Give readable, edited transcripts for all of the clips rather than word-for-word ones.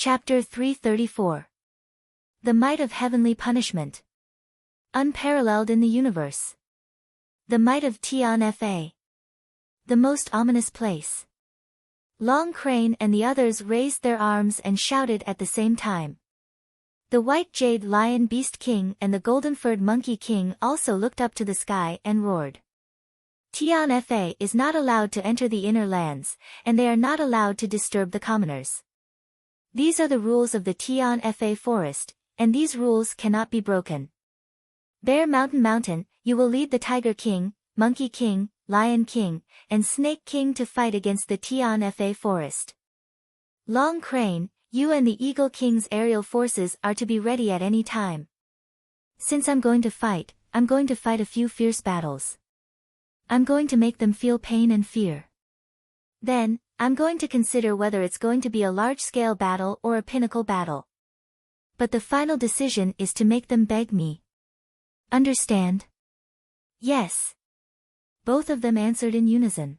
Chapter 334. The Might of Heavenly Punishment. Unparalleled in the universe. The might of Tian-Fa. The most ominous place. Long Crane and the others raised their arms and shouted at the same time. The White Jade Lion Beast King and the Golden-Furred Monkey King also looked up to the sky and roared. Tian-Fa is not allowed to enter the inner lands, and they are not allowed to disturb the commoners. These are the rules of the Tian-Fa forest, and these rules cannot be broken. Bear Mountain, you will lead the Tiger King, Monkey King, Lion King, and Snake King to fight against the Tian-Fa forest. Long Crane, you and the Eagle King's aerial forces are to be ready at any time. Since I'm going to fight a few fierce battles. I'm going to make them feel pain and fear. Then, I'm going to consider whether it's going to be a large-scale battle or a pinnacle battle. But the final decision is to make them beg me. Understand? Yes. Both of them answered in unison.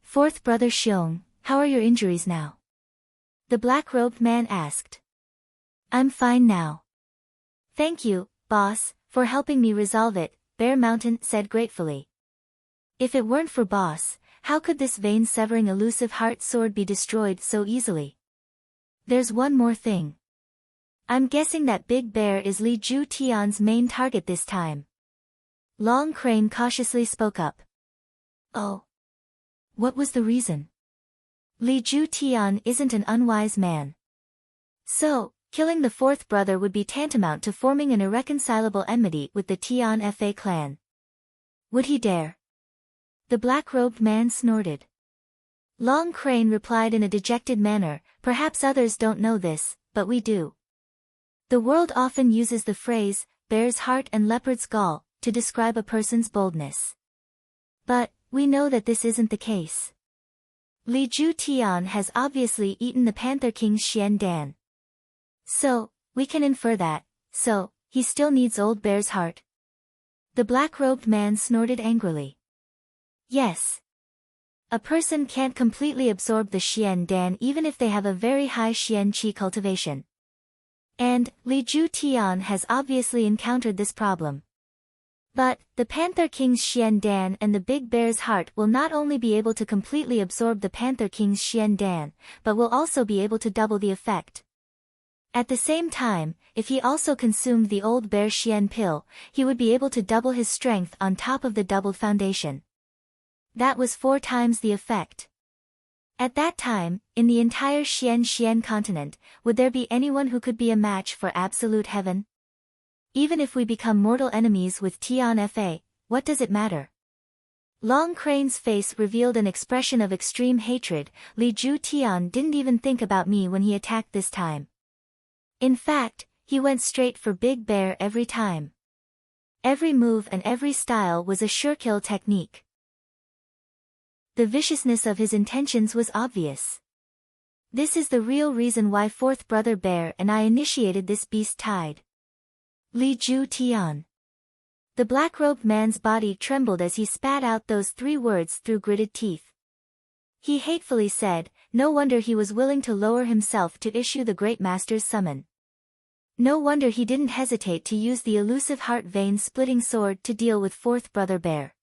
Fourth brother Xiong, how are your injuries now? The black-robed man asked. I'm fine now. Thank you, boss, for helping me resolve it, Bear Mountain said gratefully. If it weren't for boss, how could this vein-severing elusive heart sword be destroyed so easily? There's one more thing. I'm guessing that Big Bear is Li Ju Tian's main target this time. Long Crane cautiously spoke up. Oh. What was the reason? Li Ju Tian isn't an unwise man. So, killing the fourth brother would be tantamount to forming an irreconcilable enmity with the Tian-Fa clan. Would he dare? The black-robed man snorted. Long Crane replied in a dejected manner, perhaps others don't know this, but we do. The world often uses the phrase, bear's heart and leopard's gall, to describe a person's boldness. But, we know that this isn't the case. Li Ju Tian has obviously eaten the Panther King's Xian Dan. So, we can infer that, he still needs Old Bear's heart. The black-robed man snorted angrily. Yes. A person can't completely absorb the Xian Dan even if they have a very high Xian Qi cultivation. And, Li Ju Tian has obviously encountered this problem. But, the Panther King's Xian Dan and the Big Bear's heart will not only be able to completely absorb the Panther King's Xian Dan, but will also be able to double the effect. At the same time, if he also consumed the Old Bear Xian pill, he would be able to double his strength on top of the doubled foundation. That was 4 times the effect. At that time, in the entire Xian continent, would there be anyone who could be a match for absolute heaven? Even if we become mortal enemies with Tian-Fa, what does it matter? Long Crane's face revealed an expression of extreme hatred. Li Ju Tian didn't even think about me when he attacked this time. In fact, he went straight for Big Bear every time. Every move and every style was a sure kill technique. The viciousness of his intentions was obvious. This is the real reason why fourth brother Bear and I initiated this beast tide. Li Ju Tian. The black-robed man's body trembled as he spat out those 3 words through gritted teeth. He hatefully said, no wonder he was willing to lower himself to issue the Great Master's summon. No wonder he didn't hesitate to use the elusive heart vein-splitting sword to deal with fourth brother Bear.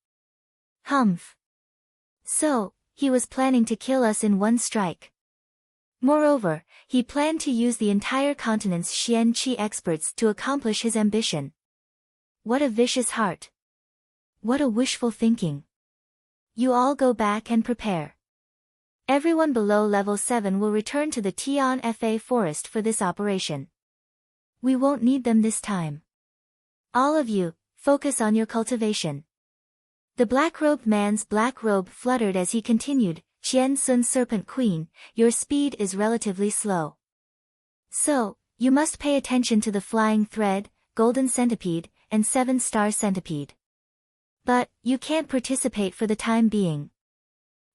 Humph. So, he was planning to kill us in one strike. Moreover, he planned to use the entire continent's Xian Qi experts to accomplish his ambition. What a vicious heart. What a wishful thinking. You all go back and prepare. Everyone below level 7 will return to the Tian-Fa forest for this operation. We won't need them this time. All of you, focus on your cultivation. The black-robed man's black robe fluttered as he continued, Qian Sun Serpent Queen, your speed is relatively slow. So, you must pay attention to the Flying Thread, Golden Centipede, and 7-Star Centipede. But, you can't participate for the time being.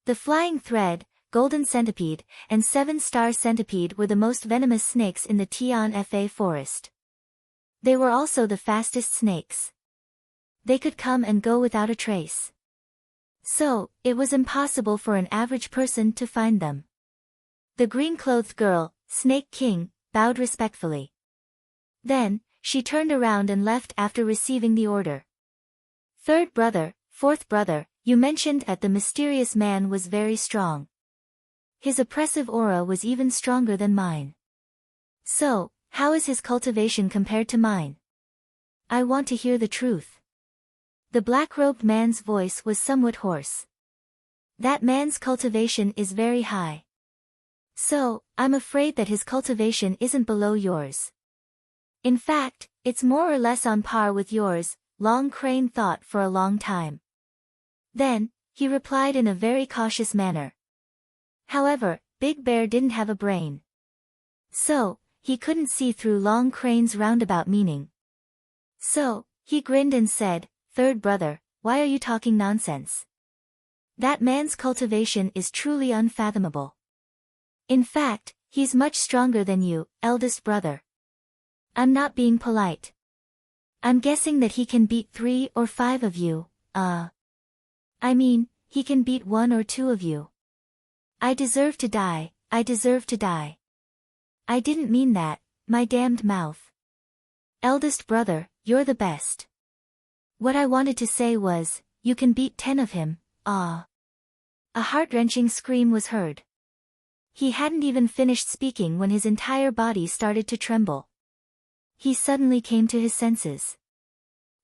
The Flying Thread, Golden Centipede, and 7-Star Centipede were the most venomous snakes in the Tian-Fa forest. They were also the fastest snakes. They could come and go without a trace. So, it was impossible for an average person to find them. The green-clothed girl, Snake King, bowed respectfully. Then, she turned around and left after receiving the order. Third brother, fourth brother, you mentioned that the mysterious man was very strong. His oppressive aura was even stronger than mine. So, how is his cultivation compared to mine? I want to hear the truth. The black-robed man's voice was somewhat hoarse. That man's cultivation is very high. So, I'm afraid that his cultivation isn't below yours. In fact, it's more or less on par with yours, Long Crane thought for a long time. Then, he replied in a very cautious manner. However, Big Bear didn't have a brain. So, he couldn't see through Long Crane's roundabout meaning. So, he grinned and said, Third brother, why are you talking nonsense? That man's cultivation is truly unfathomable. In fact, he's much stronger than you, eldest brother. I'm not being polite. I'm guessing that he can beat 3 or 5 of you, I mean, he can beat 1 or 2 of you. I deserve to die, I deserve to die. I didn't mean that, my damned mouth. Eldest brother, you're the best. What I wanted to say was, you can beat 10 of him, ah. A heart-wrenching scream was heard. He hadn't even finished speaking when his entire body started to tremble. He suddenly came to his senses.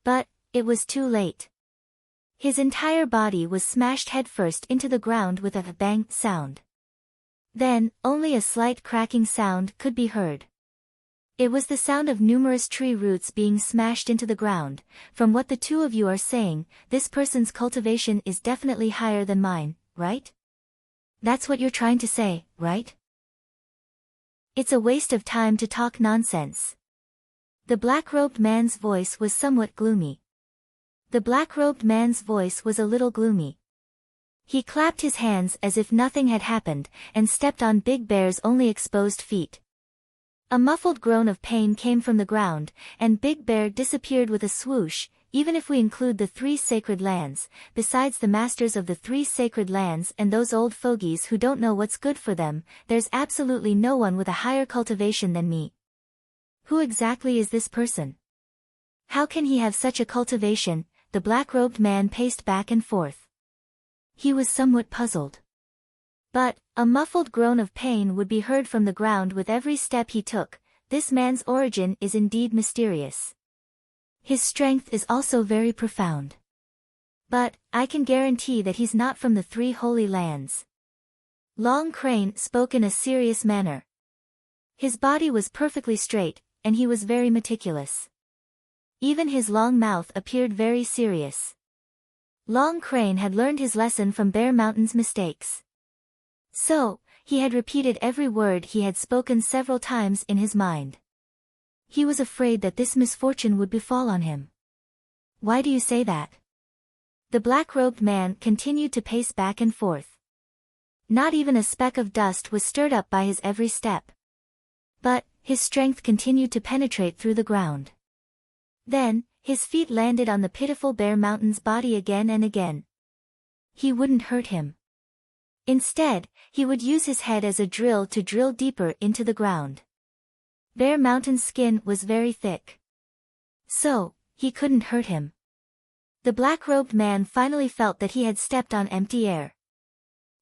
But, it was too late. His entire body was smashed headfirst into the ground with a bang sound. Then, only a slight cracking sound could be heard. It was the sound of numerous tree roots being smashed into the ground. From what the two of you are saying, this person's cultivation is definitely higher than mine, right? That's what you're trying to say, right? It's a waste of time to talk nonsense. The black-robed man's voice was somewhat gloomy. The black-robed man's voice was a little gloomy. He clapped his hands as if nothing had happened, and stepped on Big Bear's only exposed feet. A muffled groan of pain came from the ground, and Big Bear disappeared with a swoosh. Even if we include the 3 sacred lands, besides the masters of the 3 sacred lands and those old fogies who don't know what's good for them, there's absolutely no one with a higher cultivation than me. Who exactly is this person? How can he have such a cultivation? The black-robed man paced back and forth. He was somewhat puzzled. But, a muffled groan of pain would be heard from the ground with every step he took. This man's origin is indeed mysterious. His strength is also very profound. But, I can guarantee that he's not from the 3 holy lands. Long Crane spoke in a serious manner. His body was perfectly straight, and he was very meticulous. Even his long mouth appeared very serious. Long Crane had learned his lesson from Bear Mountain's mistakes. So, he had repeated every word he had spoken several times in his mind. He was afraid that this misfortune would befall on him. Why do you say that? The black-robed man continued to pace back and forth. Not even a speck of dust was stirred up by his every step. But, his strength continued to penetrate through the ground. Then, his feet landed on the pitiful Bear Mountain's body again and again. He wouldn't hurt him. Instead, he would use his head as a drill to drill deeper into the ground. Bear Mountain's skin was very thick. So, he couldn't hurt him. The black-robed man finally felt that he had stepped on empty air.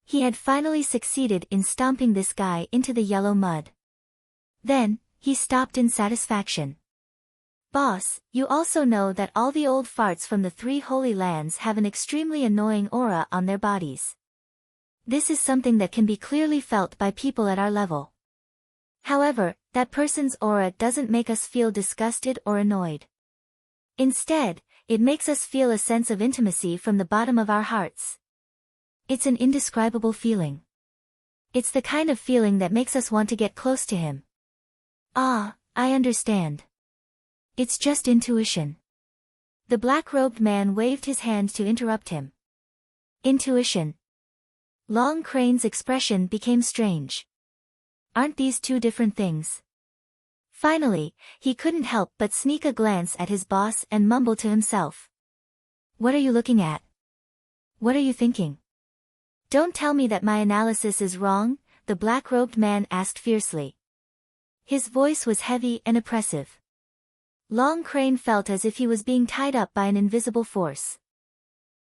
He had finally succeeded in stomping this guy into the yellow mud. Then, he stopped in satisfaction. Boss, you also know that all the old farts from the 3 holy lands have an extremely annoying aura on their bodies. This is something that can be clearly felt by people at our level. However, that person's aura doesn't make us feel disgusted or annoyed. Instead, it makes us feel a sense of intimacy from the bottom of our hearts. It's an indescribable feeling. It's the kind of feeling that makes us want to get close to him. Ah, I understand. It's just intuition. The black-robed man waved his hand to interrupt him. Intuition. Long Crane's expression became strange. Aren't these 2 different things? Finally, he couldn't help but sneak a glance at his boss and mumble to himself. What are you looking at? What are you thinking? Don't tell me that my analysis is wrong, the black-robed man asked fiercely. His voice was heavy and oppressive. Long Crane felt as if he was being tied up by an invisible force.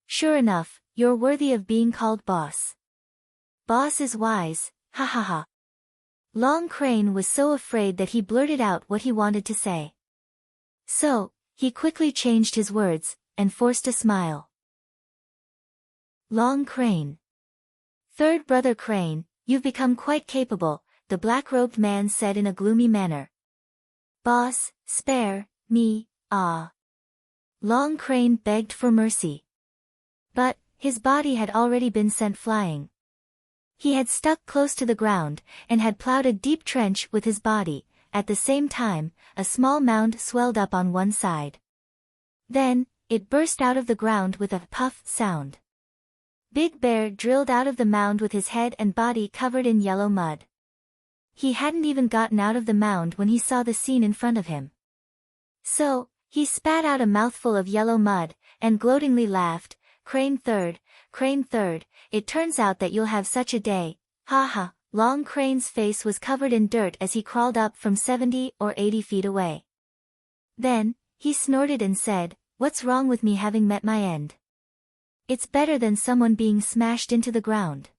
Sure enough, you're worthy of being called boss. Boss is wise, ha ha ha. Long Crane was so afraid that he blurted out what he wanted to say. So, he quickly changed his words, and forced a smile. Long Crane. Third brother Crane, you've become quite capable, the black-robed man said in a gloomy manner. Boss, spare me, ah. Long Crane begged for mercy. But, his body had already been sent flying. He had stuck close to the ground, and had plowed a deep trench with his body. At the same time, a small mound swelled up on one side. Then, it burst out of the ground with a puff sound. Big Bear drilled out of the mound with his head and body covered in yellow mud. He hadn't even gotten out of the mound when he saw the scene in front of him. So, he spat out a mouthful of yellow mud, and gloatingly laughed, Crane third, it turns out that you'll have such a day, ha ha. Long Crane's face was covered in dirt as he crawled up from 70 or 80 feet away. Then, he snorted and said, what's wrong with me having met my end? It's better than someone being smashed into the ground.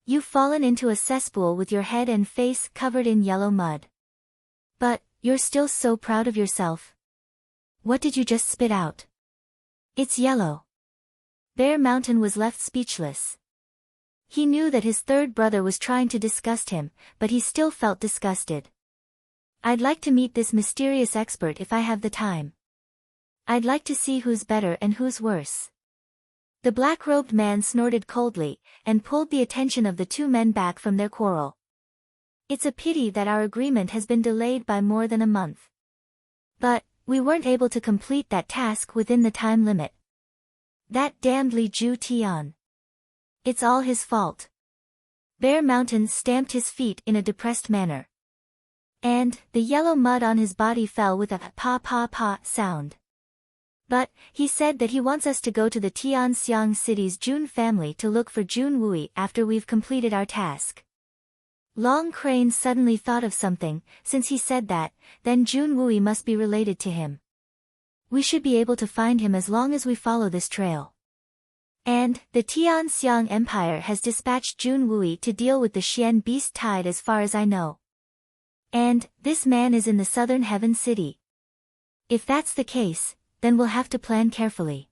You've fallen into a cesspool with your head and face covered in yellow mud. But, you're still so proud of yourself. What did you just spit out? It's yellow. Bear Mountain was left speechless. He knew that his third brother was trying to disgust him, but he still felt disgusted. I'd like to meet this mysterious expert if I have the time. I'd like to see who's better and who's worse. The black-robed man snorted coldly, and pulled the attention of the two men back from their quarrel. It's a pity that our agreement has been delayed by more than a month. But, we weren't able to complete that task within the time limit. That damned Li Ju Tian. It's all his fault. Bear Mountain stamped his feet in a depressed manner. And, the yellow mud on his body fell with a pa sound. But, he said that he wants us to go to the Tianxiang city's Jun family to look for Jun Wui after we've completed our task. Long Crane suddenly thought of something. Since he said that, then Jun Wui must be related to him. We should be able to find him as long as we follow this trail. And, the Tianxiang Empire has dispatched Jun Wui to deal with the Xian beast tide as far as I know. And, this man is in the southern Heaven City. If that's the case, then we'll have to plan carefully.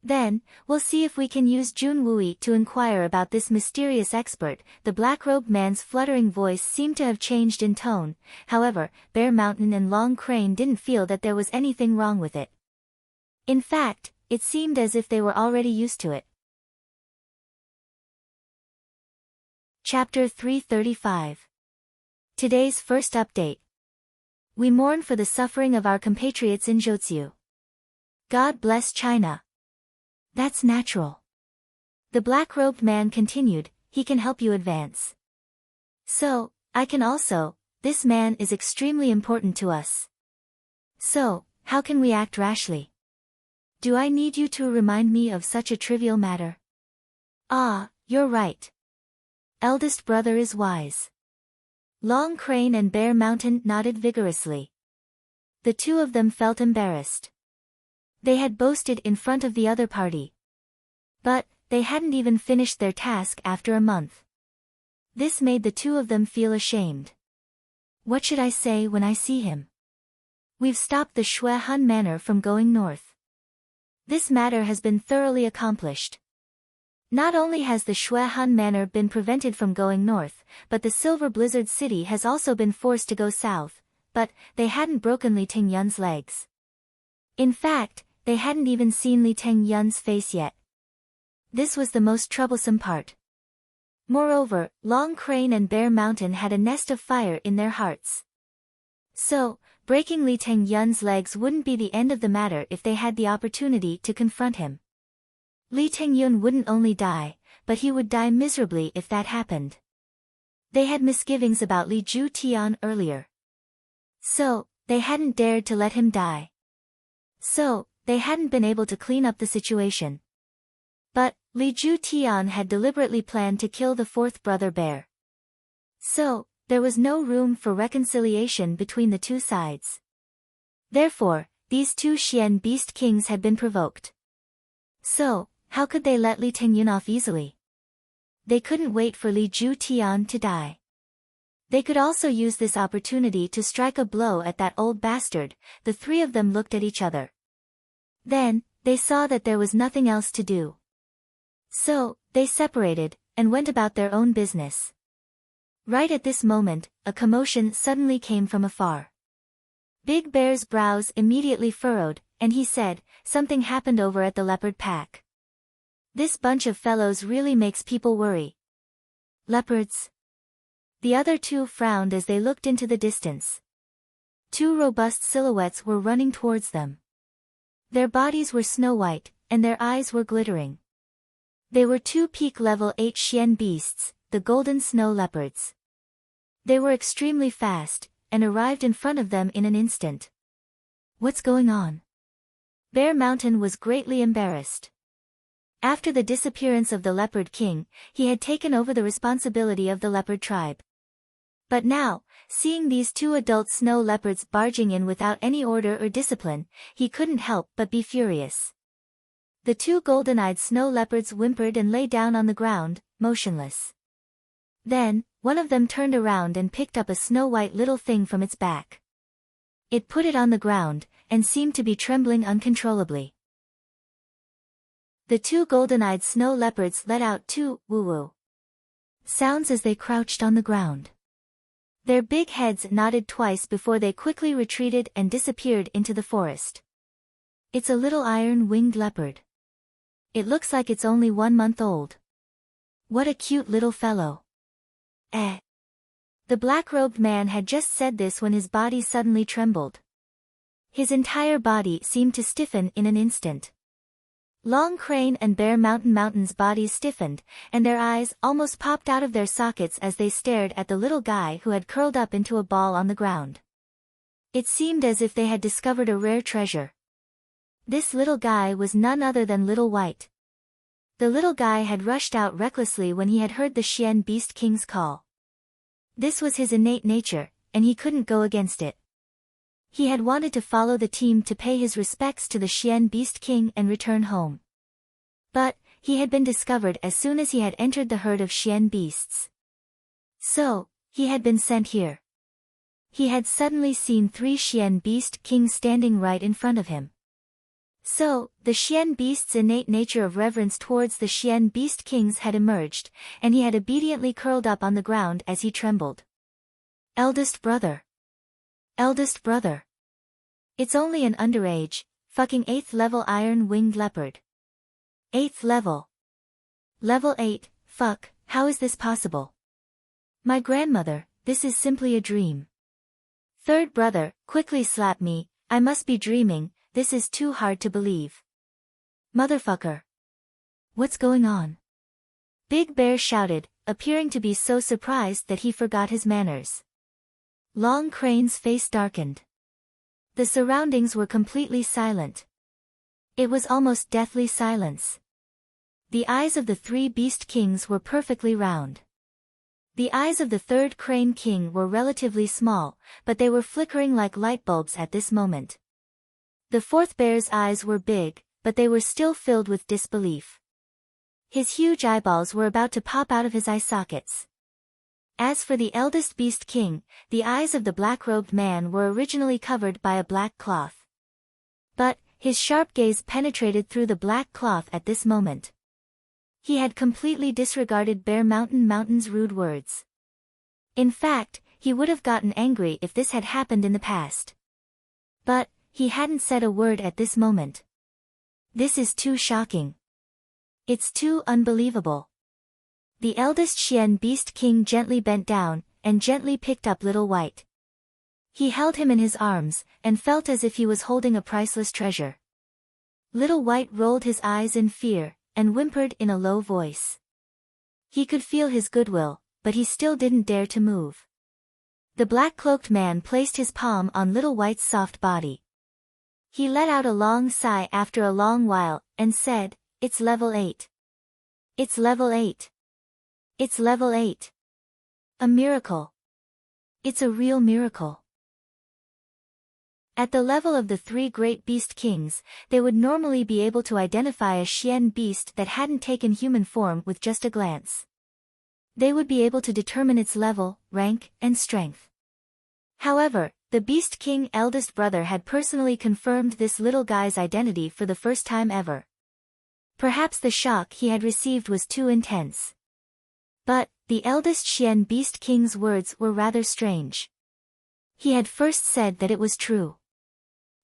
Then, we'll see if we can use Jun Wui to inquire about this mysterious expert. The black-robed man's fluttering voice seemed to have changed in tone. However, Bear Mountain and Long Crane didn't feel that there was anything wrong with it. In fact, it seemed as if they were already used to it. Chapter 335. Today's first update. We mourn for the suffering of our compatriots in Zhouzhou. God bless China. That's natural. The black-robed man continued, he can help you advance. So, I can also, this man is extremely important to us. So, how can we act rashly? Do I need you to remind me of such a trivial matter? Ah, you're right. Eldest brother is wise. Long Crane and Bear Mountain nodded vigorously. The two of them felt embarrassed. They had boasted in front of the other party. But, they hadn't even finished their task after a month. This made the two of them feel ashamed. What should I say when I see him? We've stopped the Shui Han Manor from going north. This matter has been thoroughly accomplished. Not only has the Shui Han Manor been prevented from going north, but the Silver Blizzard City has also been forced to go south, but, they hadn't broken Li Tingyun's legs. In fact, they hadn't even seen Li Tingyun's face yet. This was the most troublesome part. Moreover, Long Crane and Bear Mountain had a nest of fire in their hearts. So, breaking Li Tingyun's legs wouldn't be the end of the matter if they had the opportunity to confront him. Li Tingyun wouldn't only die, but he would die miserably if that happened. They had misgivings about Li Ju Tian earlier. So, they hadn't dared to let him die. So, they hadn't been able to clean up the situation. But, Li Ju Tian had deliberately planned to kill the fourth brother Bear. So, there was no room for reconciliation between the two sides. Therefore, these two Xian beast kings had been provoked. So, how could they let Li Tingyun off easily? They couldn't wait for Li Ju Tian to die. They could also use this opportunity to strike a blow at that old bastard. The three of them looked at each other. Then, they saw that there was nothing else to do. So, they separated, and went about their own business. Right at this moment, a commotion suddenly came from afar. Big Bear's brows immediately furrowed, and he said, "Something happened over at the leopard pack. This bunch of fellows really makes people worry." Leopards? The other two frowned as they looked into the distance. Two robust silhouettes were running towards them. Their bodies were snow-white, and their eyes were glittering. They were two peak level 8 Xian beasts, the golden snow leopards. They were extremely fast, and arrived in front of them in an instant. What's going on? Bear Mountain was greatly embarrassed. After the disappearance of the Leopard King, he had taken over the responsibility of the leopard tribe. But now, seeing these two adult snow leopards barging in without any order or discipline, he couldn't help but be furious. The two golden-eyed snow leopards whimpered and lay down on the ground, motionless. Then, one of them turned around and picked up a snow-white little thing from its back. It put it on the ground, and seemed to be trembling uncontrollably. The two golden-eyed snow leopards let out two woo-woo sounds as they crouched on the ground. Their big heads nodded twice before they quickly retreated and disappeared into the forest. It's a little iron-winged leopard. It looks like it's only 1 month old. What a cute little fellow. Eh. The black-robed man had just said this when his body suddenly trembled. His entire body seemed to stiffen in an instant. Long Crane and Bear Mountain's bodies stiffened, and their eyes almost popped out of their sockets as they stared at the little guy who had curled up into a ball on the ground. It seemed as if they had discovered a rare treasure. This little guy was none other than Little White. The little guy had rushed out recklessly when he had heard the Xian Beast King's call. This was his innate nature, and he couldn't go against it. He had wanted to follow the team to pay his respects to the Xian Beast King and return home. But, he had been discovered as soon as he had entered the herd of Xian beasts. So, he had been sent here. He had suddenly seen 3 Xian Beast Kings standing right in front of him. So, the Xian Beast's innate nature of reverence towards the Xian Beast Kings had emerged, and he had obediently curled up on the ground as he trembled. Eldest brother. Eldest brother. It's only an underage, fucking 8th level iron-winged leopard. 8th level. Level 8, fuck, how is this possible? My grandmother, this is simply a dream. Third brother, quickly slap me, I must be dreaming, this is too hard to believe. Motherfucker. What's going on? Big Bear shouted, appearing to be so surprised that he forgot his manners. Long Crane's face darkened. The surroundings were completely silent. It was almost deathly silence. The eyes of the 3 Beast Kings were perfectly round. The eyes of the 3rd Crane King were relatively small, but they were flickering like light bulbs at this moment. The 4th Bear's eyes were big, but they were still filled with disbelief. His huge eyeballs were about to pop out of his eye sockets. As for the eldest Beast King, the eyes of the black-robed man were originally covered by a black cloth. But, his sharp gaze penetrated through the black cloth at this moment. He had completely disregarded Bear Mountain's rude words. In fact, he would have gotten angry if this had happened in the past. But, he hadn't said a word at this moment. This is too shocking. It's too unbelievable. The eldest Xian Beast King gently bent down, and gently picked up Little White. He held him in his arms, and felt as if he was holding a priceless treasure. Little White rolled his eyes in fear, and whimpered in a low voice. He could feel his goodwill, but he still didn't dare to move. The black-cloaked man placed his palm on Little White's soft body. He let out a long sigh after a long while, and said, "It's level 8. It's level 8. It's level 8. A miracle." It's a real miracle. At the level of the three great beast kings, they would normally be able to identify a Xian beast that hadn't taken human form with just a glance. They would be able to determine its level, rank, and strength. However, the Beast King eldest brother had personally confirmed this little guy's identity for the first time ever. Perhaps the shock he had received was too intense. But, the eldest Xian Beast King's words were rather strange. He had first said that it was true.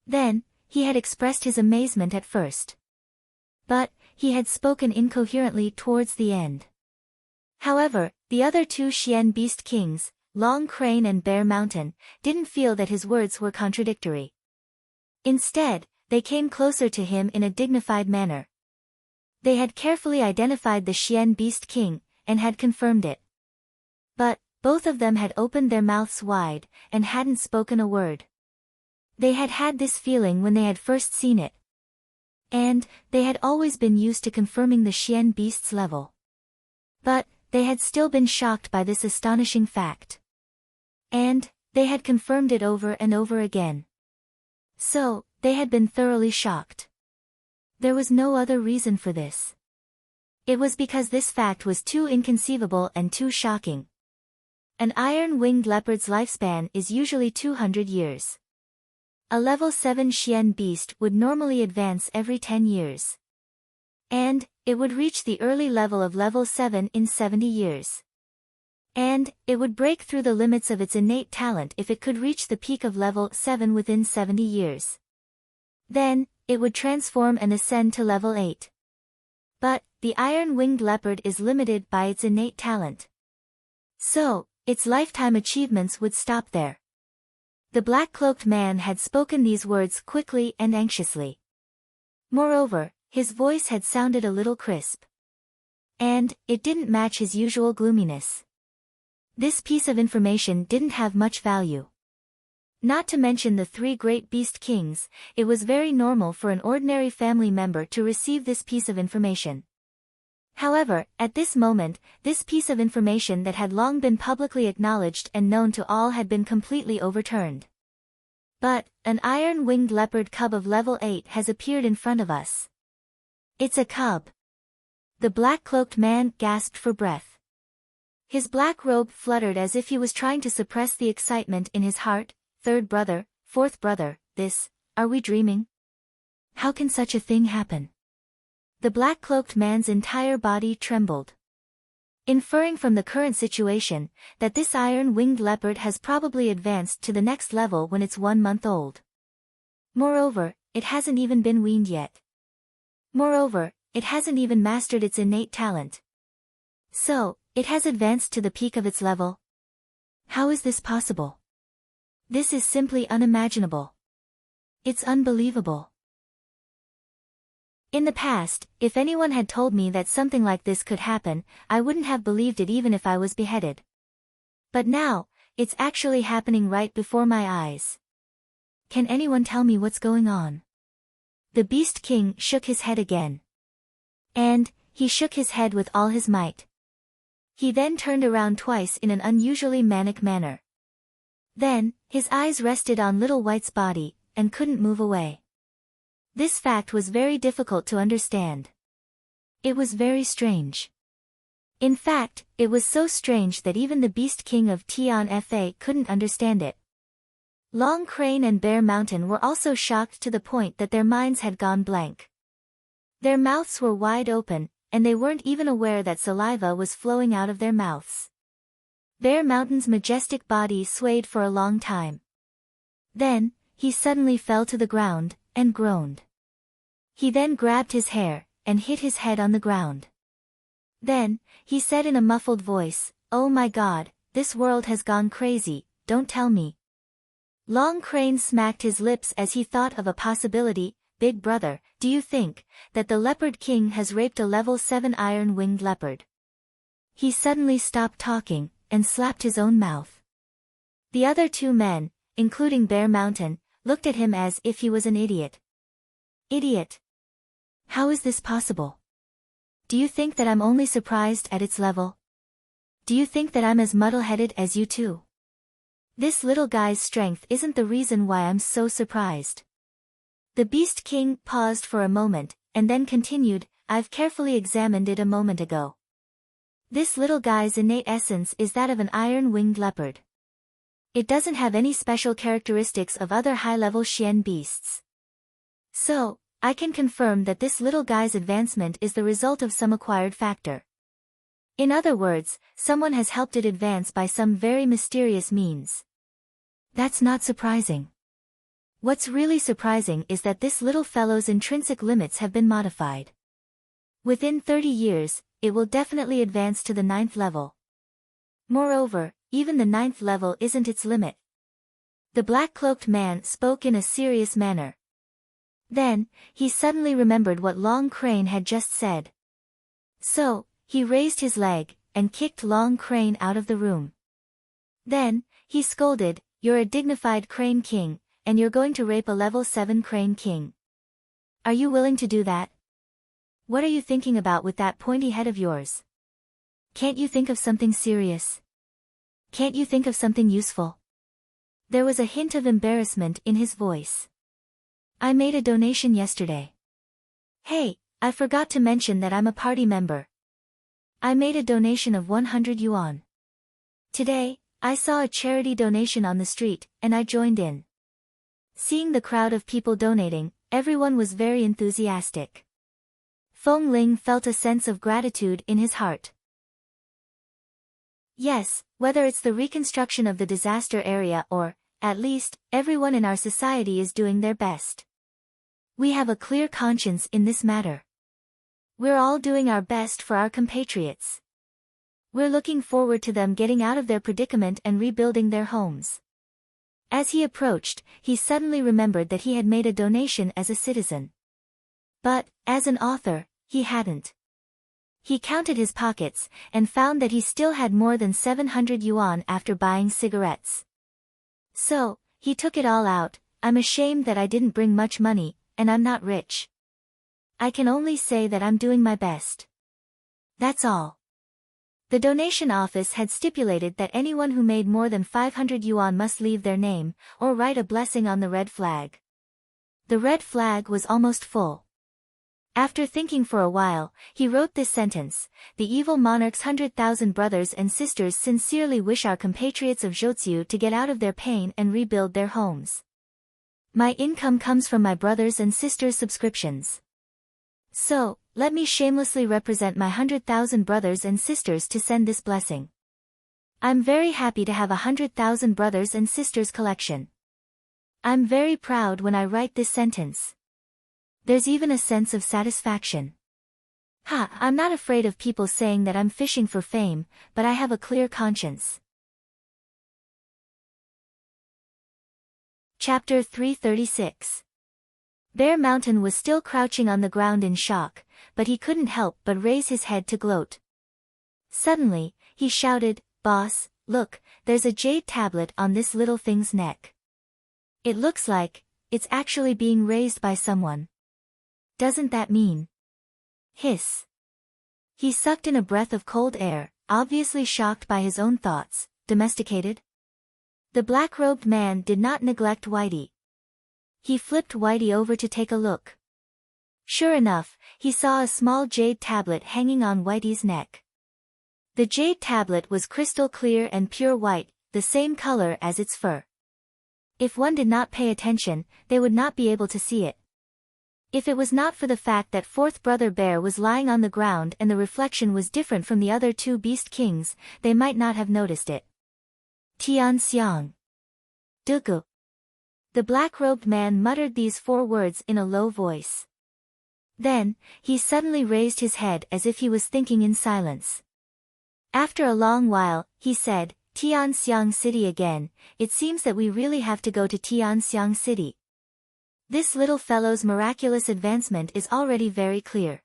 Then, he had expressed his amazement at first. But, he had spoken incoherently towards the end. However, the other two Xian Beast Kings, Long Crane and Bear Mountain, didn't feel that his words were contradictory. Instead, they came closer to him in a dignified manner. They had carefully identified the Xian Beast King, and had confirmed it. But, both of them had opened their mouths wide, and hadn't spoken a word. They had had this feeling when they had first seen it. And, they had always been used to confirming the Xian Beast's level. But, they had still been shocked by this astonishing fact. And, they had confirmed it over and over again. So, they had been thoroughly shocked. There was no other reason for this. It was because this fact was too inconceivable and too shocking. An iron-winged leopard's lifespan is usually 200 years. A level 7 Xian beast would normally advance every 10 years. And, it would reach the early level of level 7 in 70 years. And, it would break through the limits of its innate talent if it could reach the peak of level 7 within 70 years. Then, it would transform and ascend to level 8. But, the iron-winged leopard is limited by its innate talent. So, its lifetime achievements would stop there. The black-cloaked man had spoken these words quickly and anxiously. Moreover, his voice had sounded a little crisp. And, it didn't match his usual gloominess. This piece of information didn't have much value. Not to mention the three great beast kings, it was very normal for an ordinary family member to receive this piece of information. However, at this moment, this piece of information that had long been publicly acknowledged and known to all had been completely overturned. But, an iron-winged leopard cub of level 8 has appeared in front of us. It's a cub. The black-cloaked man gasped for breath. His black robe fluttered as if he was trying to suppress the excitement in his heart. Third brother, fourth brother, are we dreaming? How can such a thing happen? The black-cloaked man's entire body trembled. Inferring from the current situation, that this iron-winged leopard has probably advanced to the next level when it's 1 month old. Moreover, it hasn't even been weaned yet. Moreover, it hasn't even mastered its innate talent. So, it has advanced to the peak of its level. How is this possible? This is simply unimaginable. It's unbelievable. In the past, if anyone had told me that something like this could happen, I wouldn't have believed it even if I was beheaded. But now, it's actually happening right before my eyes. Can anyone tell me what's going on? The Beast King shook his head again. And, he shook his head with all his might. He then turned around twice in an unusually manic manner. Then, his eyes rested on Little White's body, and couldn't move away. This fact was very difficult to understand. It was very strange. In fact, it was so strange that even the Beast King of Tian Fa couldn't understand it. Long Crane and Bear Mountain were also shocked to the point that their minds had gone blank. Their mouths were wide open, and they weren't even aware that saliva was flowing out of their mouths. Bear Mountain's majestic body swayed for a long time. Then, he suddenly fell to the ground, and groaned. He then grabbed his hair, and hit his head on the ground. Then, he said in a muffled voice, "Oh my God, this world has gone crazy, don't tell me." Long Crane smacked his lips as he thought of a possibility. "Big brother, do you think that the Leopard King has raped a level 7 iron-winged leopard?" He suddenly stopped talking, and slapped his own mouth. The other two men, including Bear Mountain, looked at him as if he was an idiot. Idiot? How is this possible? Do you think that I'm only surprised at its level? Do you think that I'm as muddle-headed as you two? This little guy's strength isn't the reason why I'm so surprised. The Beast King paused for a moment, and then continued, I've carefully examined it a moment ago. This little guy's innate essence is that of an iron-winged leopard. It doesn't have any special characteristics of other high-level Xian beasts. So, I can confirm that this little guy's advancement is the result of some acquired factor. In other words, someone has helped it advance by some very mysterious means. That's not surprising. What's really surprising is that this little fellow's intrinsic limits have been modified. Within 30 years, it will definitely advance to the 9th level. Moreover, even the 9th level isn't its limit. The black-cloaked man spoke in a serious manner. Then, he suddenly remembered what Long Crane had just said. So, he raised his leg, and kicked Long Crane out of the room. Then, he scolded, You're a dignified Crane King, and you're going to rape a level 7 Crane King. Are you willing to do that? What are you thinking about with that pointy head of yours? Can't you think of something serious? Can't you think of something useful? There was a hint of embarrassment in his voice. I made a donation yesterday. Hey, I forgot to mention that I'm a party member. I made a donation of 100 yuan. Today, I saw a charity donation on the street, and I joined in. Seeing the crowd of people donating, everyone was very enthusiastic. Feng Ling felt a sense of gratitude in his heart. Yes, whether it's the reconstruction of the disaster area or, at least, everyone in our society is doing their best. We have a clear conscience in this matter. We're all doing our best for our compatriots. We're looking forward to them getting out of their predicament and rebuilding their homes. As he approached, he suddenly remembered that he had made a donation as a citizen. But, as an author, he hadn't. He counted his pockets, and found that he still had more than 700 yuan after buying cigarettes. So, he took it all out. I'm ashamed that I didn't bring much money, and I'm not rich. I can only say that I'm doing my best. That's all. The donation office had stipulated that anyone who made more than 500 yuan must leave their name, or write a blessing on the red flag. The red flag was almost full. After thinking for a while, he wrote this sentence, The evil monarch's 100,000 brothers and sisters sincerely wish our compatriots of Zhouzhou to get out of their pain and rebuild their homes. My income comes from my brothers and sisters' subscriptions. So, let me shamelessly represent my 100,000 brothers and sisters to send this blessing. I'm very happy to have 100,000 brothers and sisters collection. I'm very proud when I write this sentence. There's even a sense of satisfaction. I'm not afraid of people saying that I'm fishing for fame, but I have a clear conscience. Chapter 336. Bear Mountain was still crouching on the ground in shock, but he couldn't help but raise his head to gloat. Suddenly, he shouted, Boss, look, there's a jade tablet on this little thing's neck. It looks like it's actually being raised by someone. Doesn't that mean? Hiss. He sucked in a breath of cold air, obviously shocked by his own thoughts. Domesticated? The black-robed man did not neglect Whitey. He flipped Whitey over to take a look. Sure enough, he saw a small jade tablet hanging on Whitey's neck. The jade tablet was crystal clear and pure white, the same color as its fur. If one did not pay attention, they would not be able to see it. If it was not for the fact that fourth brother Bear was lying on the ground and the reflection was different from the other two Beast Kings, they might not have noticed it. Tian Xiang. Dugu. The black-robed man muttered these 4 words in a low voice. Then, he suddenly raised his head as if he was thinking in silence. After a long while, he said, Tianxiang City again, it seems that we really have to go to Tianxiang City. This little fellow's miraculous advancement is already very clear.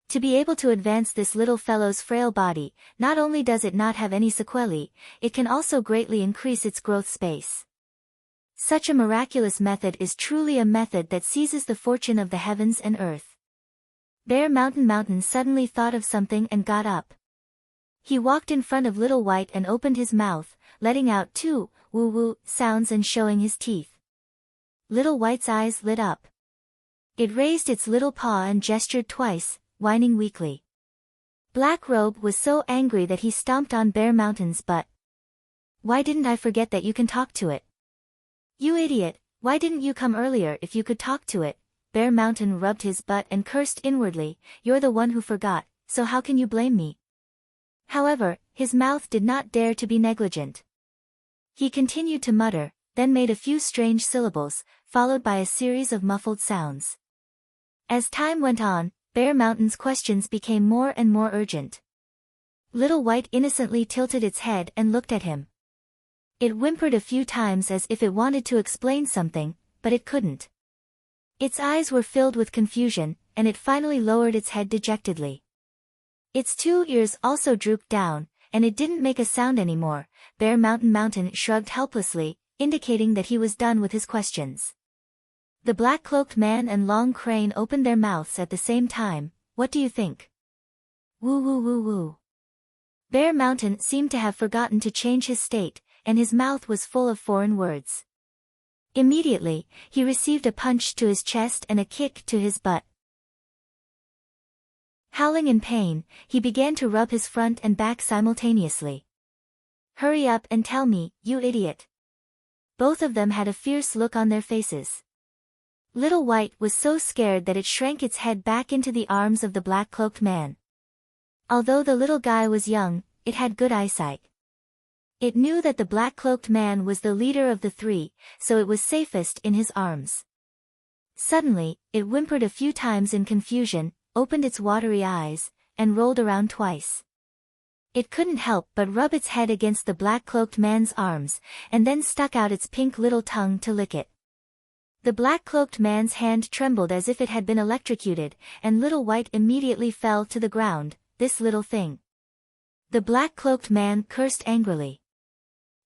To be able to advance this little fellow's frail body, not only does it not have any sequelae, it can also greatly increase its growth space. Such a miraculous method is truly a method that seizes the fortune of the heavens and earth. Bear Mountain suddenly thought of something and got up. He walked in front of Little White and opened his mouth, letting out two woo-woo sounds and showing his teeth. Little White's eyes lit up. It raised its little paw and gestured twice, whining weakly. Black Robe was so angry that he stomped on Bear Mountain's butt. "Why didn't I forget that you can talk to it? You idiot, why didn't you come earlier if you could talk to it?" Bear Mountain rubbed his butt and cursed inwardly, "You're the one who forgot, so how can you blame me?" However, his mouth did not dare to be negligent. He continued to mutter, then made a few strange syllables, followed by a series of muffled sounds. As time went on, Bear Mountain's questions became more and more urgent. Little White innocently tilted its head and looked at him. It whimpered a few times as if it wanted to explain something, but it couldn't. Its eyes were filled with confusion, and it finally lowered its head dejectedly. Its two ears also drooped down, and it didn't make a sound anymore. Bear Mountain shrugged helplessly, indicating that he was done with his questions. The black-cloaked man and Long Crane opened their mouths at the same time. "What do you think?" "Woo woo woo woo." Bear Mountain seemed to have forgotten to change his state, and his mouth was full of foreign words. Immediately, he received a punch to his chest and a kick to his butt. Howling in pain, he began to rub his front and back simultaneously. "Hurry up and tell me, you idiot." Both of them had a fierce look on their faces. Little White was so scared that it shrank its head back into the arms of the black-cloaked man. Although the little guy was young, it had good eyesight. It knew that the black-cloaked man was the leader of the three, so it was safest in his arms. Suddenly, it whimpered a few times in confusion, opened its watery eyes, and rolled around twice. It couldn't help but rub its head against the black-cloaked man's arms, and then stuck out its pink little tongue to lick it. The black-cloaked man's hand trembled as if it had been electrocuted, and Little White immediately fell to the ground. "This little thing." The black-cloaked man cursed angrily.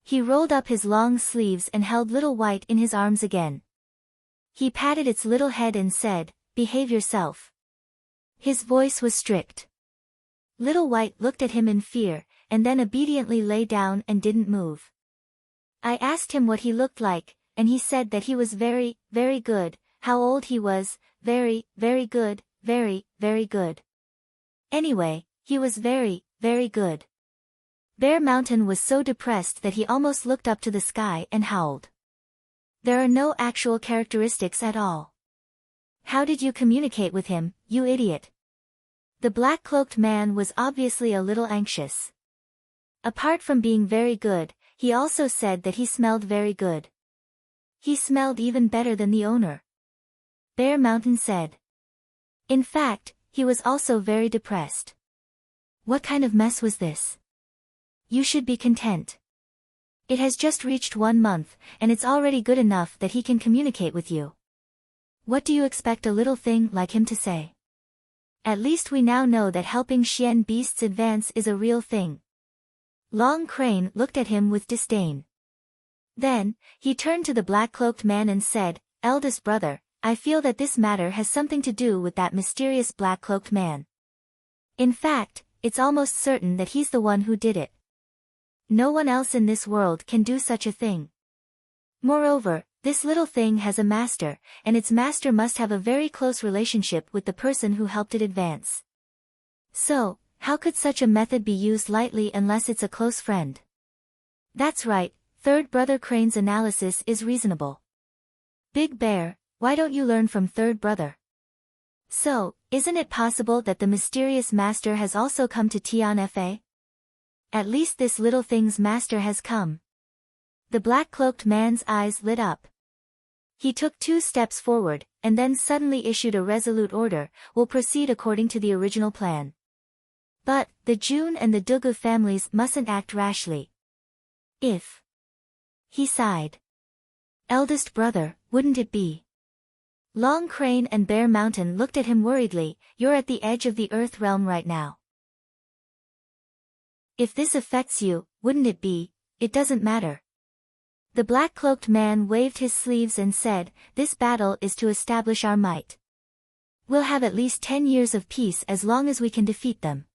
He rolled up his long sleeves and held Little White in his arms again. He patted its little head and said, "Behave yourself." His voice was strict. Little White looked at him in fear, and then obediently lay down and didn't move. I asked him what he looked like, and he said that he was very, very good. How old he was? Very, very good, very, very good. Anyway, he was very, very good. Bear Mountain was so depressed that he almost looked up to the sky and howled. There are no actual characteristics at all. How did you communicate with him, you idiot? The black-cloaked man was obviously a little anxious. Apart from being very good, he also said that he smelled very good. He smelled even better than the owner. Bear Mountain said. In fact, he was also very depressed. What kind of mess was this? You should be content. It has just reached 1 month, and it's already good enough that he can communicate with you. What do you expect a little thing like him to say? At least we now know that helping Xian beasts advance is a real thing. Long Crane looked at him with disdain. Then, he turned to the black-cloaked man and said, "Eldest brother, I feel that this matter has something to do with that mysterious black-cloaked man. In fact, it's almost certain that he's the one who did it. No one else in this world can do such a thing. Moreover, this little thing has a master, and its master must have a very close relationship with the person who helped it advance. So, how could such a method be used lightly unless it's a close friend?" That's right, Third Brother Crane's analysis is reasonable. Big Bear, why don't you learn from Third Brother? So, isn't it possible that the mysterious master has also come to Tianfa? At least this little thing's master has come. The black-cloaked man's eyes lit up. He took 2 steps forward, and then suddenly issued a resolute order, "We'll proceed according to the original plan. But, the Jun and the Dugu families mustn't act rashly. If..." He sighed. "Eldest brother, wouldn't it be?" Long Crane and Bear Mountain looked at him worriedly. "You're at the edge of the Earth realm right now. If this affects you, wouldn't it be? It doesn't matter." The black-cloaked man waved his sleeves and said, "This battle is to establish our might. We'll have at least 10 years of peace as long as we can defeat them.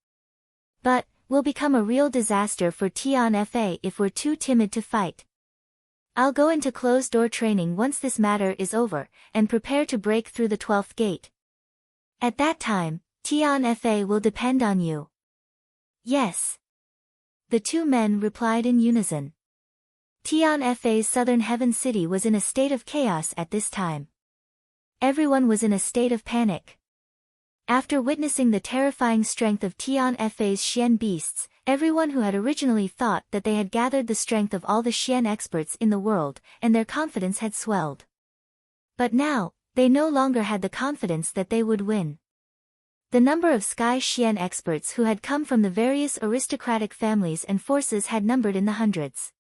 But, will become a real disaster for Tian if we're too timid to fight. I'll go into closed-door training once this matter is over, and prepare to break through the 12th gate. At that time, Tian will depend on you. Yes. The two men replied in unison. Tian southern heaven city was in a state of chaos at this time. Everyone was in a state of panic. After witnessing the terrifying strength of Tian Xian beasts, everyone who had originally thought that they had gathered the strength of all the Xian experts in the world, and their confidence had swelled. But now, they no longer had the confidence that they would win. The number of Sky Xian experts who had come from the various aristocratic families and forces had numbered in the hundreds.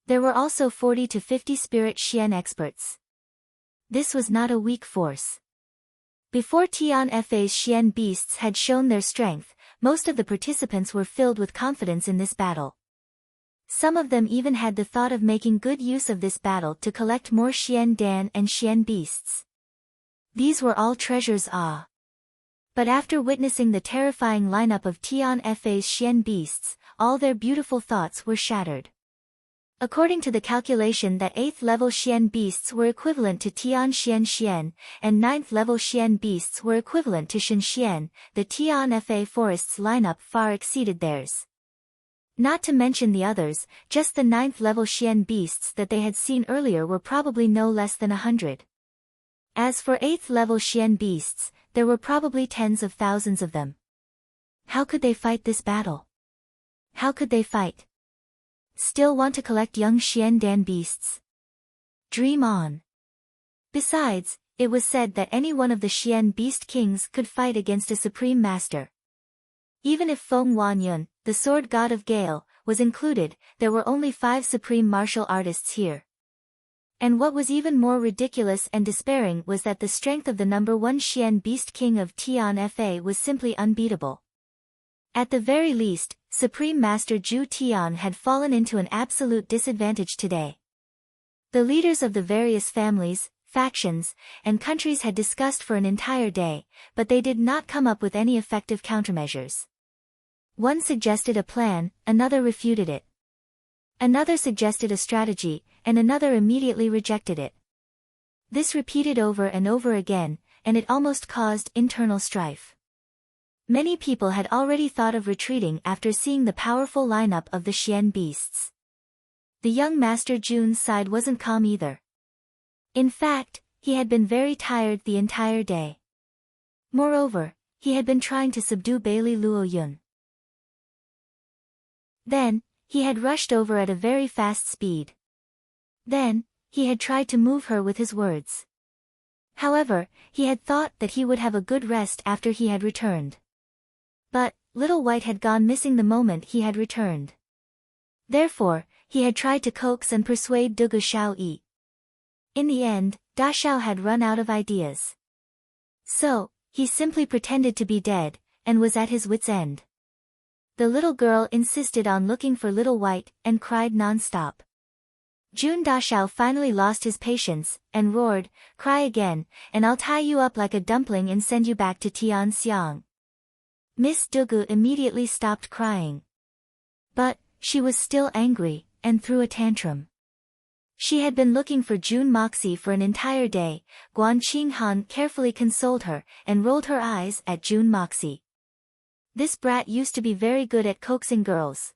There were also 40 to 50 Spirit Xian experts. This was not a weak force. Before Tian Xian beasts had shown their strength, most of the participants were filled with confidence in this battle. Some of them even had the thought of making good use of this battle to collect more Xian Dan and Xian beasts. These were all treasures But after witnessing the terrifying lineup of Tian Xian beasts, all their beautiful thoughts were shattered. According to the calculation that 8th level Xian beasts were equivalent to Tian Xian, and 9th level Xian beasts were equivalent to Shen Xian, the Tian forest's lineup far exceeded theirs. Not to mention the others, just the 9th level Xian beasts that they had seen earlier were probably no less than 100. As for 8th level Xian beasts, there were probably tens of thousands of them. How could they fight this battle? How could they fight? Still want to collect young Xian Dan beasts? Dream on. Besides, it was said that any one of the Xian beast kings could fight against a supreme master. Even if Feng Wanyun, the sword god of Gale, was included, there were only 5 supreme martial artists here. And what was even more ridiculous and despairing was that the strength of the number 1 Xian beast king of Tian was simply unbeatable. At the very least, Supreme Master Zhu Tian had fallen into an absolute disadvantage today. The leaders of the various families, factions, and countries had discussed for an entire day, but they did not come up with any effective countermeasures. One suggested a plan, another refuted it. Another suggested a strategy, and another immediately rejected it. This repeated over and over again, and it almost caused internal strife. Many people had already thought of retreating after seeing the powerful lineup of the Xian beasts. The young Master Jun's side wasn't calm either. In fact, he had been very tired the entire day. Moreover, he had been trying to subdue Bailey Luo Yun. Then, he had rushed over at a very fast speed. Then, he had tried to move her with his words. However, he had thought that he would have a good rest after he had returned. But, Little White had gone missing the moment he had returned. Therefore, he had tried to coax and persuade Dugu Xiaoyi. In the end, Da Xiao had run out of ideas. So, he simply pretended to be dead, and was at his wit's end. The little girl insisted on looking for Little White, and cried non-stop. Jun Da Xiao finally lost his patience, and roared, "Cry again, and I'll tie you up like a dumpling and send you back to Tianxiang." Miss Dugu immediately stopped crying. But, she was still angry, and threw a tantrum. She had been looking for Jun Moxie for an entire day. Guan Qinghan carefully consoled her, and rolled her eyes at Jun Moxie. This brat used to be very good at coaxing girls.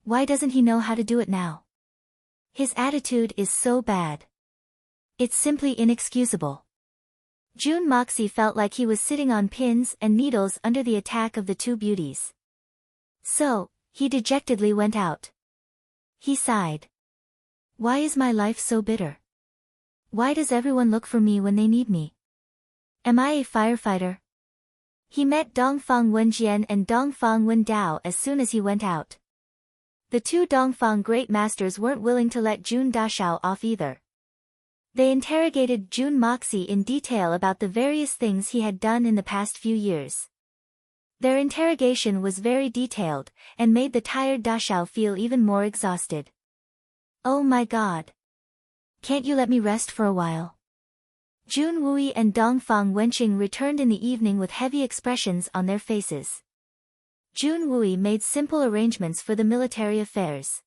Why doesn't he know how to do it now? His attitude is so bad. It's simply inexcusable. Jun Moxie felt like he was sitting on pins and needles under the attack of the two beauties. So, he dejectedly went out. He sighed. Why is my life so bitter? Why does everyone look for me when they need me? Am I a firefighter? He met Dongfang Wenjian and Dongfang Wendao as soon as he went out. The two Dongfang great masters weren't willing to let Jun Daxiao off either. They interrogated Jun Moxie in detail about the various things he had done in the past few years. Their interrogation was very detailed, and made the tired Daxiao feel even more exhausted. Oh my god! Can't you let me rest for a while? Jun Wui and Dongfang Wenqing returned in the evening with heavy expressions on their faces. Jun Wui made simple arrangements for the military affairs.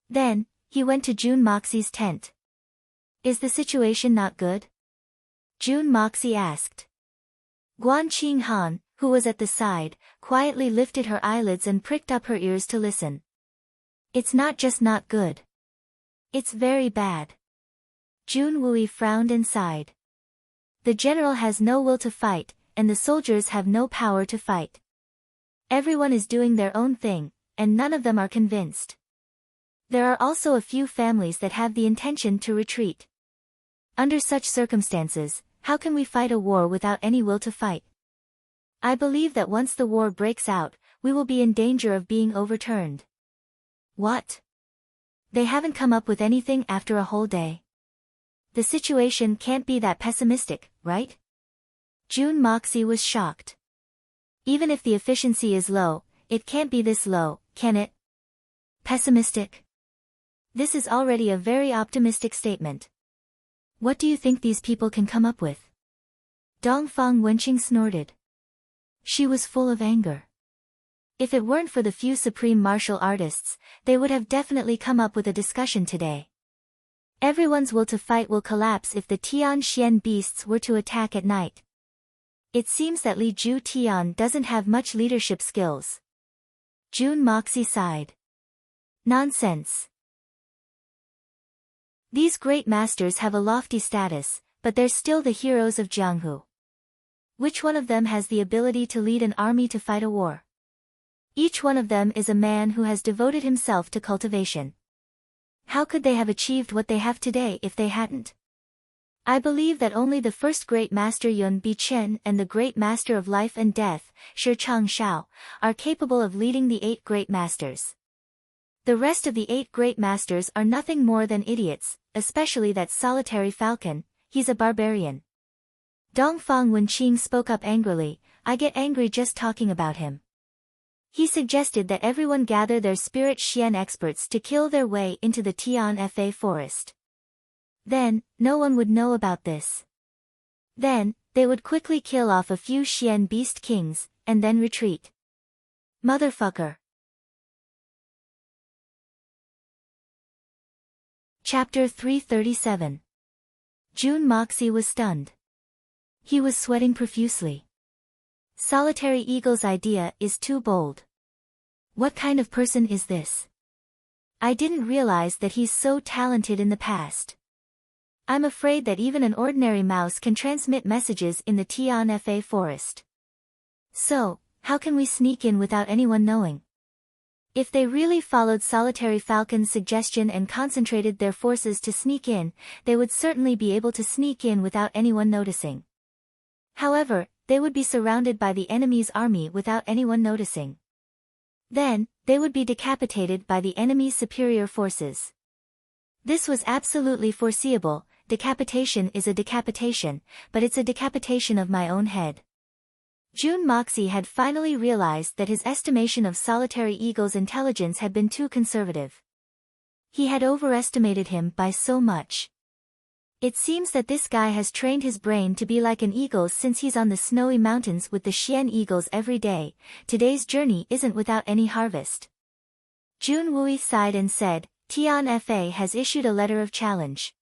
Then, he went to Jun Moxie's tent. Is the situation not good? Jun Moxie asked. Guan Qing Han, who was at the side, quietly lifted her eyelids and pricked up her ears to listen. It's not just not good. It's very bad. Jun Wui frowned and sighed. The general has no will to fight, and the soldiers have no power to fight. Everyone is doing their own thing, and none of them are convinced. There are also a few families that have the intention to retreat. Under such circumstances, how can we fight a war without any will to fight? I believe that once the war breaks out, we will be in danger of being overturned. What? They haven't come up with anything after a whole day. The situation can't be that pessimistic, right? Jun Moxie was shocked. Even if the efficiency is low, it can't be this low, can it? Pessimistic? This is already a very optimistic statement. What do you think these people can come up with? Dongfang Wenqing snorted. She was full of anger. If it weren't for the few supreme martial artists, they would have definitely come up with a discussion today. Everyone's will to fight will collapse if the Tian Xian beasts were to attack at night. It seems that Li Ju Tian doesn't have much leadership skills. Jun Moxie sighed. Nonsense. These great masters have a lofty status, but they're still the heroes of Jianghu. Which one of them has the ability to lead an army to fight a war? Each one of them is a man who has devoted himself to cultivation. How could they have achieved what they have today if they hadn't? I believe that only the first great master Yun Bichen and the great master of life and death, Shi Chang Shao, are capable of leading the 8 great masters. The rest of the 8 great masters are nothing more than idiots, especially that solitary falcon, he's a barbarian. Dongfang Wenqing spoke up angrily, I get angry just talking about him. He suggested that everyone gather their spirit Xian experts to kill their way into the Tian Fa forest. Then, no one would know about this. Then, they would quickly kill off a few Xian beast kings, and then retreat. Motherfucker. Chapter 337. Jun Moxie was stunned. He was sweating profusely. Solitary Eagle's idea is too bold. What kind of person is this? I didn't realize that he's so talented in the past. I'm afraid that even an ordinary mouse can transmit messages in the Tian Fa forest. So, how can we sneak in without anyone knowing? If they really followed Solitary Falcon's suggestion and concentrated their forces to sneak in, they would certainly be able to sneak in without anyone noticing. However, they would be surrounded by the enemy's army without anyone noticing. Then, they would be decapitated by the enemy's superior forces. This was absolutely foreseeable. Decapitation is a decapitation, but it's a decapitation of my own head. Jun Moxie had finally realized that his estimation of Solitary Eagle's intelligence had been too conservative. He had overestimated him by so much. It seems that this guy has trained his brain to be like an eagle's since he's on the snowy mountains with the Xian eagles every day. Today's journey isn't without any harvest. Jun Wui sighed and said, Tian Fa has issued a letter of challenge.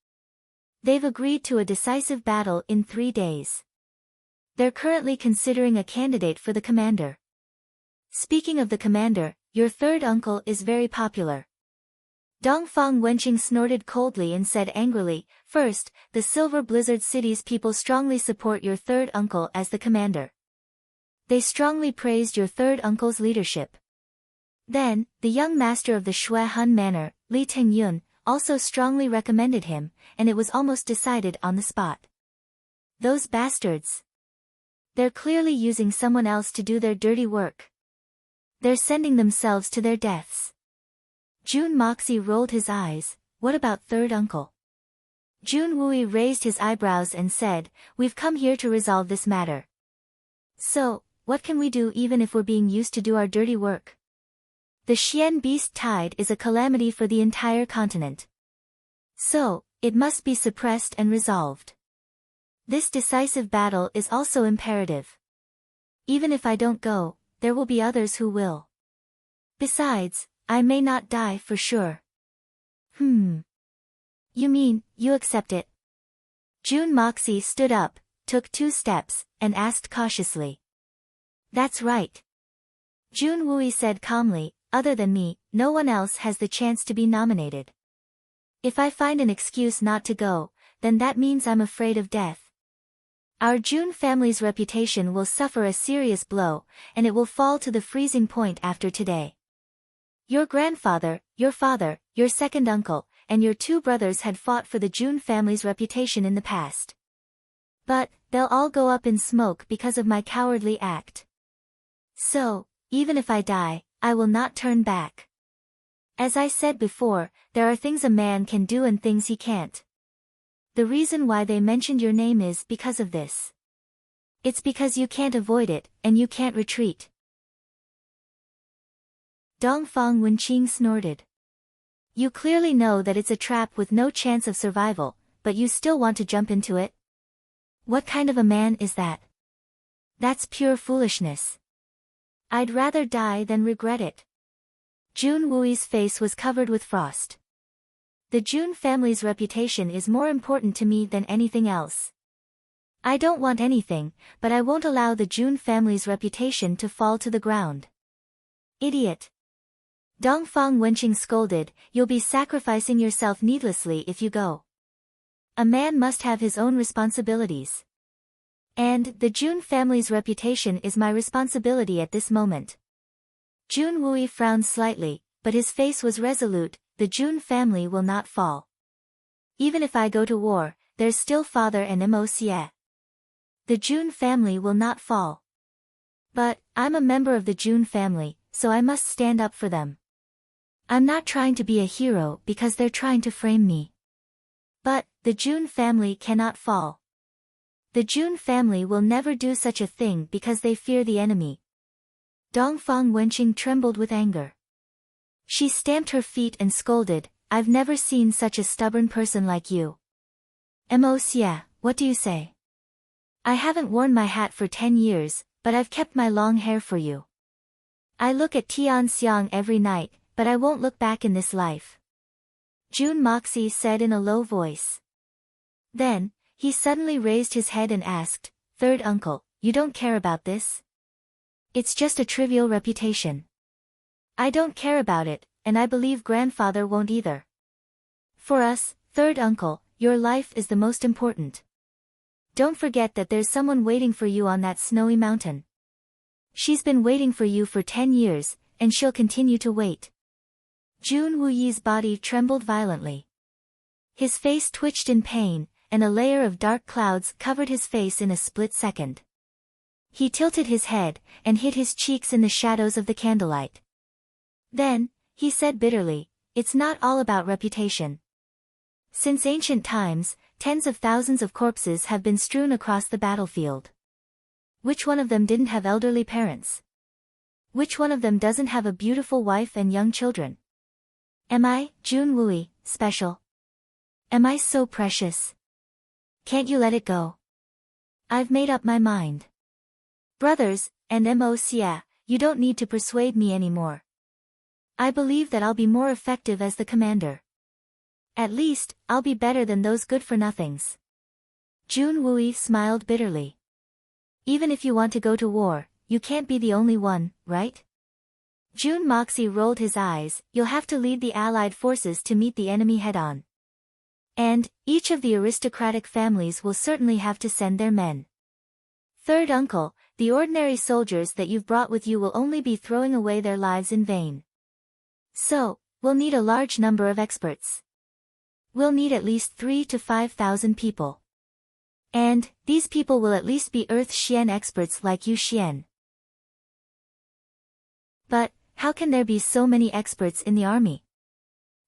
They've agreed to a decisive battle in 3 days. They're currently considering a candidate for the commander. Speaking of the commander, your third uncle is very popular. Dongfang Wenqing snorted coldly and said angrily, First, the Silver Blizzard City's people strongly support your third uncle as the commander. They strongly praised your third uncle's leadership. Then, the young master of the Shui Han Manor, Li Tengyun, also strongly recommended him, and it was almost decided on the spot. Those bastards. They're clearly using someone else to do their dirty work. They're sending themselves to their deaths. Jun Moxie rolled his eyes, what about third uncle? Jun Wui raised his eyebrows and said, We've come here to resolve this matter. So, what can we do even if we're being used to do our dirty work? The Xian beast tide is a calamity for the entire continent. So, it must be suppressed and resolved. This decisive battle is also imperative. Even if I don't go, there will be others who will. Besides, I may not die for sure. You mean, you accept it? June Moxie stood up, took 2 steps, and asked cautiously. That's right. Jun Wooey said calmly, other than me, no one else has the chance to be nominated. If I find an excuse not to go, then that means I'm afraid of death. Our Jun family's reputation will suffer a serious blow, and it will fall to the freezing point after today. Your grandfather, your father, your second uncle, and your 2 brothers had fought for the Jun family's reputation in the past. But, they'll all go up in smoke because of my cowardly act. So, even if I die, I will not turn back. As I said before, there are things a man can do and things he can't. The reason why they mentioned your name is because of this. It's because you can't avoid it, and you can't retreat. Dongfang Wenqing snorted. You clearly know that it's a trap with no chance of survival, but you still want to jump into it? What kind of a man is that? That's pure foolishness. I'd rather die than regret it. Jun Wooey's face was covered with frost. The Jun family's reputation is more important to me than anything else. I don't want anything, but I won't allow the Jun family's reputation to fall to the ground. Idiot. Dongfang Wenqing scolded, you'll be sacrificing yourself needlessly if you go. A man must have his own responsibilities. And, the Jun family's reputation is my responsibility at this moment. Jun Wooey frowned slightly, but his face was resolute, the Jun family will not fall. Even if I go to war, there's still father and Mo. The Jun family will not fall. But, I'm a member of the Jun family, so I must stand up for them. I'm not trying to be a hero because they're trying to frame me. But, the Jun family cannot fall. The Jun family will never do such a thing because they fear the enemy. Dongfang Wenqing trembled with anger. She stamped her feet and scolded, I've never seen such a stubborn person like you. Mo. What do you say? I haven't worn my hat for 10 years, but I've kept my long hair for you. I look at Tianxiang every night, but I won't look back in this life. Jun Moxie said in a low voice. Then, he suddenly raised his head and asked, Third uncle, you don't care about this? It's just a trivial reputation. I don't care about it, and I believe grandfather won't either. For us, third uncle, your life is the most important. Don't forget that there's someone waiting for you on that snowy mountain. She's been waiting for you for 10 years, and she'll continue to wait. Jun Wooyi's body trembled violently. His face twitched in pain, and a layer of dark clouds covered his face in a split second. He tilted his head, and hid his cheeks in the shadows of the candlelight. Then, he said bitterly, it's not all about reputation. Since ancient times, tens of thousands of corpses have been strewn across the battlefield. Which one of them didn't have elderly parents? Which one of them doesn't have a beautiful wife and young children? Am I, Jun Wooey, special? Am I so precious? Can't you let it go? I've made up my mind. Brothers, and Mo. You don't need to persuade me anymore. I believe that I'll be more effective as the commander. At least, I'll be better than those good-for-nothings. Jun Wooey smiled bitterly. Even if you want to go to war, you can't be the only one, right? Jun Moxie rolled his eyes, you'll have to lead the allied forces to meet the enemy head-on. And, each of the aristocratic families will certainly have to send their men. Third uncle, the ordinary soldiers that you've brought with you will only be throwing away their lives in vain. So, we'll need a large number of experts. We'll need at least 3,000 to 5,000 people. And, these people will at least be Earth Xian experts like you Xian. But, how can there be so many experts in the army?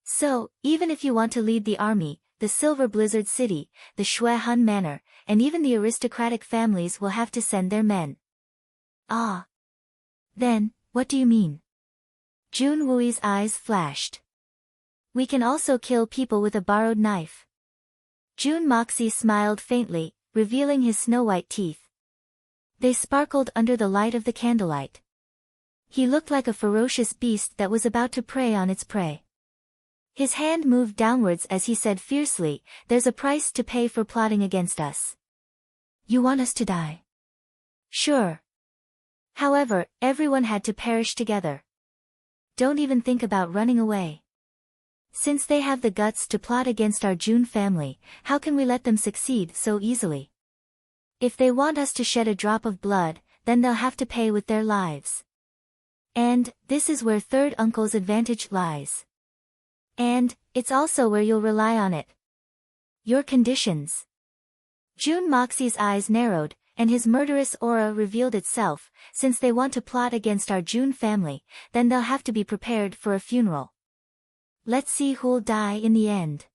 So, even if you want to lead the army, the Silver Blizzard City, the Shui Han Manor, and even the aristocratic families will have to send their men. Ah. Then, what do you mean? Jun Wooey's eyes flashed. We can also kill people with a borrowed knife. Jun Moxie smiled faintly, revealing his snow-white teeth. They sparkled under the light of the candlelight. He looked like a ferocious beast that was about to prey on its prey. His hand moved downwards as he said fiercely, "There's a price to pay for plotting against us. You want us to die? Sure. However, everyone had to perish together. Don't even think about running away. Since they have the guts to plot against our June family, how can we let them succeed so easily? If they want us to shed a drop of blood, then they'll have to pay with their lives. And, this is where third uncle's advantage lies. And, it's also where you'll rely on it. Your conditions." June Moxie's eyes narrowed, and his murderous aura revealed itself. "Since they want to plot against our June family, then they'll have to be prepared for a funeral. Let's see who'll die in the end.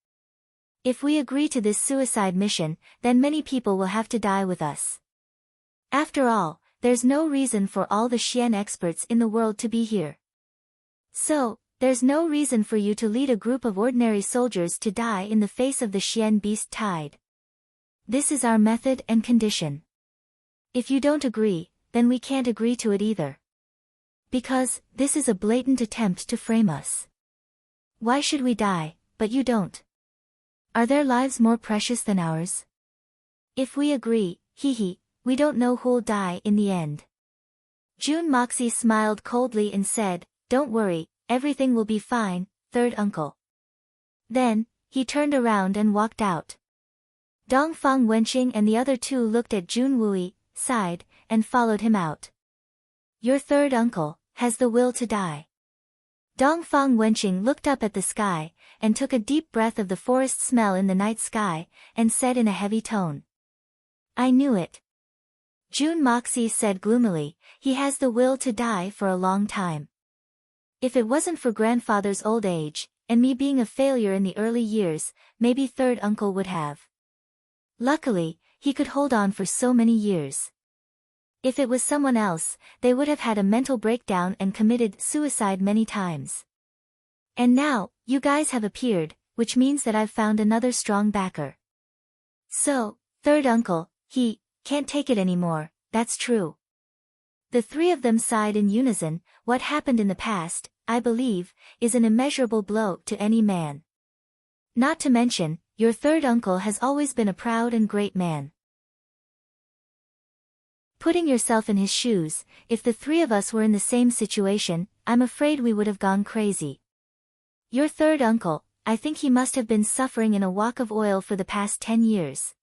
If we agree to this suicide mission, then many people will have to die with us. After all, there's no reason for all the Xian experts in the world to be here. So, there's no reason for you to lead a group of ordinary soldiers to die in the face of the Xian beast tide. This is our method and condition. If you don't agree, then we can't agree to it either. Because, this is a blatant attempt to frame us. Why should we die, but you don't? Are their lives more precious than ours? If we agree, we don't know who'll die in the end." June Moxie smiled coldly and said, "Don't worry, everything will be fine, third uncle." Then, he turned around and walked out. Dongfang Wenqing and the other two looked at Jun Wui, sighed, and followed him out. "Your third uncle has the will to die." Dongfang Wenqing looked up at the sky, and took a deep breath of the forest smell in the night sky, and said in a heavy tone, "I knew it." June Moxie said gloomily, "He has the will to die for a long time. If it wasn't for grandfather's old age, and me being a failure in the early years, maybe third uncle would have. Luckily, he could hold on for so many years. If it was someone else, they would have had a mental breakdown and committed suicide many times. And now, you guys have appeared, which means that I've found another strong backer. So, third uncle, he can't take it anymore, that's true." The three of them sighed in unison. "What happened in the past, I believe, is an immeasurable blow to any man. Not to mention, your third uncle has always been a proud and great man. Putting yourself in his shoes, if the three of us were in the same situation, I'm afraid we would have gone crazy. Your third uncle, I think he must have been suffering in a wok of oil for the past 10 years.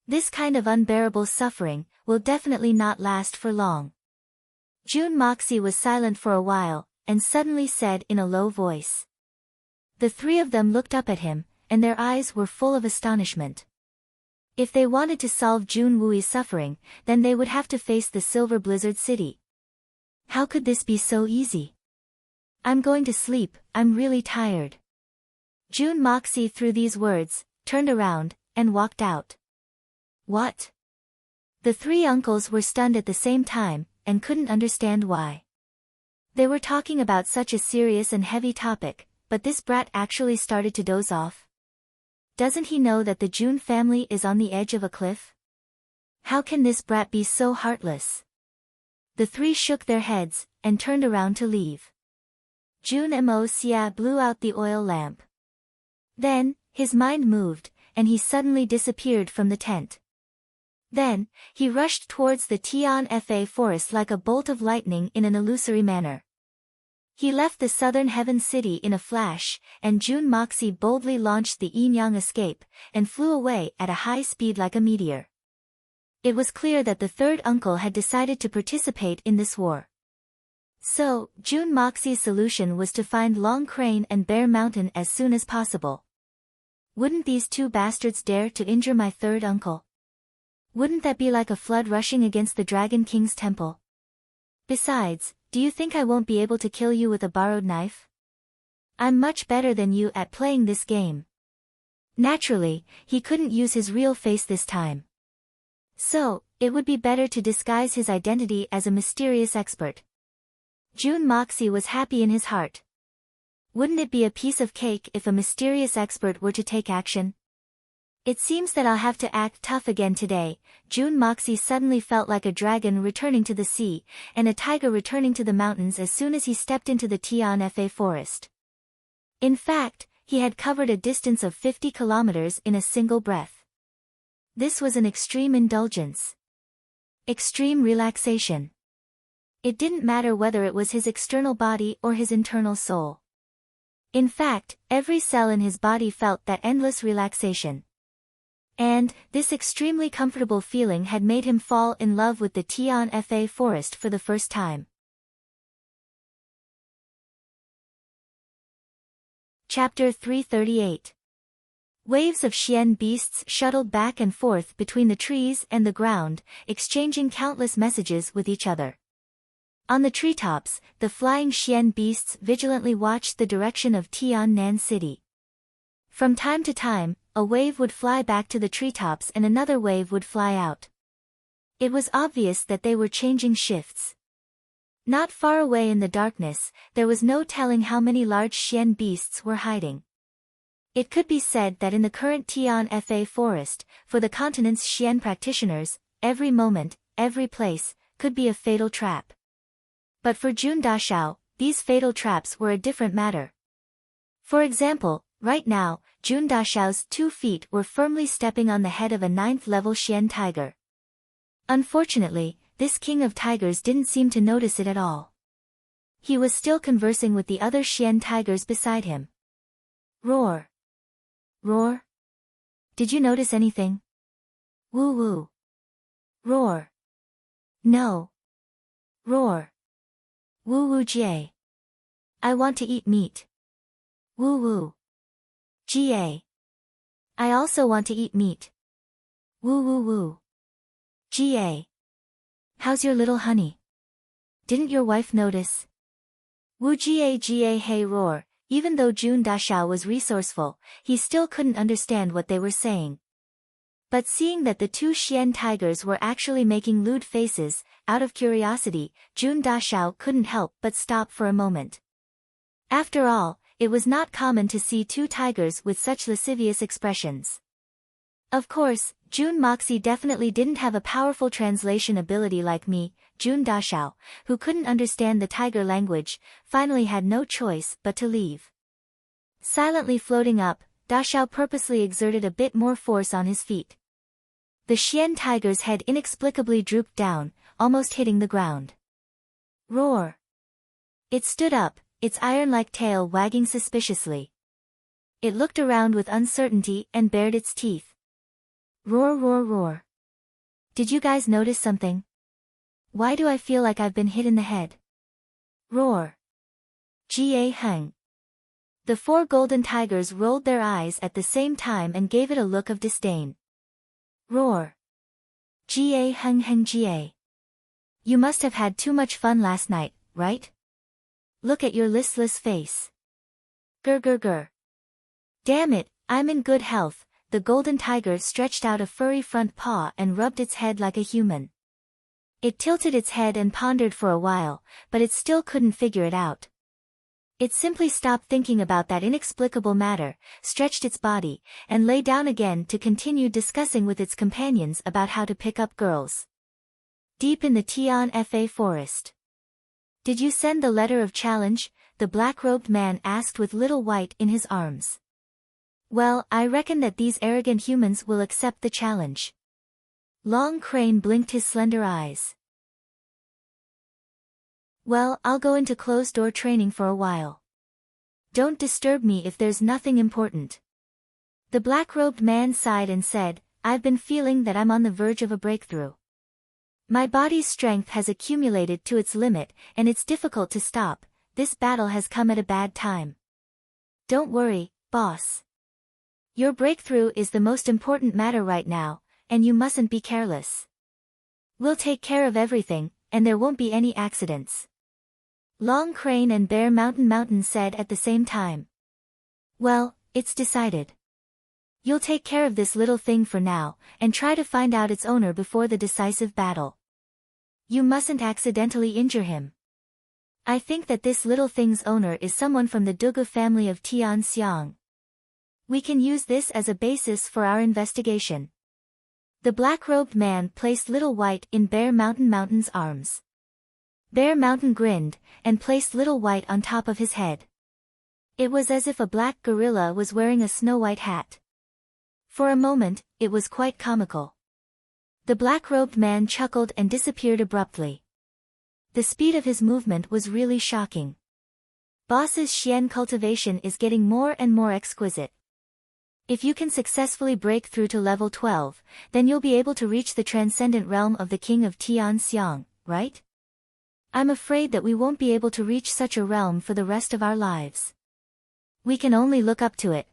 This kind of unbearable suffering will definitely not last for long." June Moxie was silent for a while, and suddenly said in a low voice. The three of them looked up at him, and their eyes were full of astonishment. If they wanted to solve Jun Wui's suffering, then they would have to face the Silver Blizzard City. How could this be so easy? "I'm going to sleep, I'm really tired." June Moxie threw these words, turned around, and walked out. What? The three uncles were stunned at the same time, and couldn't understand why. They were talking about such a serious and heavy topic, but this brat actually started to doze off. Doesn't he know that the June family is on the edge of a cliff? How can this brat be so heartless? The three shook their heads, and turned around to leave. Jun Mo Xia blew out the oil lamp. Then, his mind moved, and he suddenly disappeared from the tent. Then, he rushed towards the Tian Fa forest like a bolt of lightning in an illusory manner. He left the southern heaven city in a flash, and Jun Moxie boldly launched the Yin-Yang escape, and flew away at a high speed like a meteor. It was clear that the third uncle had decided to participate in this war. So, Jun Moxie's solution was to find Long Crane and Bear Mountain as soon as possible. Wouldn't these two bastards dare to injure my third uncle? Wouldn't that be like a flood rushing against the Dragon King's temple? Besides, do you think I won't be able to kill you with a borrowed knife? I'm much better than you at playing this game. Naturally, he couldn't use his real face this time. So, it would be better to disguise his identity as a mysterious expert. Jun Moxie was happy in his heart. Wouldn't it be a piece of cake if a mysterious expert were to take action? It seems that I'll have to act tough again today. June Moxie suddenly felt like a dragon returning to the sea, and a tiger returning to the mountains as soon as he stepped into the Tianfa forest. In fact, he had covered a distance of 50 kilometers in a single breath. This was an extreme indulgence. Extreme relaxation. It didn't matter whether it was his external body or his internal soul. In fact, every cell in his body felt that endless relaxation. And, this extremely comfortable feeling had made him fall in love with the Tianfa forest for the first time. Chapter 338. Waves of Xian beasts shuttled back and forth between the trees and the ground, exchanging countless messages with each other. On the treetops, the flying Xian beasts vigilantly watched the direction of Tiannan City. From time to time, a wave would fly back to the treetops and another wave would fly out. It was obvious that they were changing shifts. Not far away in the darkness, there was no telling how many large Xian beasts were hiding. It could be said that in the current Tianfa forest, for the continent's Xian practitioners, every moment, every place, could be a fatal trap. But for Jun Dashao, these fatal traps were a different matter. For example, right now, Jun Dashao's 2 feet were firmly stepping on the head of a 9th-level Xian tiger. Unfortunately, this king of tigers didn't seem to notice it at all. He was still conversing with the other Xian tigers beside him. Roar. Roar? Did you notice anything? Woo woo. Roar. No. Roar. Woo woo jie. I want to eat meat. Woo woo. Jie. I also want to eat meat. Woo woo woo. Jie. How's your little honey? Didn't your wife notice? Wu Jie hey roar. Even though Jun Dashao was resourceful, he still couldn't understand what they were saying. But seeing that the 2 Xian tigers were actually making lewd faces, out of curiosity, Jun Dashao couldn't help but stop for a moment. After all, it was not common to see 2 tigers with such lascivious expressions. Of course, Jun Moxie definitely didn't have a powerful translation ability like me. Jun Dashao, who couldn't understand the tiger language, finally had no choice but to leave. Silently floating up, Dashao purposely exerted a bit more force on his feet. The Xian tiger's head inexplicably drooped down, almost hitting the ground. Roar! It stood up, its iron-like tail wagging suspiciously. It looked around with uncertainty and bared its teeth. Roar roar roar. Did you guys notice something? Why do I feel like I've been hit in the head? Roar. Jie hung. The 4 golden tigers rolled their eyes at the same time and gave it a look of disdain. Roar. Jie hung hung jie. You must have had too much fun last night, right? Look at your listless face. Grr grr grr. Damn it, I'm in good health. The golden tiger stretched out a furry front paw and rubbed its head like a human. It tilted its head and pondered for a while, but it still couldn't figure it out. It simply stopped thinking about that inexplicable matter, stretched its body, and lay down again to continue discussing with its companions about how to pick up girls. Deep in the Tianfa forest. Did you send the letter of challenge? The black-robed man asked with Little White in his arms. Well, I reckon that these arrogant humans will accept the challenge. Long Crane blinked his slender eyes. Well, I'll go into closed-door training for a while. Don't disturb me if there's nothing important. The black-robed man sighed and said, I've been feeling that I'm on the verge of a breakthrough. My body's strength has accumulated to its limit, and it's difficult to stop. This battle has come at a bad time. Don't worry, boss. Your breakthrough is the most important matter right now, and you mustn't be careless. We'll take care of everything, and there won't be any accidents. Long Crane and Bear Mountain said at the same time. Well, it's decided. You'll take care of this little thing for now, and try to find out its owner before the decisive battle. You mustn't accidentally injure him. I think that this little thing's owner is someone from the Dugu family of Tianxiang. We can use this as a basis for our investigation. The black-robed man placed Little White in Bear Mountain's arms. Bear Mountain grinned, and placed Little White on top of his head. It was as if a black gorilla was wearing a snow-white hat. For a moment, it was quite comical. The black-robed man chuckled and disappeared abruptly. The speed of his movement was really shocking. Boss's Xian cultivation is getting more and more exquisite. If you can successfully break through to level 12, then you'll be able to reach the transcendent realm of the King of Tianxiang, right? I'm afraid that we won't be able to reach such a realm for the rest of our lives. We can only look up to it.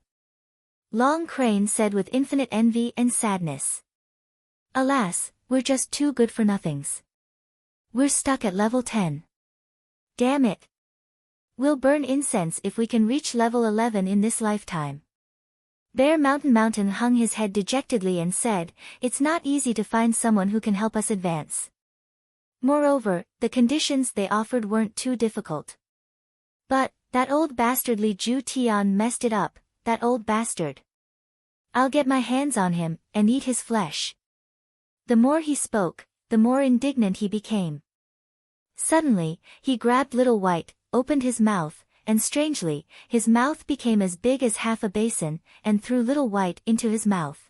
Long Crane said with infinite envy and sadness. Alas, we're just too good for nothings. We're stuck at level 10. Damn it. We'll burn incense if we can reach level 11 in this lifetime. Bear Mountain hung his head dejectedly and said, it's not easy to find someone who can help us advance. Moreover, the conditions they offered weren't too difficult. But, that old bastard Li Ju Tian messed it up, that old bastard. I'll get my hands on him, and eat his flesh. The more he spoke, the more indignant he became. Suddenly, he grabbed Little White, opened his mouth, and strangely, his mouth became as big as half a basin, and threw Little White into his mouth.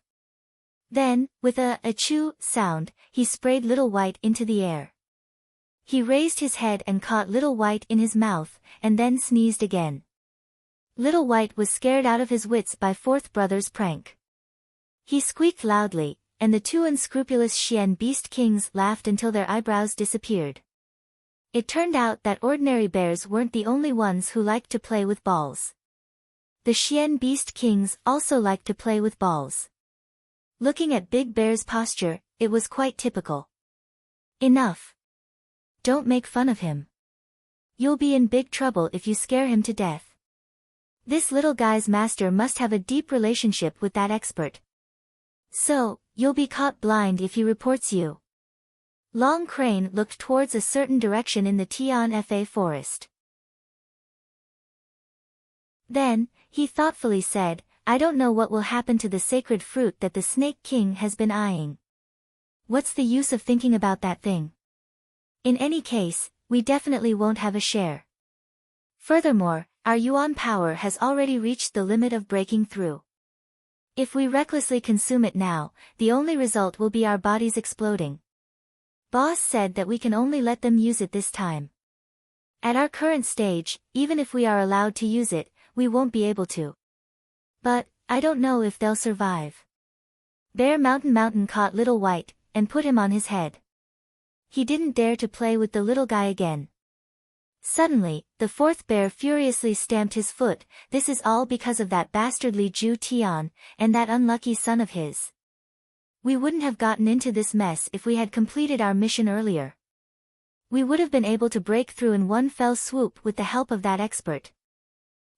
Then, with a achoo sound, he sprayed Little White into the air. He raised his head and caught Little White in his mouth, and then sneezed again. Little White was scared out of his wits by Fourth Brother's prank. He squeaked loudly, and the two unscrupulous Xian beast kings laughed until their eyebrows disappeared. It turned out that ordinary bears weren't the only ones who liked to play with balls. The Xian beast kings also liked to play with balls. Looking at Big Bear's posture, it was quite typical. Enough. Don't make fun of him. You'll be in big trouble if you scare him to death. This little guy's master must have a deep relationship with that expert. So, you'll be caught blind if he reports you. Long Crane looked towards a certain direction in the Tianfa forest. Then, he thoughtfully said, I don't know what will happen to the sacred fruit that the Snake King has been eyeing. What's the use of thinking about that thing? In any case, we definitely won't have a share. Furthermore, our yuan power has already reached the limit of breaking through. If we recklessly consume it now, the only result will be our bodies exploding. Boss said that we can only let them use it this time. At our current stage, even if we are allowed to use it, we won't be able to. But, I don't know if they'll survive. Bear Mountain caught Little White, and put him on his head. He didn't dare to play with the little guy again. Suddenly, the fourth bear furiously stamped his foot. This is all because of that bastard Li Ju Tian, and that unlucky son of his. We wouldn't have gotten into this mess if we had completed our mission earlier. We would have been able to break through in one fell swoop with the help of that expert.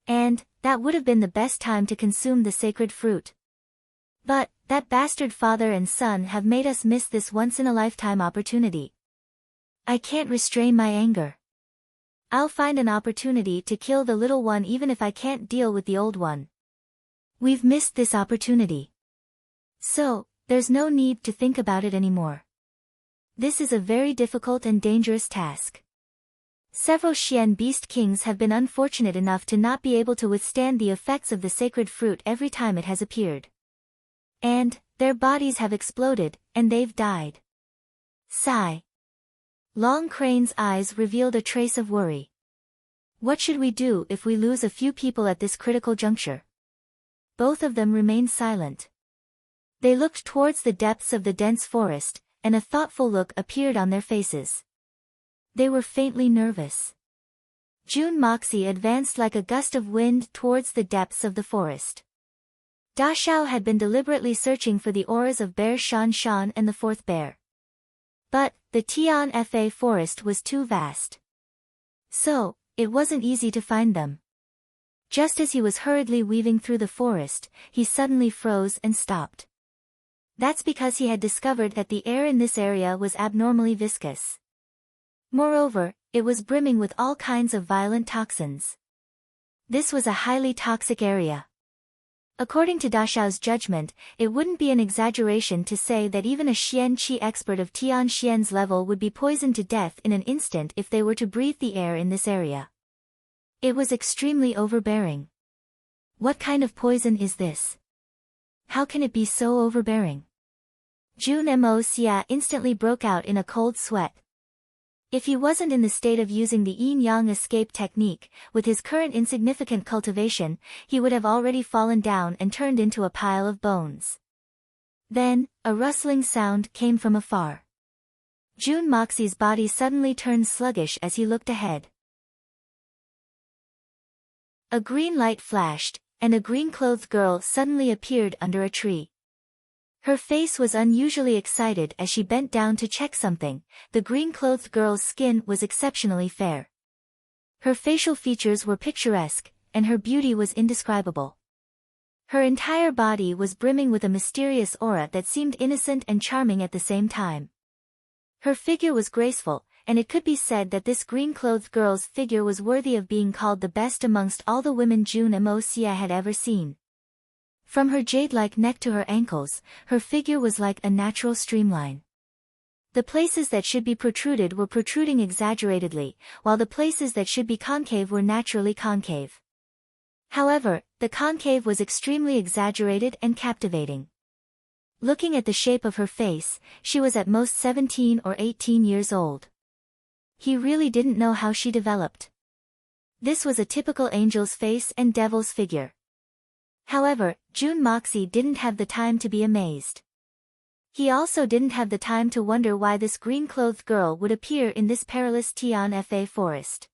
And, that would have been the best time to consume the sacred fruit. But, that bastard father and son have made us miss this once-in-a-lifetime opportunity. I can't restrain my anger. I'll find an opportunity to kill the little one even if I can't deal with the old one. We've missed this opportunity. So, there's no need to think about it anymore. This is a very difficult and dangerous task. Several Xian beast kings have been unfortunate enough to not be able to withstand the effects of the sacred fruit every time it has appeared. And, their bodies have exploded, and they've died. Sigh. Long Crane's eyes revealed a trace of worry. What should we do if we lose a few people at this critical juncture? Both of them remained silent. They looked towards the depths of the dense forest, and a thoughtful look appeared on their faces. They were faintly nervous. June Moxie advanced like a gust of wind towards the depths of the forest. Da Xiao had been deliberately searching for the auras of Bear Shan Shan and the fourth bear. But, the Tianfa forest was too vast. So, it wasn't easy to find them. Just as he was hurriedly weaving through the forest, he suddenly froze and stopped. That's because he had discovered that the air in this area was abnormally viscous. Moreover, it was brimming with all kinds of violent toxins. This was a highly toxic area. According to Dashao's judgment, it wouldn't be an exaggeration to say that even a Xian Qi expert of Tian Xian's level would be poisoned to death in an instant if they were to breathe the air in this area. It was extremely overbearing. What kind of poison is this? How can it be so overbearing? Jun Mo Xia instantly broke out in a cold sweat. If he wasn't in the state of using the yin-yang escape technique, with his current insignificant cultivation, he would have already fallen down and turned into a pile of bones. Then, a rustling sound came from afar. Jun Moxie's body suddenly turned sluggish as he looked ahead. A green light flashed, and a green-clothed girl suddenly appeared under a tree. Her face was unusually excited as she bent down to check something. The green-clothed girl's skin was exceptionally fair. Her facial features were picturesque, and her beauty was indescribable. Her entire body was brimming with a mysterious aura that seemed innocent and charming at the same time. Her figure was graceful, and it could be said that this green-clothed girl's figure was worthy of being called the best amongst all the women Jun Mo Xia had ever seen. From her jade-like neck to her ankles, her figure was like a natural streamline. The places that should be protruded were protruding exaggeratedly, while the places that should be concave were naturally concave. However, the concave was extremely exaggerated and captivating. Looking at the shape of her face, she was at most 17 or 18 years old. He really didn't know how she developed. This was a typical angel's face and devil's figure. However, Jun Moxie didn't have the time to be amazed. He also didn't have the time to wonder why this green-clothed girl would appear in this perilous Tianfa forest.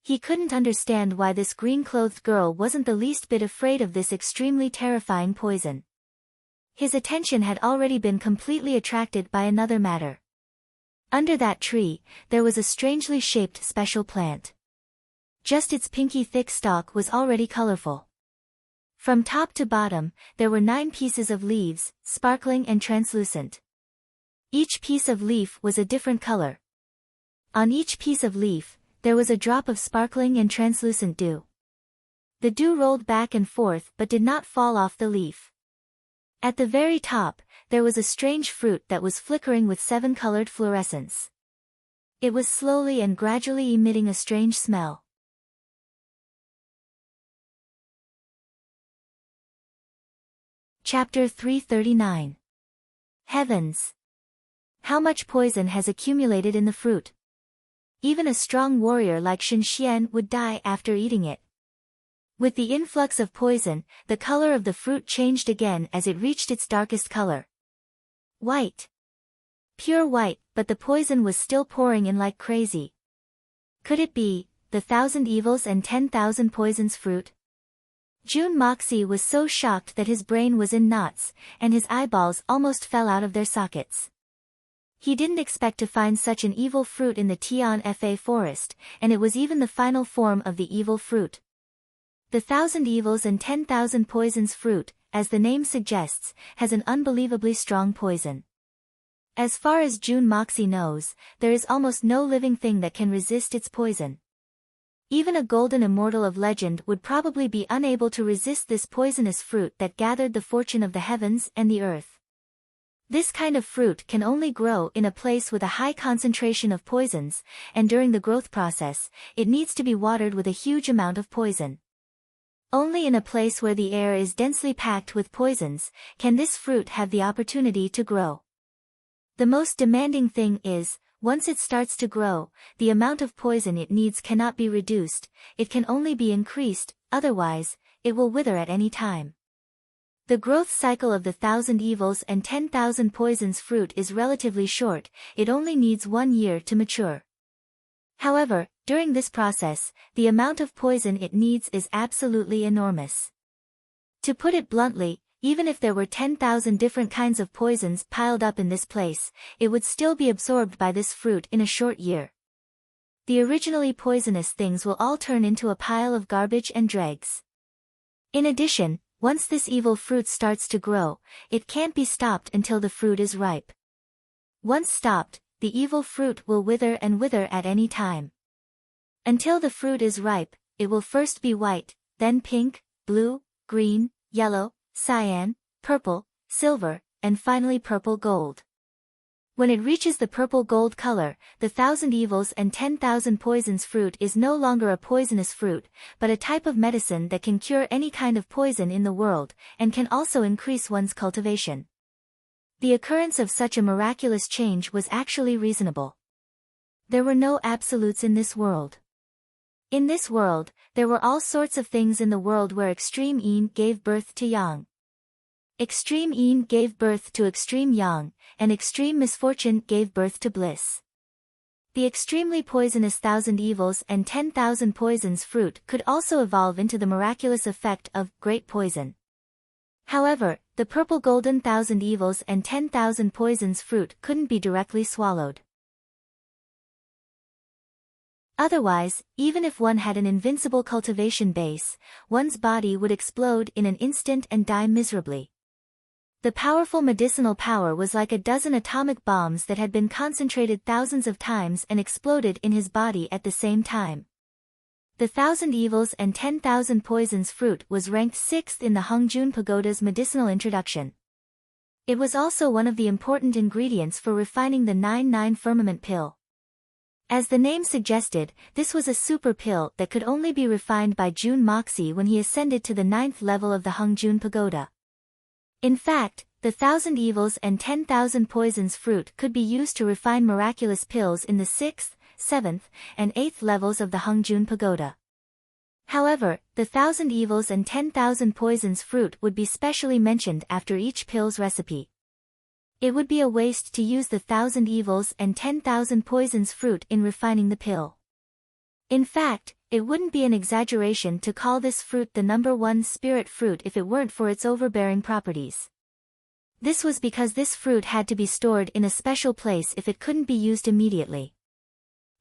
He couldn't understand why this green-clothed girl wasn't the least bit afraid of this extremely terrifying poison. His attention had already been completely attracted by another matter. Under that tree, there was a strangely shaped special plant. Just its pinky thick stalk was already colorful. From top to bottom, there were 9 pieces of leaves, sparkling and translucent. Each piece of leaf was a different color. On each piece of leaf, there was a drop of sparkling and translucent dew. The dew rolled back and forth but did not fall off the leaf. At the very top, there was a strange fruit that was flickering with 7-colored fluorescence. It was slowly and gradually emitting a strange smell. Chapter 339. Heavens! How much poison has accumulated in the fruit? Even a strong warrior like Shen Xian would die after eating it. With the influx of poison, the color of the fruit changed again as it reached its darkest color. White. Pure white, but the poison was still pouring in like crazy. Could it be the 1,000 evils and 10,000 poisons fruit? Jun Moxie was so shocked that his brain was in knots, and his eyeballs almost fell out of their sockets. He didn't expect to find such an evil fruit in the Tianfa forest, and it was even the final form of the evil fruit. The 1,000 evils and 10,000 poisons fruit, as the name suggests, has an unbelievably strong poison. As far as Jun Moxie knows, there is almost no living thing that can resist its poison. Even a golden immortal of legend would probably be unable to resist this poisonous fruit that gathered the fortune of the heavens and the earth. This kind of fruit can only grow in a place with a high concentration of poisons, and during the growth process, it needs to be watered with a huge amount of poison. Only in a place where the air is densely packed with poisons, can this fruit have the opportunity to grow. The most demanding thing is, once it starts to grow, the amount of poison it needs cannot be reduced, it can only be increased, otherwise, it will wither at any time. The growth cycle of the 1,000 evils and 10,000 poisons fruit is relatively short, it only needs 1 year to mature. However, during this process, the amount of poison it needs is absolutely enormous. To put it bluntly, even if there were 10,000 different kinds of poisons piled up in this place, it would still be absorbed by this fruit in a short year. The originally poisonous things will all turn into a pile of garbage and dregs. In addition, once this evil fruit starts to grow, it can't be stopped until the fruit is ripe. Once stopped, the evil fruit will wither and wither at any time. Until the fruit is ripe, it will first be white, then pink, blue, green, yellow, cyan, purple, silver, and finally purple gold. When it reaches the purple gold color, the 1,000 evils and 10,000 poisons fruit is no longer a poisonous fruit, but a type of medicine that can cure any kind of poison in the world, and can also increase one's cultivation. The occurrence of such a miraculous change was actually reasonable. There were no absolutes in this world. In this world, there were all sorts of things in the world where extreme yin gave birth to yang. Extreme yin gave birth to extreme yang, and extreme misfortune gave birth to bliss. The extremely poisonous 1,000 evils and 10,000 poisons fruit could also evolve into the miraculous effect of great poison. However, the purple golden 1,000 evils and 10,000 poisons fruit couldn't be directly swallowed. Otherwise, even if one had an invincible cultivation base, one's body would explode in an instant and die miserably. The powerful medicinal power was like a dozen atomic bombs that had been concentrated thousands of times and exploded in his body at the same time. The 1,000 evils and 10,000 poisons fruit was ranked 6th in the Hongjun Pagoda's medicinal introduction. It was also one of the important ingredients for refining the 9-9 firmament pill. As the name suggested, this was a super pill that could only be refined by Jun Moxie when he ascended to the 9th level of the Hongjun Pagoda. In fact, the 1,000 evils and 10,000 poisons fruit could be used to refine miraculous pills in the 6th, 7th, and 8th levels of the Hongjun Pagoda. However, the 1,000 evils and 10,000 poisons fruit would be specially mentioned after each pill's recipe. It would be a waste to use the 1,000 evils and 10,000 poisons fruit in refining the pill. In fact, it wouldn't be an exaggeration to call this fruit the number 1 spirit fruit if it weren't for its overbearing properties. This was because this fruit had to be stored in a special place if it couldn't be used immediately.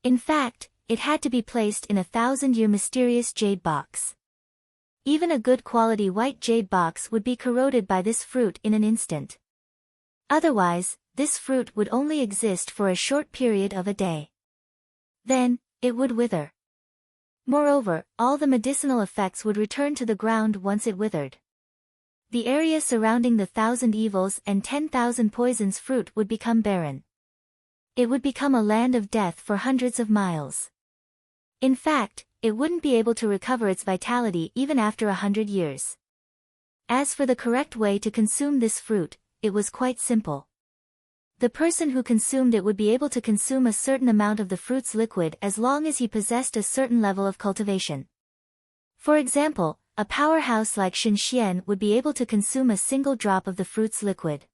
In fact, it had to be placed in a 1,000-year mysterious jade box. Even a good quality white jade box would be corroded by this fruit in an instant. Otherwise, this fruit would only exist for a short period of a day. Then, it would wither. Moreover, all the medicinal effects would return to the ground once it withered. The area surrounding the 1,000 evils and 10,000 poisons fruit would become barren. It would become a land of death for hundreds of miles. In fact, it wouldn't be able to recover its vitality even after 100 years. As for the correct way to consume this fruit, it was quite simple. The person who consumed it would be able to consume a certain amount of the fruit's liquid as long as he possessed a certain level of cultivation. For example, a powerhouse like Shinxian would be able to consume a single drop of the fruit's liquid.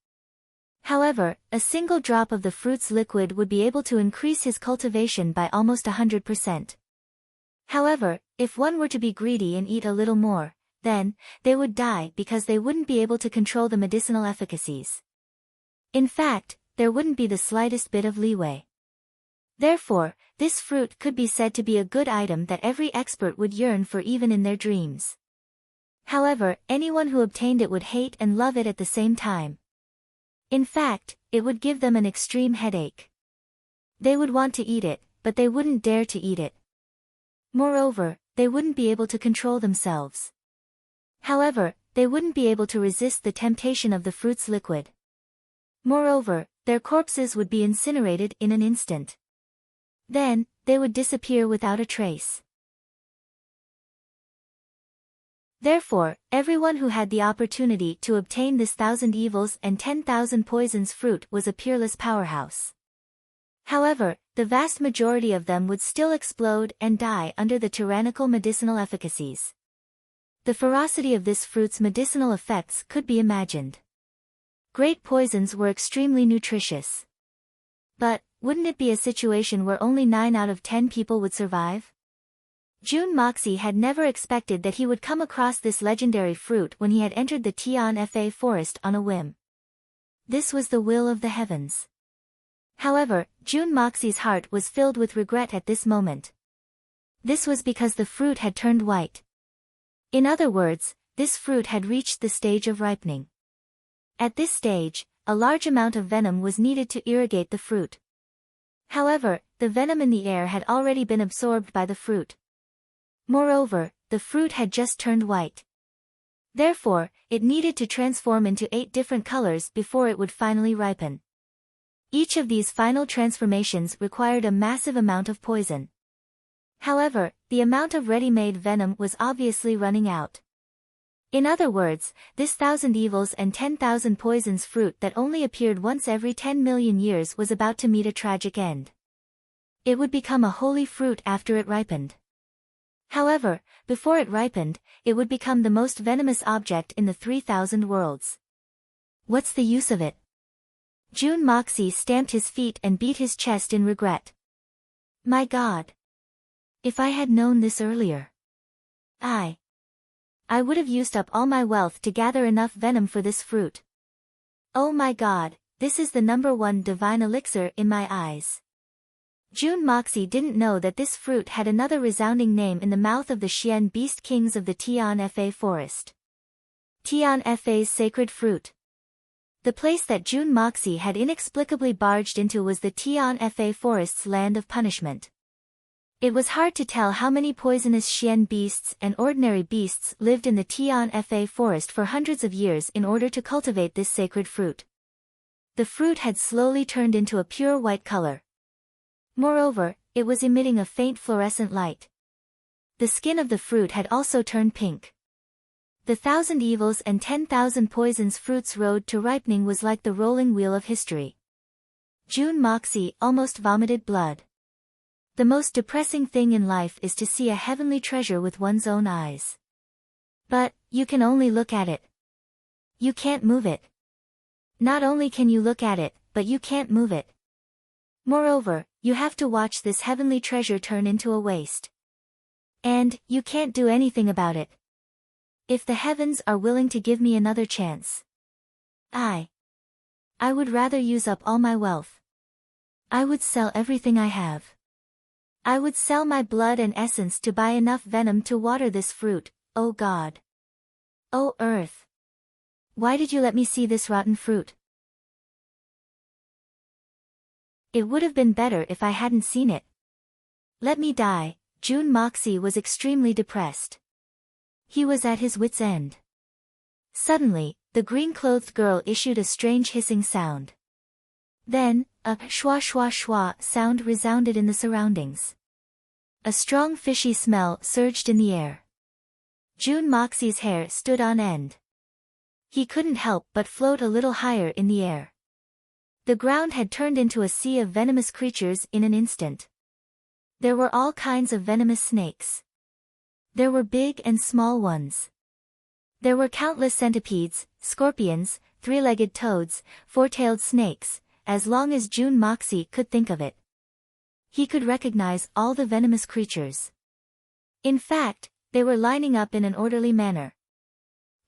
However, a single drop of the fruit's liquid would be able to increase his cultivation by almost 100%. However, if one were to be greedy and eat a little more, then, they would die because they wouldn't be able to control the medicinal efficacies. In fact, there wouldn't be the slightest bit of leeway. Therefore, this fruit could be said to be a good item that every expert would yearn for even in their dreams. However, anyone who obtained it would hate and love it at the same time. In fact, it would give them an extreme headache. They would want to eat it, but they wouldn't dare to eat it. Moreover, they wouldn't be able to control themselves. However, they wouldn't be able to resist the temptation of the fruit's liquid. Moreover, their corpses would be incinerated in an instant. Then, they would disappear without a trace. Therefore, everyone who had the opportunity to obtain this 1,000 evils and 10,000 poisons fruit was a peerless powerhouse. However, the vast majority of them would still explode and die under the tyrannical medicinal efficacies. The ferocity of this fruit's medicinal effects could be imagined. Great poisons were extremely nutritious. But, wouldn't it be a situation where only 9 out of 10 people would survive? Jun Moxie had never expected that he would come across this legendary fruit when he had entered the Tianfa forest on a whim. This was the will of the heavens. However, Jun Moxie's heart was filled with regret at this moment. This was because the fruit had turned white. In other words, this fruit had reached the stage of ripening. At this stage, a large amount of venom was needed to irrigate the fruit. However, the venom in the air had already been absorbed by the fruit. Moreover, the fruit had just turned white. Therefore, it needed to transform into 8 different colors before it would finally ripen. Each of these final transformations required a massive amount of poison. However, the amount of ready-made venom was obviously running out. In other words, this 1,000 evils and 10,000 poisons fruit that only appeared once every 10 million years was about to meet a tragic end. It would become a holy fruit after it ripened. However, before it ripened, it would become the most venomous object in the 3,000 worlds. What's the use of it? Jun Moxie stamped his feet and beat his chest in regret. My God! If I had known this earlier. I would have used up all my wealth to gather enough venom for this fruit. Oh my God, this is the #1 divine elixir in my eyes. Jun Moxie didn't know that this fruit had another resounding name in the mouth of the Xian beast kings of the Tian Fa forest. Tian Fa's sacred fruit. The place that Jun Moxie had inexplicably barged into was the Tian Fa forest's land of punishment. It was hard to tell how many poisonous Xian beasts and ordinary beasts lived in the Tian Fa forest for hundreds of years in order to cultivate this sacred fruit. The fruit had slowly turned into a pure white color. Moreover, it was emitting a faint fluorescent light. The skin of the fruit had also turned pink. The 1,000 evils and 10,000 poisons fruit's road to ripening was like the rolling wheel of history. Jun Moxie almost vomited blood. The most depressing thing in life is to see a heavenly treasure with one's own eyes. But, you can only look at it. You can't move it. Not only can you look at it, but you can't move it. Moreover, you have to watch this heavenly treasure turn into a waste. And, you can't do anything about it. If the heavens are willing to give me another chance. I would rather use up all my wealth. I would sell everything I have. I would sell my blood and essence to buy enough venom to water this fruit, oh God. Oh Earth. Why did you let me see this rotten fruit? It would have been better if I hadn't seen it. Let me die. Jun Moxie was extremely depressed. He was at his wit's end. Suddenly, the green-clothed girl issued a strange hissing sound. Then, a shwa shwa shwa sound resounded in the surroundings. A strong fishy smell surged in the air. Jun Moxie's hair stood on end. He couldn't help but float a little higher in the air. The ground had turned into a sea of venomous creatures in an instant. There were all kinds of venomous snakes. There were big and small ones. There were countless centipedes, scorpions, three-legged toads, four-tailed snakes, as long as Jun Moxie could think of it. He could recognize all the venomous creatures. In fact, they were lining up in an orderly manner.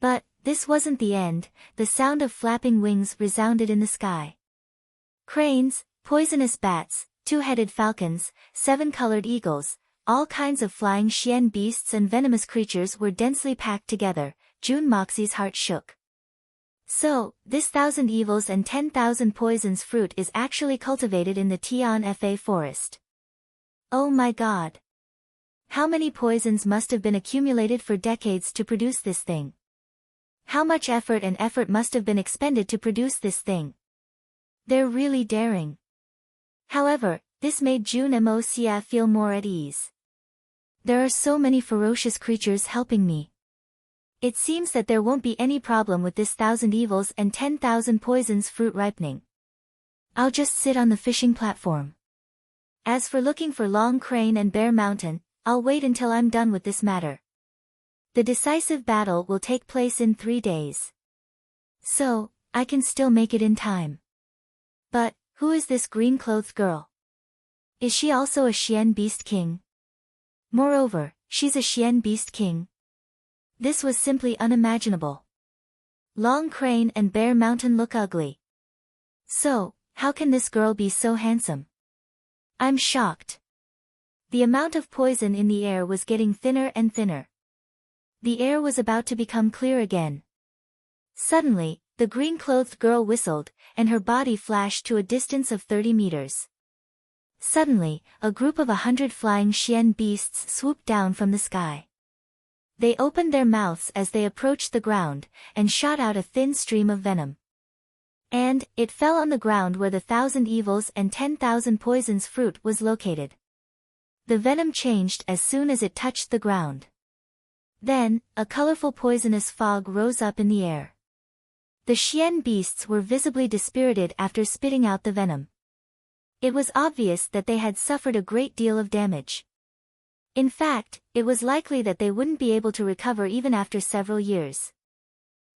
But, this wasn't the end. The sound of flapping wings resounded in the sky. Cranes, poisonous bats, two-headed falcons, seven-colored eagles, all kinds of flying Xian beasts and venomous creatures were densely packed together. Jun Moxie's heart shook. So, this 1,000 evils and 10,000 poisons fruit is actually cultivated in the Tian Fa forest. Oh my God! How many poisons must have been accumulated for decades to produce this thing? How much effort must have been expended to produce this thing? They're really daring. However, this made Jun Moxie feel more at ease. There are so many ferocious creatures helping me. It seems that there won't be any problem with this 1,000 evils and 10,000 poisons fruit ripening. I'll just sit on the fishing platform. As for looking for Long Crane and Bear Mountain, I'll wait until I'm done with this matter. The decisive battle will take place in 3 days. So, I can still make it in time. But, who is this green-clothed girl? Is she also a Xian Beast King? Moreover, she's a Xian Beast King. This was simply unimaginable. Long Crane and Bear Mountain look ugly. So, how can this girl be so handsome? I'm shocked. The amount of poison in the air was getting thinner and thinner. The air was about to become clear again. Suddenly, the green-clothed girl whistled, and her body flashed to a distance of 30 meters. Suddenly, a group of 100 flying Xian beasts swooped down from the sky. They opened their mouths as they approached the ground, and shot out a thin stream of venom. And it fell on the ground where the 1,000 evils and 10,000 poisons fruit was located. The venom changed as soon as it touched the ground. Then, a colorful poisonous fog rose up in the air. The Xian beasts were visibly dispirited after spitting out the venom. It was obvious that they had suffered a great deal of damage. In fact, it was likely that they wouldn't be able to recover even after several years.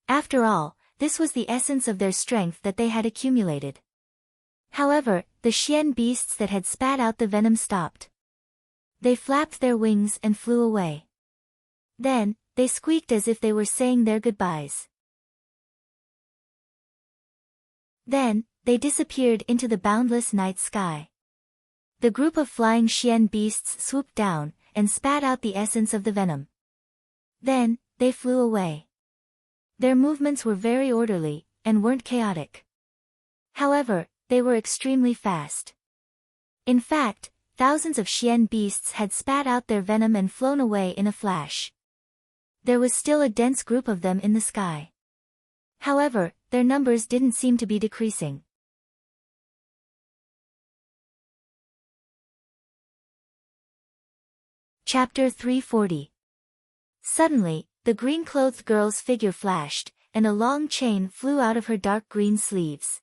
After all, this was the essence of their strength that they had accumulated. However, the Xian beasts that had spat out the venom stopped. They flapped their wings and flew away. Then, they squeaked as if they were saying their goodbyes. Then, they disappeared into the boundless night sky. The group of flying Xian beasts swooped down, and spat out the essence of the venom. Then, they flew away. Their movements were very orderly, and weren't chaotic. However, they were extremely fast. In fact, thousands of Xian beasts had spat out their venom and flown away in a flash. There was still a dense group of them in the sky. However, their numbers didn't seem to be decreasing. Chapter 340. Suddenly, the green-clothed girl's figure flashed, and a long chain flew out of her dark green sleeves.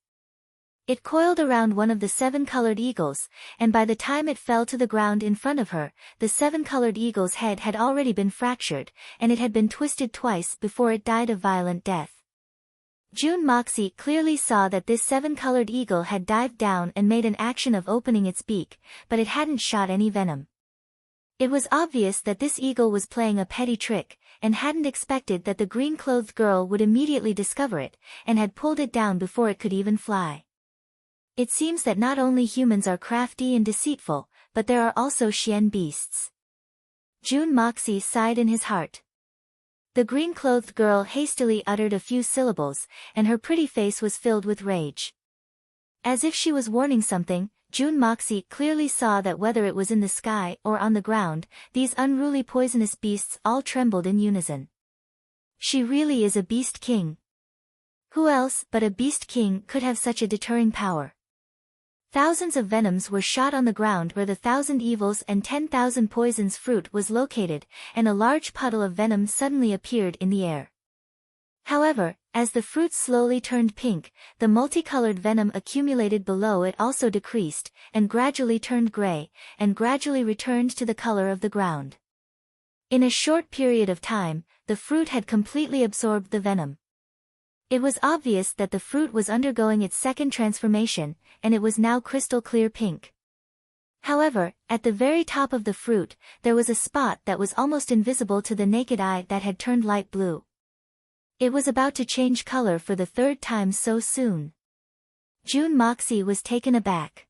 It coiled around one of the 7 colored eagles, and by the time it fell to the ground in front of her, the 7 colored eagle's head had already been fractured, and it had been twisted twice before it died a violent death. June Moxie clearly saw that this 7 colored eagle had dived down and made an action of opening its beak, but it hadn't shot any venom. It was obvious that this eagle was playing a petty trick, and hadn't expected that the green-clothed girl would immediately discover it, and had pulled it down before it could even fly. It seems that not only humans are crafty and deceitful, but there are also Xian beasts. June Moxie sighed in his heart. The green-clothed girl hastily uttered a few syllables, and her pretty face was filled with rage. As if she was warning something, June Moxie clearly saw that whether it was in the sky or on the ground, these unruly poisonous beasts all trembled in unison. She really is a beast king. Who else but a beast king could have such a deterring power? Thousands of venoms were shot on the ground where the 1,000 evils and 10,000 poisons fruit was located, and a large puddle of venom suddenly appeared in the air. However, as the fruit slowly turned pink, the multicolored venom accumulated below it also decreased, and gradually turned gray, and gradually returned to the color of the ground. In a short period of time, the fruit had completely absorbed the venom. It was obvious that the fruit was undergoing its second transformation, and it was now crystal clear pink. However, at the very top of the fruit, there was a spot that was almost invisible to the naked eye that had turned light blue. It was about to change color for the 3rd time so soon. June Moxie was taken aback.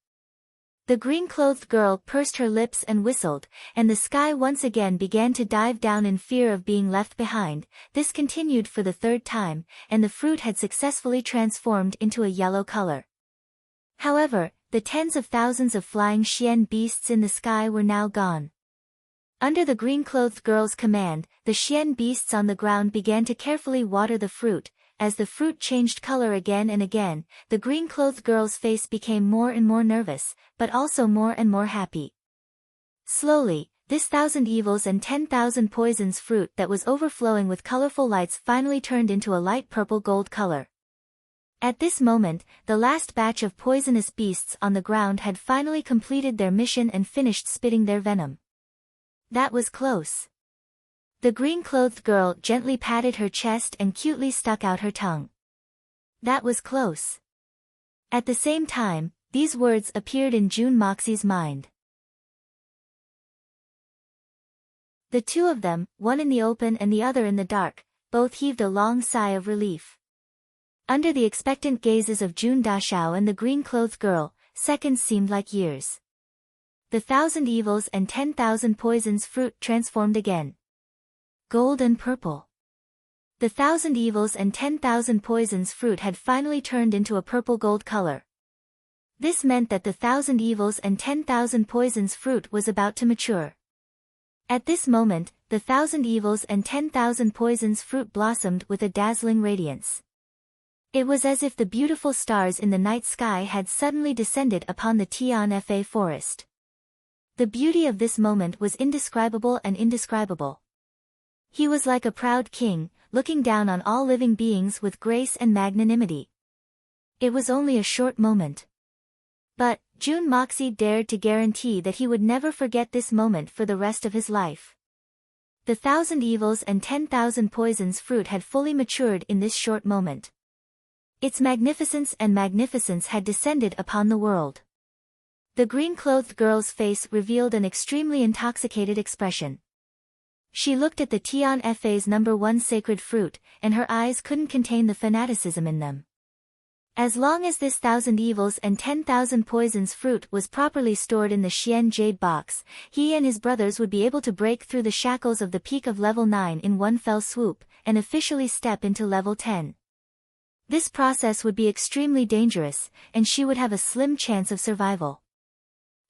The green-clothed girl pursed her lips and whistled, and the sky once again began to dive down in fear of being left behind. This continued for the 3rd time, and the fruit had successfully transformed into a yellow color. However, the tens of thousands of flying Xian beasts in the sky were now gone. Under the green-clothed girl's command, the Xian beasts on the ground began to carefully water the fruit. As the fruit changed color again and again, the green-clothed girl's face became more and more nervous, but also more and more happy. Slowly, this 1,000 evils and 10,000 poisons fruit that was overflowing with colorful lights finally turned into a light purple gold color. At this moment, the last batch of poisonous beasts on the ground had finally completed their mission and finished spitting their venom. That was close. The green-clothed girl gently patted her chest and cutely stuck out her tongue. That was close. At the same time, these words appeared in June Moxie's mind. The two of them, one in the open and the other in the dark, both heaved a long sigh of relief. Under the expectant gazes of June Dashao and the green-clothed girl, seconds seemed like years. The 1,000 evils and 10,000 poisons fruit transformed again. Gold and purple. The 1,000 evils and 10,000 poisons fruit had finally turned into a purple gold color. This meant that the 1,000 evils and 10,000 poisons fruit was about to mature. At this moment, the 1,000 evils and 10,000 poisons fruit blossomed with a dazzling radiance. It was as if the beautiful stars in the night sky had suddenly descended upon the Tianfa forest. The beauty of this moment was indescribable and indescribable. He was like a proud king, looking down on all living beings with grace and magnanimity. It was only a short moment. But Jun Moxie dared to guarantee that he would never forget this moment for the rest of his life. The 1,000 evils and 10,000 poisons fruit had fully matured in this short moment. Its magnificence had descended upon the world. The green-clothed girl's face revealed an extremely intoxicated expression. She looked at the Tianfa's #1 sacred fruit, and her eyes couldn't contain the fanaticism in them. As long as this 1,000 evils and 10,000 poisons fruit was properly stored in the Xian Jade box, he and his brothers would be able to break through the shackles of the peak of level 9 in one fell swoop, and officially step into level 10. This process would be extremely dangerous, and she would have a slim chance of survival.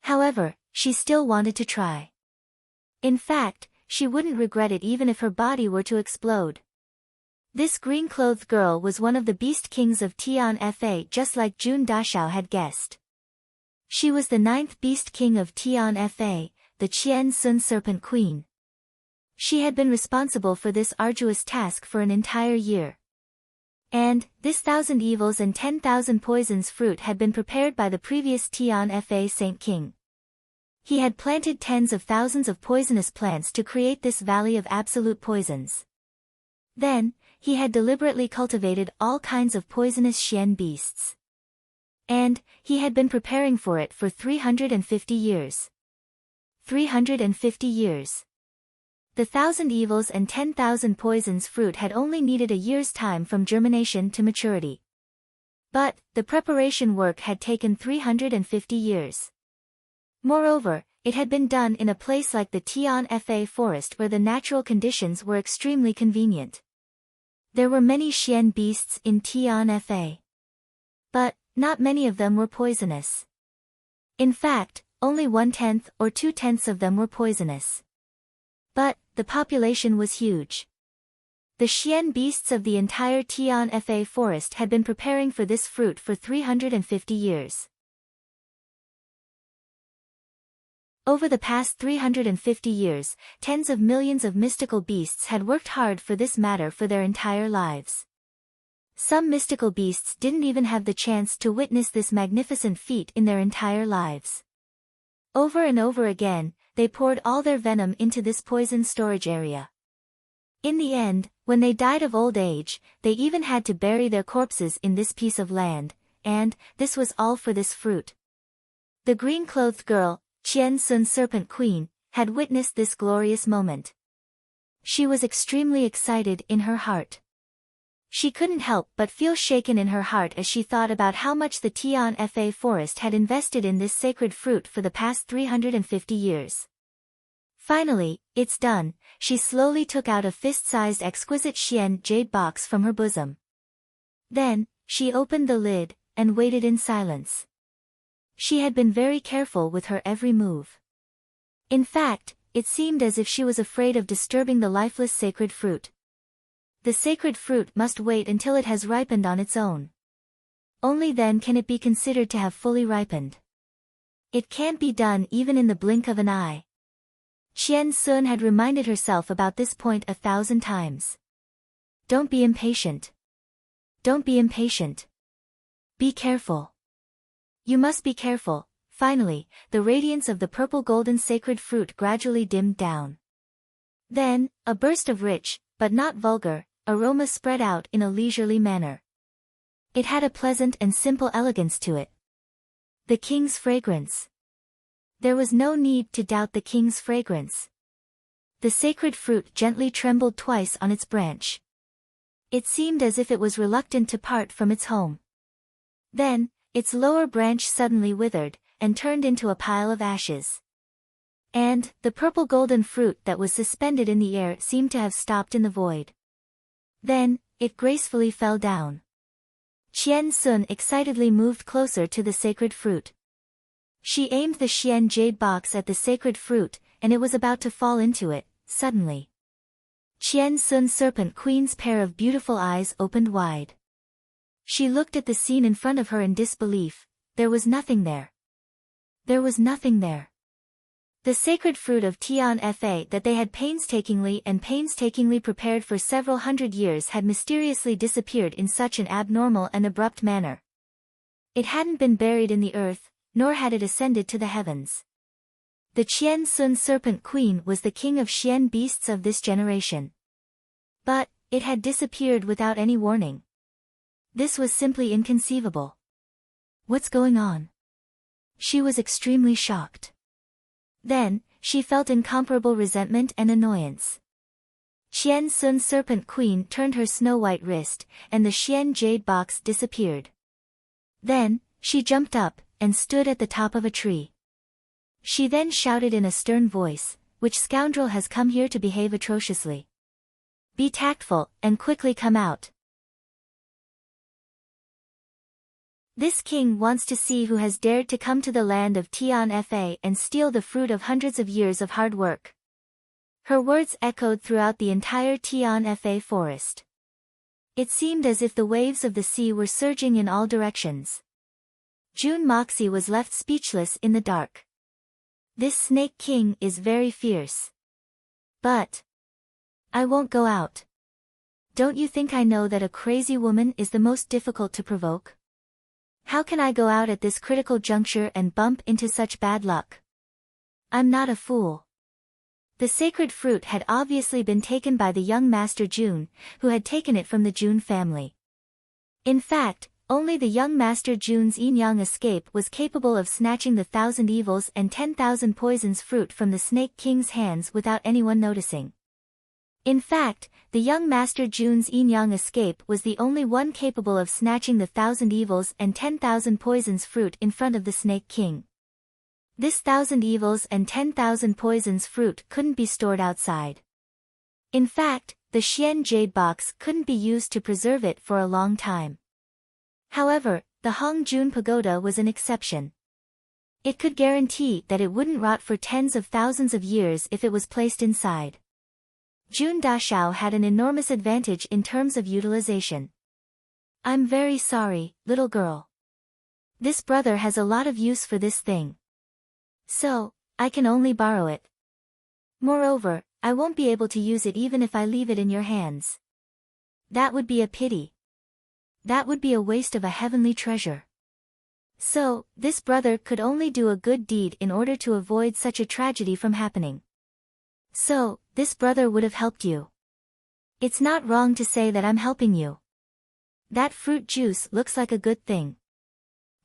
However, she still wanted to try. In fact, she wouldn't regret it even if her body were to explode. This green-clothed girl was one of the beast kings of Tianfa, just like Jun Dashao had guessed. She was the 9th beast king of Tianfa, the Qian Sun Serpent Queen. She had been responsible for this arduous task for an entire year. And this 1,000 evils and 10,000 poisons fruit had been prepared by the previous Tianfa Saint King. He had planted tens of thousands of poisonous plants to create this valley of absolute poisons. Then, he had deliberately cultivated all kinds of poisonous Xian beasts. And he had been preparing for it for 350 years. 350 years. The 1,000 evils and 10,000 poisons fruit had only needed a year's time from germination to maturity. But the preparation work had taken 350 years. Moreover, it had been done in a place like the Tianfa forest where the natural conditions were extremely convenient. There were many Xian beasts in Tianfa. But not many of them were poisonous. In fact, only 1/10 or 2/10 of them were poisonous. But the population was huge. The Xian beasts of the entire Tianfa forest had been preparing for this fruit for 350 years. Over the past 350 years, tens of millions of mystical beasts had worked hard for this matter for their entire lives. Some mystical beasts didn't even have the chance to witness this magnificent feat in their entire lives. Over and over again, they poured all their venom into this poison storage area. In the end, when they died of old age, they even had to bury their corpses in this piece of land, and this was all for this fruit. The green-clothed girl, Qian Sun Serpent Queen, had witnessed this glorious moment. She was extremely excited in her heart. She couldn't help but feel shaken in her heart as she thought about how much the Tianfa forest had invested in this sacred fruit for the past 350 years. Finally, it's done, she slowly took out a fist-sized exquisite Xian jade box from her bosom. Then, she opened the lid, and waited in silence. She had been very careful with her every move. In fact, it seemed as if she was afraid of disturbing the lifeless sacred fruit. The sacred fruit must wait until it has ripened on its own. Only then can it be considered to have fully ripened. It can't be done even in the blink of an eye. Qian Sun had reminded herself about this point 1,000 times. Don't be impatient. Don't be impatient. Be careful. You must be careful. Finally, the radiance of the purple golden sacred fruit gradually dimmed down. Then, a burst of rich, but not vulgar, aroma spread out in a leisurely manner. It had a pleasant and simple elegance to it. The king's fragrance. There was no need to doubt the king's fragrance. The sacred fruit gently trembled twice on its branch. It seemed as if it was reluctant to part from its home. Then, its lower branch suddenly withered, and turned into a pile of ashes. And the purple golden fruit that was suspended in the air seemed to have stopped in the void. Then, it gracefully fell down. Qian Sun excitedly moved closer to the sacred fruit. She aimed the Xian jade box at the sacred fruit, and it was about to fall into it, suddenly. Qian Sun Serpent Queen's pair of beautiful eyes opened wide. She looked at the scene in front of her in disbelief. There was nothing there. There was nothing there. The sacred fruit of Tian Fa that they had painstakingly prepared for several hundred years had mysteriously disappeared in such an abnormal and abrupt manner. It hadn't been buried in the earth, nor had it ascended to the heavens. The Qian Sun Serpent Queen was the king of Xian beasts of this generation. But, it had disappeared without any warning. This was simply inconceivable. What's going on? She was extremely shocked. Then, she felt incomparable resentment and annoyance. Qian Sun Serpent Queen turned her snow-white wrist, and the Xian jade box disappeared. Then, she jumped up, and stood at the top of a tree. She then shouted in a stern voice, "Which scoundrel has come here to behave atrociously? Be tactful, and quickly come out. This king wants to see who has dared to come to the land of Tian Fa and steal the fruit of hundreds of years of hard work." Her words echoed throughout the entire Tian Fa forest. It seemed as if the waves of the sea were surging in all directions. June Moxie was left speechless in the dark. This Snake King is very fierce. But I won't go out. Don't you think I know that a crazy woman is the most difficult to provoke? How can I go out at this critical juncture and bump into such bad luck? I'm not a fool. The sacred fruit had obviously been taken by the young Master June, who had taken it from the June family. In fact, only the young Master June's yin-yang escape was capable of snatching the 1,000 evils and 10,000 poisons fruit from the Snake King's hands without anyone noticing. In fact, the young Master June's yin-yang escape was the only one capable of snatching the 1,000 evils and 10,000 poisons fruit in front of the Snake King. This 1,000 evils and 10,000 poisons fruit couldn't be stored outside. In fact, the Xian jade box couldn't be used to preserve it for a long time. However, the Hongjun Pagoda was an exception. It could guarantee that it wouldn't rot for tens of thousands of years if it was placed inside. Jun Dashao had an enormous advantage in terms of utilization. I'm very sorry, little girl. This brother has a lot of use for this thing. So, I can only borrow it. Moreover, I won't be able to use it even if I leave it in your hands. That would be a pity. That would be a waste of a heavenly treasure. So, this brother could only do a good deed in order to avoid such a tragedy from happening. So, this brother would have helped you. It's not wrong to say that I'm helping you. That fruit juice looks like a good thing.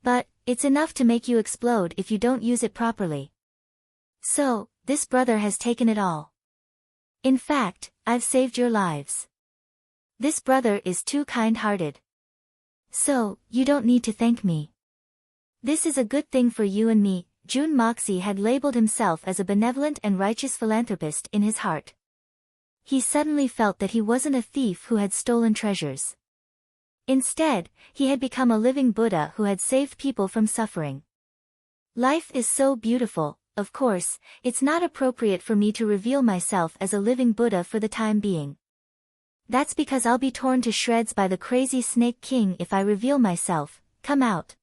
But, it's enough to make you explode if you don't use it properly. So, this brother has taken it all. In fact, I've saved your lives. This brother is too kind-hearted. So, you don't need to thank me. This is a good thing for you and me. Jun Moxie had labeled himself as a benevolent and righteous philanthropist in his heart. He suddenly felt that he wasn't a thief who had stolen treasures. Instead, he had become a living Buddha who had saved people from suffering. Life is so beautiful. Of course, it's not appropriate for me to reveal myself as a living Buddha for the time being. That's because I'll be torn to shreds by the crazy Snake King if I reveal myself. Come out.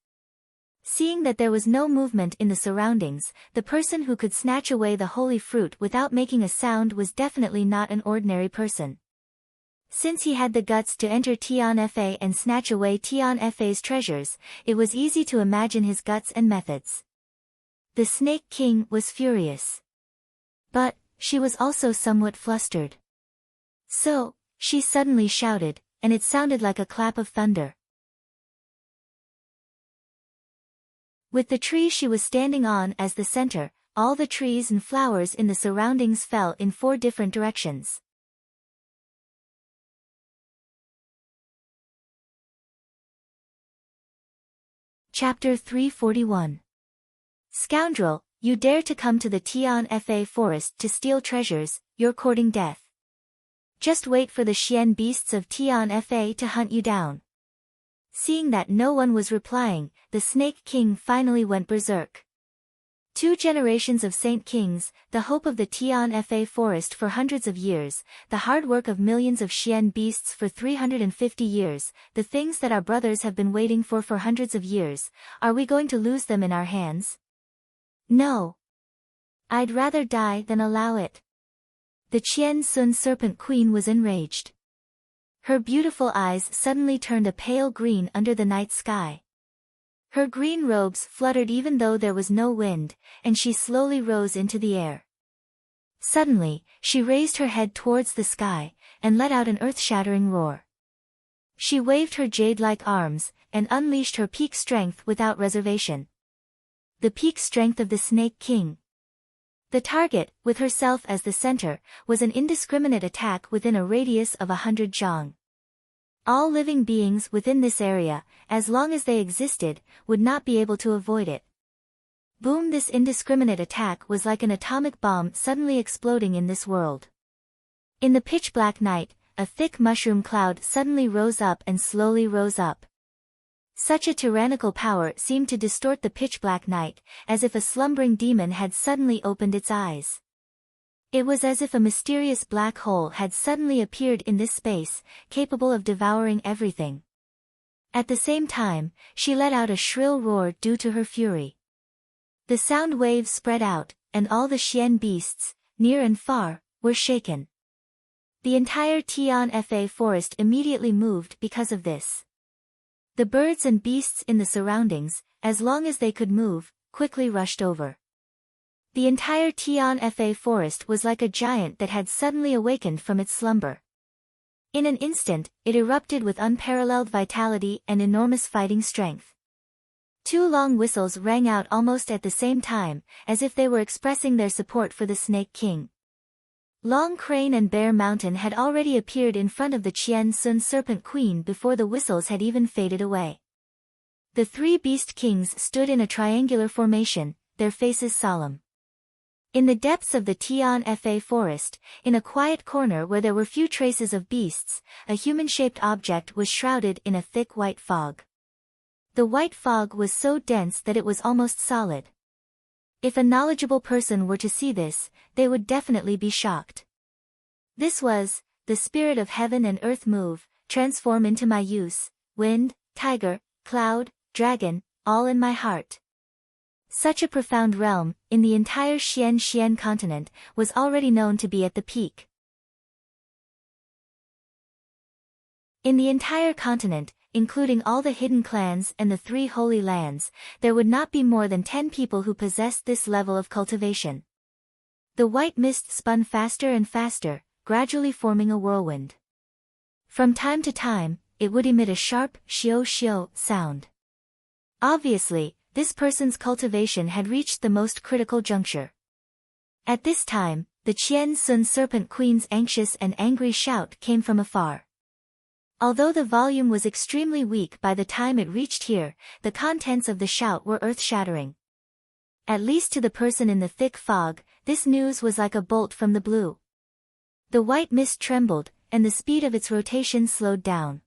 Seeing that there was no movement in the surroundings, the person who could snatch away the holy fruit without making a sound was definitely not an ordinary person. Since he had the guts to enter Tian Fa and snatch away Tian Fa's treasures, it was easy to imagine his guts and methods. The Snake King was furious. But, she was also somewhat flustered. So, she suddenly shouted, and it sounded like a clap of thunder. With the tree she was standing on as the center, all the trees and flowers in the surroundings fell in 4 different directions. Chapter 341. Scoundrel, you dare to come to the Tian Fa forest to steal treasures, you're courting death. Just wait for the Xian beasts of Tian Fa to hunt you down. Seeing that no one was replying, the Snake King finally went berserk. Two generations of Saint Kings, the hope of the Tian-Fa forest for hundreds of years, the hard work of millions of Xian beasts for 350 years, the things that our brothers have been waiting for hundreds of years, are we going to lose them in our hands? No. I'd rather die than allow it. The Qian Sun Serpent Queen was enraged. Her beautiful eyes suddenly turned a pale green under the night sky. Her green robes fluttered even though there was no wind, and she slowly rose into the air. Suddenly, she raised her head towards the sky, and let out an earth-shattering roar. She waved her jade-like arms, and unleashed her peak strength without reservation. The peak strength of the Snake King. The target, with herself as the center, was an indiscriminate attack within a radius of 100 zhang. All living beings within this area, as long as they existed, would not be able to avoid it. Boom! This indiscriminate attack was like an atomic bomb suddenly exploding in this world. In the pitch-black night, a thick mushroom cloud suddenly rose up and slowly rose up. Such a tyrannical power seemed to distort the pitch-black night, as if a slumbering demon had suddenly opened its eyes. It was as if a mysterious black hole had suddenly appeared in this space, capable of devouring everything. At the same time, she let out a shrill roar due to her fury. The sound waves spread out, and all the Xian beasts, near and far, were shaken. The entire Tian-Fa forest immediately moved because of this. The birds and beasts in the surroundings, as long as they could move, quickly rushed over. The entire Tian-Fa forest was like a giant that had suddenly awakened from its slumber. In an instant, it erupted with unparalleled vitality and enormous fighting strength. Two long whistles rang out almost at the same time, as if they were expressing their support for the Snake King. Long Crane and Bear Mountain had already appeared in front of the Qian Sun Serpent Queen before the whistles had even faded away. The three Beast Kings stood in a triangular formation, their faces solemn. In the depths of the Tian-Fa forest, in a quiet corner where there were few traces of beasts, a human-shaped object was shrouded in a thick white fog. The white fog was so dense that it was almost solid. If a knowledgeable person were to see this, they would definitely be shocked. This was, the spirit of heaven and earth move, transform into my use, wind, tiger, cloud, dragon, all in my heart. Such a profound realm, in the entire Xian continent, was already known to be at the peak. In the entire continent, including all the hidden clans and the 3 holy lands, there would not be more than 10 people who possessed this level of cultivation. The white mist spun faster and faster, gradually forming a whirlwind. From time to time, it would emit a sharp, shio sound. Obviously, this person's cultivation had reached the most critical juncture. At this time, the Qian Sun Serpent Queen's anxious and angry shout came from afar. Although the volume was extremely weak by the time it reached here, the contents of the shout were earth-shattering. At least to the person in the thick fog, this news was like a bolt from the blue. The white mist trembled, and the speed of its rotation slowed down.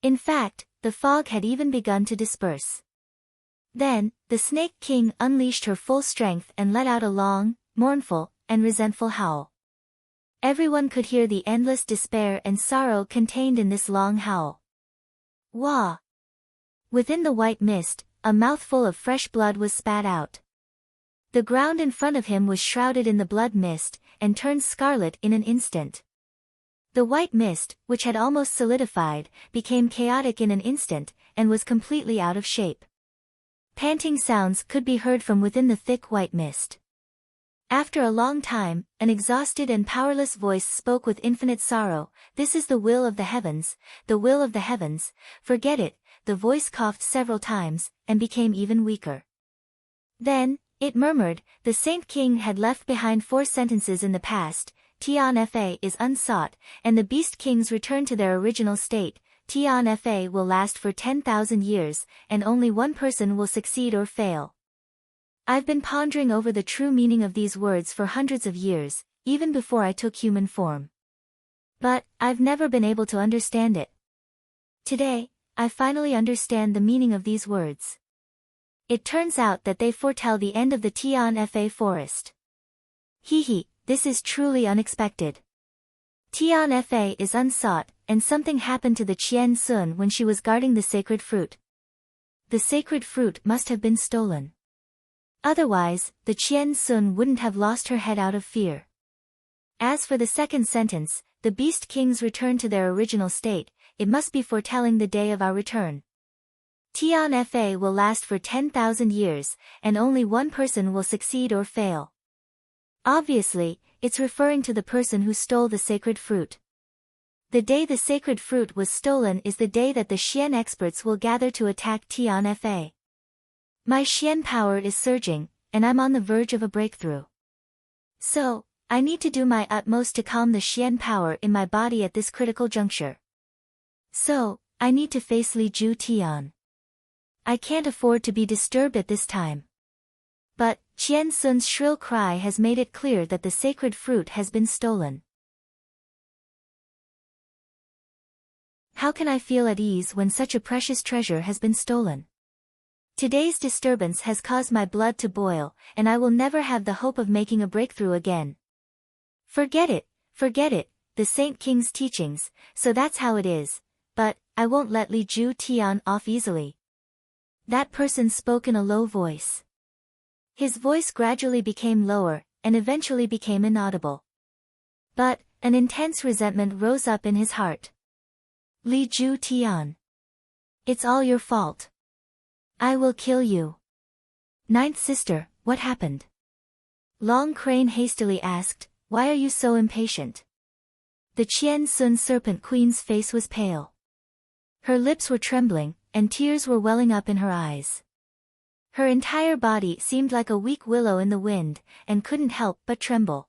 In fact, the fog had even begun to disperse. Then, the Snake King unleashed her full strength and let out a long, mournful, and resentful howl. Everyone could hear the endless despair and sorrow contained in this long howl. Wah! Within the white mist, a mouthful of fresh blood was spat out. The ground in front of him was shrouded in the blood mist, and turned scarlet in an instant. The white mist, which had almost solidified, became chaotic in an instant, and was completely out of shape. Panting sounds could be heard from within the thick white mist. After a long time, an exhausted and powerless voice spoke with infinite sorrow. "This is the will of the heavens, the will of the heavens, forget it." The voice coughed several times, and became even weaker. Then, it murmured, "The Saint King had left behind 4 sentences in the past. Tian-Fa is unsought, and the Beast Kings return to their original state. Tian-Fa will last for 10,000 years, and only one person will succeed or fail." I've been pondering over the true meaning of these words for hundreds of years, even before I took human form. But, I've never been able to understand it. Today, I finally understand the meaning of these words. It turns out that they foretell the end of the Tian-Fa forest. Hee, this is truly unexpected. Tian-Fa is unsought, and something happened to the Qian Sun when she was guarding the sacred fruit. The sacred fruit must have been stolen. Otherwise, the Qian Sun wouldn't have lost her head out of fear. As for the second sentence, the beast kings return to their original state, it must be foretelling the day of our return. Tian-Fa will last for 10,000 years, and only one person will succeed or fail. Obviously, it's referring to the person who stole the sacred fruit. The day the sacred fruit was stolen is the day that the Xian experts will gather to attack Tian-Fa. My Xian power is surging, and I'm on the verge of a breakthrough. So, I need to do my utmost to calm the Xian power in my body at this critical juncture. So, I need to face Li Ju Tian. I can't afford to be disturbed at this time. But, Qian Sun's shrill cry has made it clear that the sacred fruit has been stolen. How can I feel at ease when such a precious treasure has been stolen? Today's disturbance has caused my blood to boil, and I will never have the hope of making a breakthrough again. Forget it, the Saint King's teachings, so that's how it is, but, I won't let Li Ju Tian off easily. That person spoke in a low voice. His voice gradually became lower, and eventually became inaudible. But, an intense resentment rose up in his heart. Li Ju Tian. It's all your fault. I will kill you. Ninth sister, what happened? Long Crane hastily asked, why are you so impatient? The Qian Sun Serpent Queen's face was pale. Her lips were trembling, and tears were welling up in her eyes. Her entire body seemed like a weak willow in the wind, and couldn't help but tremble.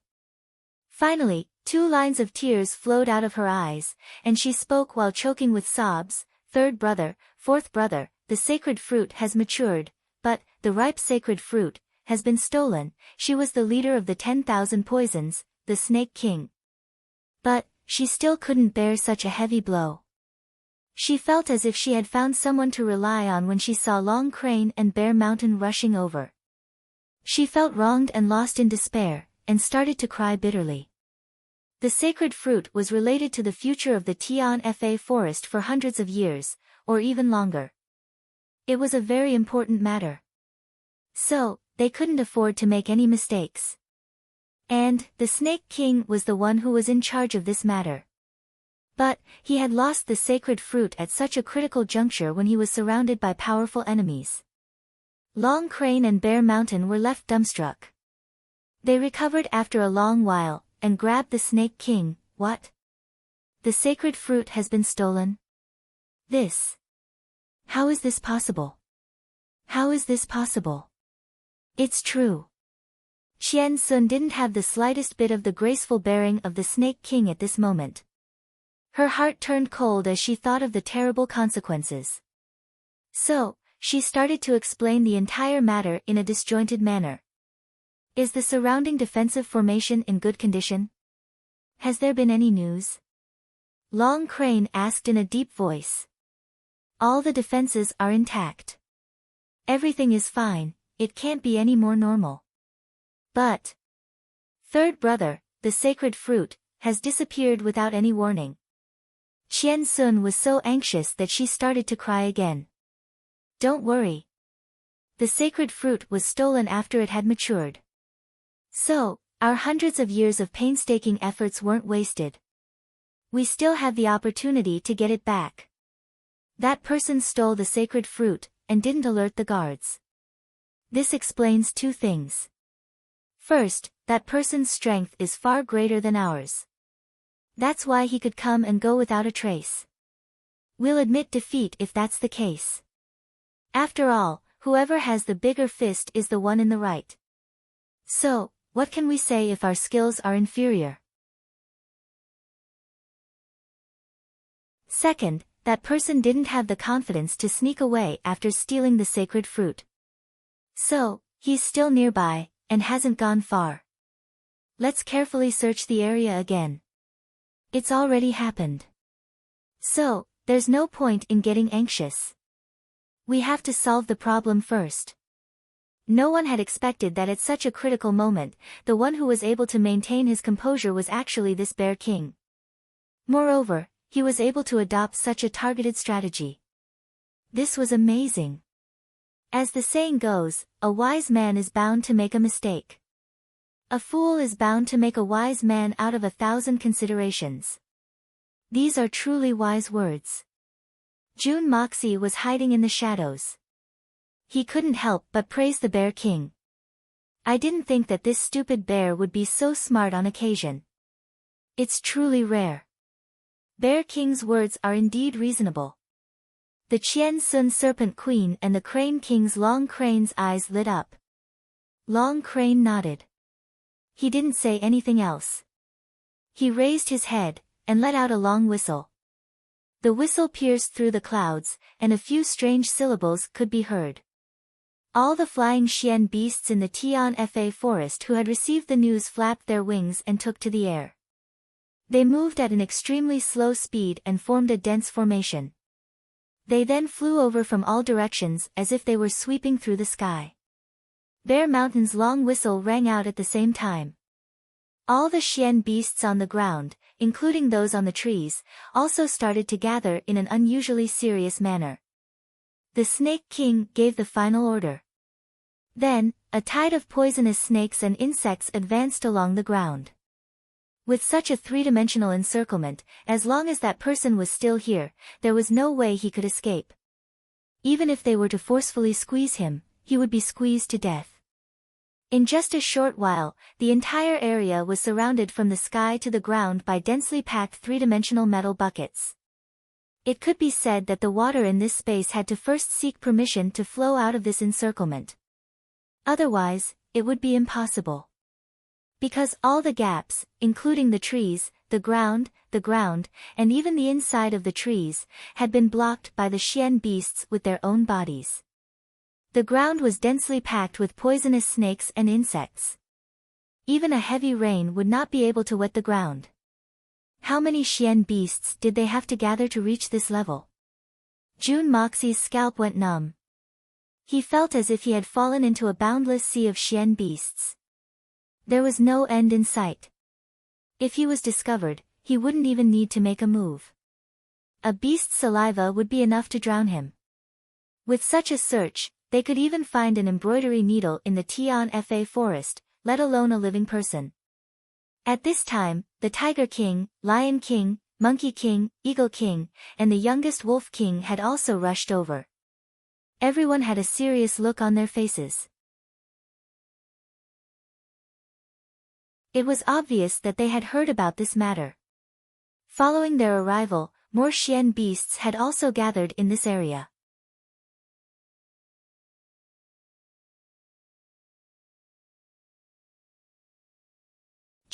Finally, 2 lines of tears flowed out of her eyes, and she spoke while choking with sobs, Third brother, fourth brother, the sacred fruit has matured, but, the ripe sacred fruit, has been stolen. She was the leader of the 10,000 poisons, the Snake King. But, she still couldn't bear such a heavy blow. She felt as if she had found someone to rely on when she saw Long Crane and Bear Mountain rushing over. She felt wronged and lost in despair, and started to cry bitterly. The sacred fruit was related to the future of the Tian-Fa forest for hundreds of years, or even longer. It was a very important matter. So, they couldn't afford to make any mistakes. And, the Snake King was the one who was in charge of this matter. But, he had lost the sacred fruit at such a critical juncture when he was surrounded by powerful enemies. Long Crane and Bear Mountain were left dumbstruck. They recovered after a long while, and grabbed the Snake King. What? The sacred fruit has been stolen? This. How is this possible? How is this possible? It's true. Qian Sun didn't have the slightest bit of the graceful bearing of the Snake King at this moment. Her heart turned cold as she thought of the terrible consequences. So, she started to explain the entire matter in a disjointed manner. Is the surrounding defensive formation in good condition? Has there been any news? Long Crane asked in a deep voice. All the defenses are intact. Everything is fine, it can't be any more normal. But, third brother, the sacred fruit, has disappeared without any warning. Qian Sun was so anxious that she started to cry again. Don't worry. The sacred fruit was stolen after it had matured. So, our hundreds of years of painstaking efforts weren't wasted. We still have the opportunity to get it back. That person stole the sacred fruit, and didn't alert the guards. This explains 2 things. First, that person's strength is far greater than ours. That's why he could come and go without a trace. We'll admit defeat if that's the case. After all, whoever has the bigger fist is the one in the right. So, what can we say if our skills are inferior? Second, that person didn't have the confidence to sneak away after stealing the sacred fruit. So, he's still nearby, and hasn't gone far. Let's carefully search the area again. It's already happened. So, there's no point in getting anxious. We have to solve the problem first. No one had expected that at such a critical moment, the one who was able to maintain his composure was actually this Bear King. Moreover, he was able to adopt such a targeted strategy. This was amazing. As the saying goes, a wise man is bound to make a mistake. A fool is bound to make a wise man out of 1,000 considerations. These are truly wise words. Jun Moxie was hiding in the shadows. He couldn't help but praise the Bear King. I didn't think that this stupid bear would be so smart on occasion. It's truly rare. Bear King's words are indeed reasonable. The Qian Sun Serpent Queen and the Crane King's Long Crane's eyes lit up. Long Crane nodded. He didn't say anything else. He raised his head, and let out a long whistle. The whistle pierced through the clouds, and a few strange syllables could be heard. All the flying Xian beasts in the Tianfa forest who had received the news flapped their wings and took to the air. They moved at an extremely slow speed and formed a dense formation. They then flew over from all directions as if they were sweeping through the sky. Bear Mountain's long whistle rang out at the same time. All the Xian beasts on the ground, including those on the trees, also started to gather in an unusually serious manner. The Snake King gave the final order. Then, a tide of poisonous snakes and insects advanced along the ground. With such a three-dimensional encirclement, as long as that person was still here, there was no way he could escape. Even if they were to forcefully squeeze him, he would be squeezed to death. In just a short while, the entire area was surrounded from the sky to the ground by densely packed three-dimensional metal buckets. It could be said that the water in this space had to first seek permission to flow out of this encirclement. Otherwise, it would be impossible. Because all the gaps, including the trees, the ground, and even the inside of the trees, had been blocked by the Xian beasts with their own bodies. The ground was densely packed with poisonous snakes and insects. Even a heavy rain would not be able to wet the ground. How many Xian beasts did they have to gather to reach this level? Jun Moxie's scalp went numb. He felt as if he had fallen into a boundless sea of Xian beasts. There was no end in sight. If he was discovered, he wouldn't even need to make a move. A beast's saliva would be enough to drown him. With such a search, they could even find an embroidery needle in the Tianfa forest, let alone a living person. At this time, the Tiger King, Lion King, Monkey King, Eagle King, and the youngest Wolf King had also rushed over. Everyone had a serious look on their faces. It was obvious that they had heard about this matter. Following their arrival, more Xian beasts had also gathered in this area.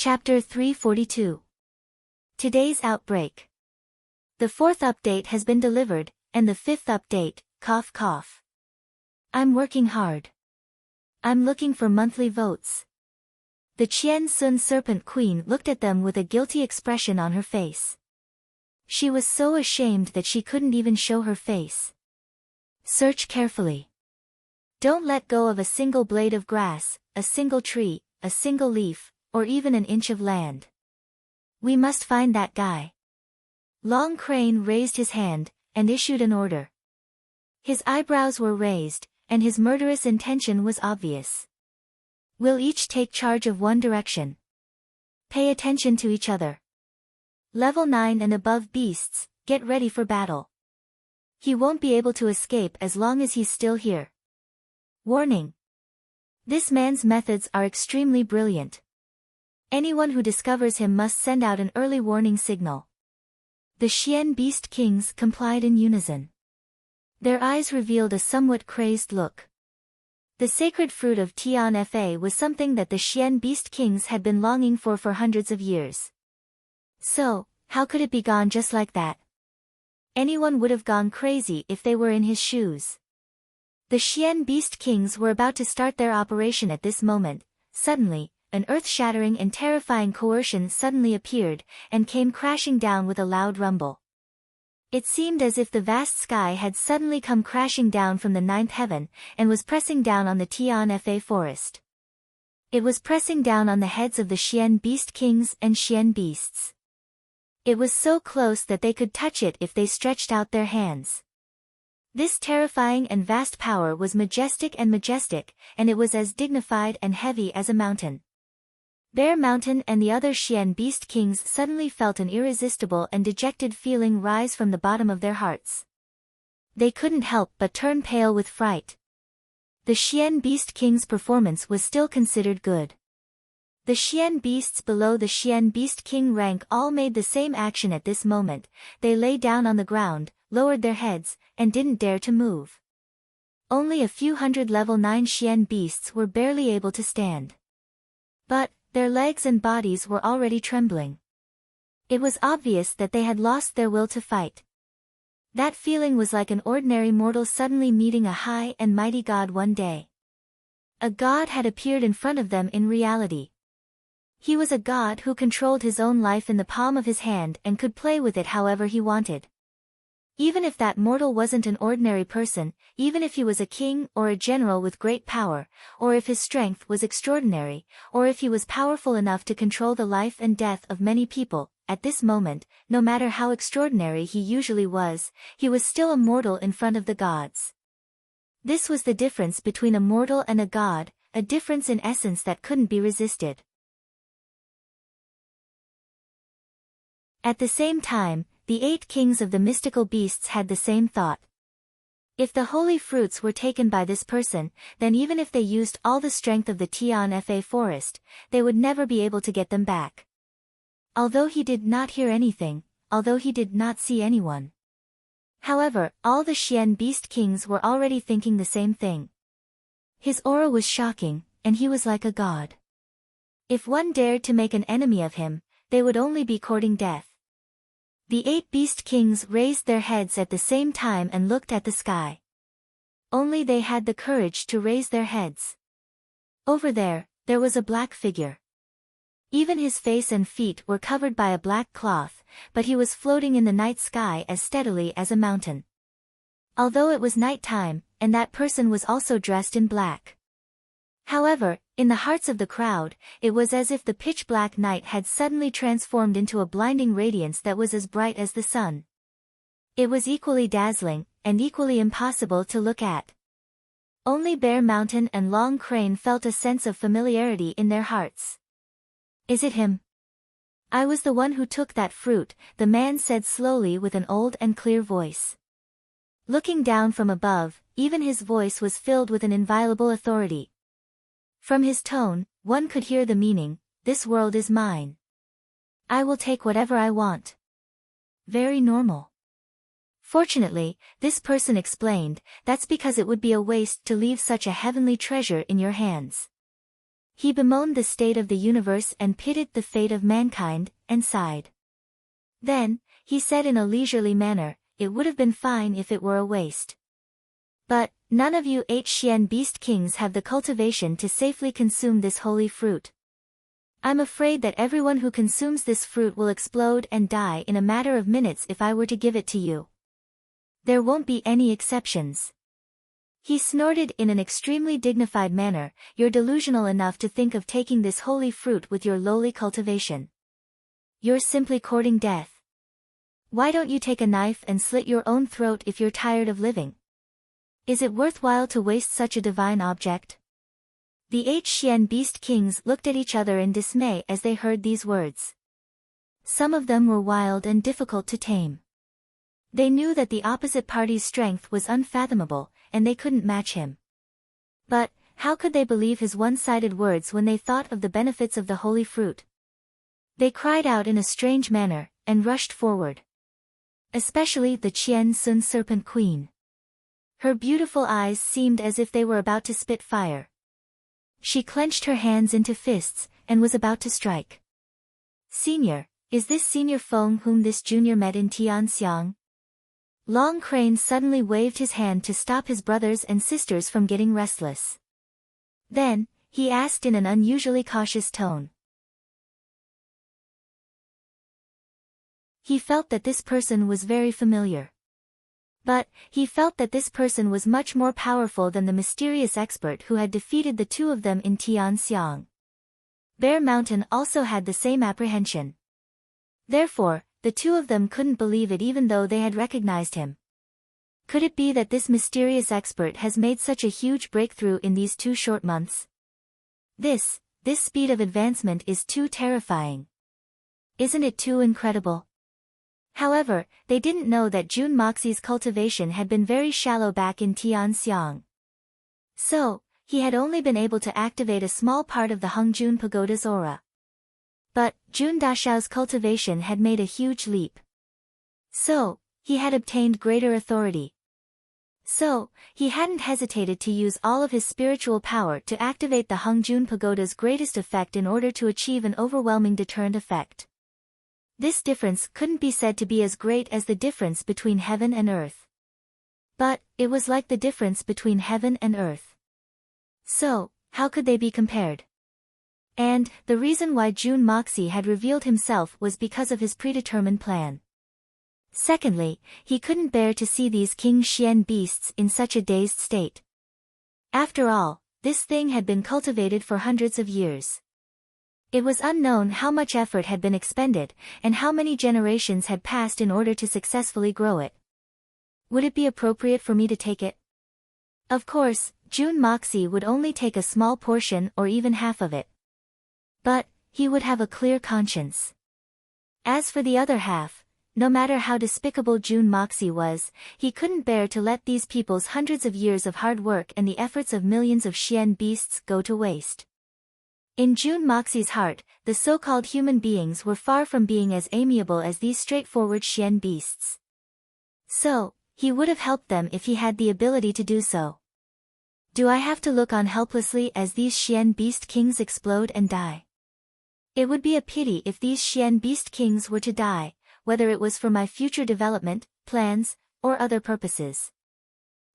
Chapter 342. Today's outbreak. The fourth update has been delivered, and the fifth update, cough cough. I'm working hard. I'm looking for monthly votes. The Qian Sun Serpent Queen looked at them with a guilty expression on her face. She was so ashamed that she couldn't even show her face. Search carefully. Don't let go of a single blade of grass, a single tree, a single leaf, or even an inch of land. We must find that guy. Long Crane raised his hand, and issued an order. His eyebrows were raised, and his murderous intention was obvious. We'll each take charge of one direction. Pay attention to each other. Level 9 and above beasts, get ready for battle. He won't be able to escape as long as he's still here. Warning. This man's methods are extremely brilliant. Anyone who discovers him must send out an early warning signal. The Xian Beast Kings complied in unison. Their eyes revealed a somewhat crazed look. The sacred fruit of Tianfa was something that the Xian Beast Kings had been longing for hundreds of years. So, how could it be gone just like that? Anyone would have gone crazy if they were in his shoes. The Xian Beast Kings were about to start their operation at this moment. Suddenly, an earth-shattering and terrifying coercion suddenly appeared, and came crashing down with a loud rumble. It seemed as if the vast sky had suddenly come crashing down from the ninth heaven, and was pressing down on the Tianfa forest. It was pressing down on the heads of the Xian beast kings and Xian beasts. It was so close that they could touch it if they stretched out their hands. This terrifying and vast power was majestic, and it was as dignified and heavy as a mountain. Bear Mountain and the other Xian beast kings suddenly felt an irresistible and dejected feeling rise from the bottom of their hearts. They couldn't help but turn pale with fright. The Xian beast king's performance was still considered good. The Xian beasts below the Xian beast king rank all made the same action at this moment. They lay down on the ground, lowered their heads, and didn't dare to move. Only a few hundred level 9 Xian beasts were barely able to stand. But their legs and bodies were already trembling. It was obvious that they had lost their will to fight. That feeling was like an ordinary mortal suddenly meeting a high and mighty god one day. A god had appeared in front of them in reality. He was a god who controlled his own life in the palm of his hand and could play with it however he wanted. Even if that mortal wasn't an ordinary person, even if he was a king or a general with great power, or if his strength was extraordinary, or if he was powerful enough to control the life and death of many people, at this moment, no matter how extraordinary he usually was, he was still a mortal in front of the gods. This was the difference between a mortal and a god, a difference in essence that couldn't be resisted. At the same time, the 8 kings of the mystical beasts had the same thought. If the holy fruits were taken by this person, then even if they used all the strength of the Tianfa forest, they would never be able to get them back. Although he did not hear anything, although he did not see anyone. However, all the Xian beast kings were already thinking the same thing. His aura was shocking, and he was like a god. If one dared to make an enemy of him, they would only be courting death. The 8 beast kings raised their heads at the same time and looked at the sky. Only they had the courage to raise their heads. Over there was a black figure. Even his face and feet were covered by a black cloth, but he was floating in the night sky as steadily as a mountain. Although it was night time, and that person was also dressed in black. However, in the hearts of the crowd, it was as if the pitch-black night had suddenly transformed into a blinding radiance that was as bright as the sun. It was equally dazzling, and equally impossible to look at. Only Bear Mountain and Long Crane felt a sense of familiarity in their hearts. Is it him? I was the one who took that fruit, the man said slowly with an old and clear voice. Looking down from above, even his voice was filled with an inviolable authority. From his tone, one could hear the meaning, this world is mine. I will take whatever I want. Very normal. Fortunately, this person explained, that's because it would be a waste to leave such a heavenly treasure in your hands. He bemoaned the state of the universe and pitied the fate of mankind, and sighed. Then, he said in a leisurely manner, it would have been fine if it were a waste. But, none of you 8 Xian beast kings have the cultivation to safely consume this holy fruit. I'm afraid that everyone who consumes this fruit will explode and die in a matter of minutes if I were to give it to you. There won't be any exceptions. He snorted in an extremely dignified manner, you're delusional enough to think of taking this holy fruit with your lowly cultivation. You're simply courting death. Why don't you take a knife and slit your own throat if you're tired of living? Is it worthwhile to waste such a divine object? The 8 Xian beast kings looked at each other in dismay as they heard these words. Some of them were wild and difficult to tame. They knew that the opposite party's strength was unfathomable, and they couldn't match him. But, how could they believe his one-sided words when they thought of the benefits of the holy fruit? They cried out in a strange manner, and rushed forward. Especially the Qian Sun Serpent Queen. Her beautiful eyes seemed as if they were about to spit fire. She clenched her hands into fists, and was about to strike. Senior, is this Senior Feng whom this junior met in Tianxiang? Long Crane suddenly waved his hand to stop his brothers and sisters from getting restless. Then, he asked in an unusually cautious tone. He felt that this person was very familiar. But, he felt that this person was much more powerful than the mysterious expert who had defeated the two of them in Tianxiang. Bear Mountain also had the same apprehension. Therefore, the two of them couldn't believe it even though they had recognized him. Could it be that this mysterious expert has made such a huge breakthrough in these 2 short months? This speed of advancement is too terrifying. Isn't it too incredible? However, they didn't know that Jun Moxi's cultivation had been very shallow back in Tianxiang. So, he had only been able to activate a small part of the Hengjun Pagoda's aura. But, Jun Dashao's cultivation had made a huge leap. So, he had obtained greater authority. So, he hadn't hesitated to use all of his spiritual power to activate the Hengjun Pagoda's greatest effect in order to achieve an overwhelming deterrent effect. This difference couldn't be said to be as great as the difference between heaven and earth. But, it was like the difference between heaven and earth. So, how could they be compared? And, the reason why Jun Moxi had revealed himself was because of his predetermined plan. Secondly, he couldn't bear to see these King Xian beasts in such a dazed state. After all, this thing had been cultivated for hundreds of years. It was unknown how much effort had been expended, and how many generations had passed in order to successfully grow it. Would it be appropriate for me to take it? Of course, Jun Moxi would only take a small portion or even half of it. But, he would have a clear conscience. As for the other half, no matter how despicable Jun Moxi was, he couldn't bear to let these people's hundreds of years of hard work and the efforts of millions of Xian beasts go to waste. In Jun Moxi's heart, the so-called human beings were far from being as amiable as these straightforward Xian beasts. So, he would have helped them if he had the ability to do so. Do I have to look on helplessly as these Xian beast kings explode and die? It would be a pity if these Xian beast kings were to die, whether it was for my future development, plans, or other purposes.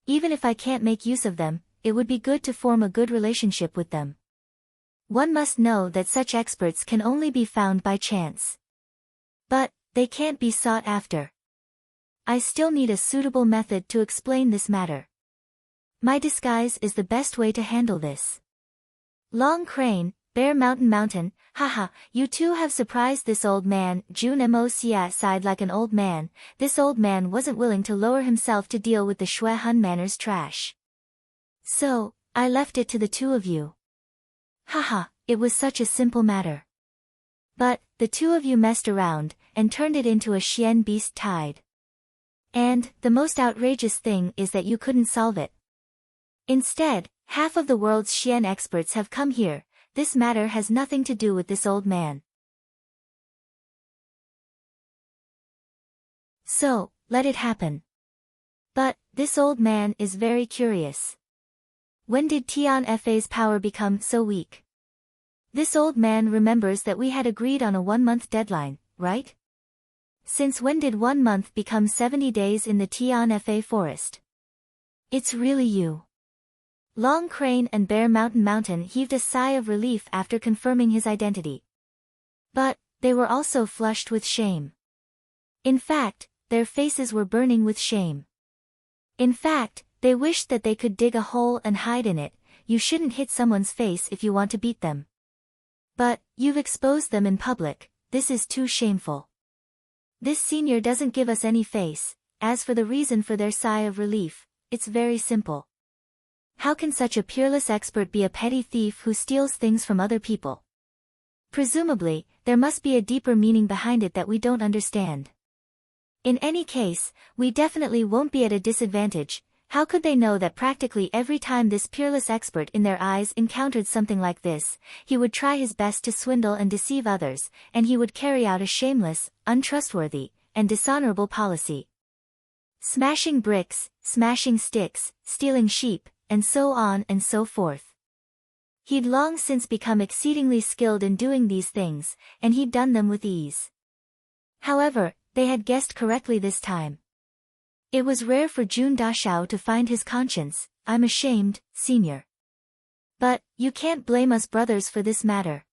Even if I can't make use of them, it would be good to form a good relationship with them. One must know that such experts can only be found by chance. But, they can't be sought after. I still need a suitable method to explain this matter. My disguise is the best way to handle this. Long Crane, Bear Mountain, haha, you two have surprised this old man. Jun Moxi sighed like an old man. This old man wasn't willing to lower himself to deal with the Shui Hun Manor's trash. So, I left it to the two of you. Haha, it was such a simple matter. But, the two of you messed around, and turned it into a Xian beast tide. And, the most outrageous thing is that you couldn't solve it. Instead, half of the world's Xian experts have come here. This matter has nothing to do with this old man. So, let it happen. But, this old man is very curious. When did Tian Fa's power become so weak? This old man remembers that we had agreed on a 1-month deadline, right? Since when did 1 month become 70 days in the Tian Fa forest? It's really you. Long Crane and Bear Mountain heaved a sigh of relief after confirming his identity. But, they were also flushed with shame. In fact, their faces were burning with shame. In fact, they wished that they could dig a hole and hide in it. You shouldn't hit someone's face if you want to beat them. But, you've exposed them in public, this is too shameful. This senior doesn't give us any face. As for the reason for their sigh of relief, it's very simple. How can such a peerless expert be a petty thief who steals things from other people? Presumably, there must be a deeper meaning behind it that we don't understand. In any case, we definitely won't be at a disadvantage. How could they know that practically every time this peerless expert in their eyes encountered something like this, he would try his best to swindle and deceive others, and he would carry out a shameless, untrustworthy, and dishonorable policy. Smashing bricks, smashing sticks, stealing sheep, and so on and so forth. He'd long since become exceedingly skilled in doing these things, and he'd done them with ease. However, they had guessed correctly this time. It was rare for Jun Dashao to find his conscience. I'm ashamed, senior. But, you can't blame us brothers for this matter.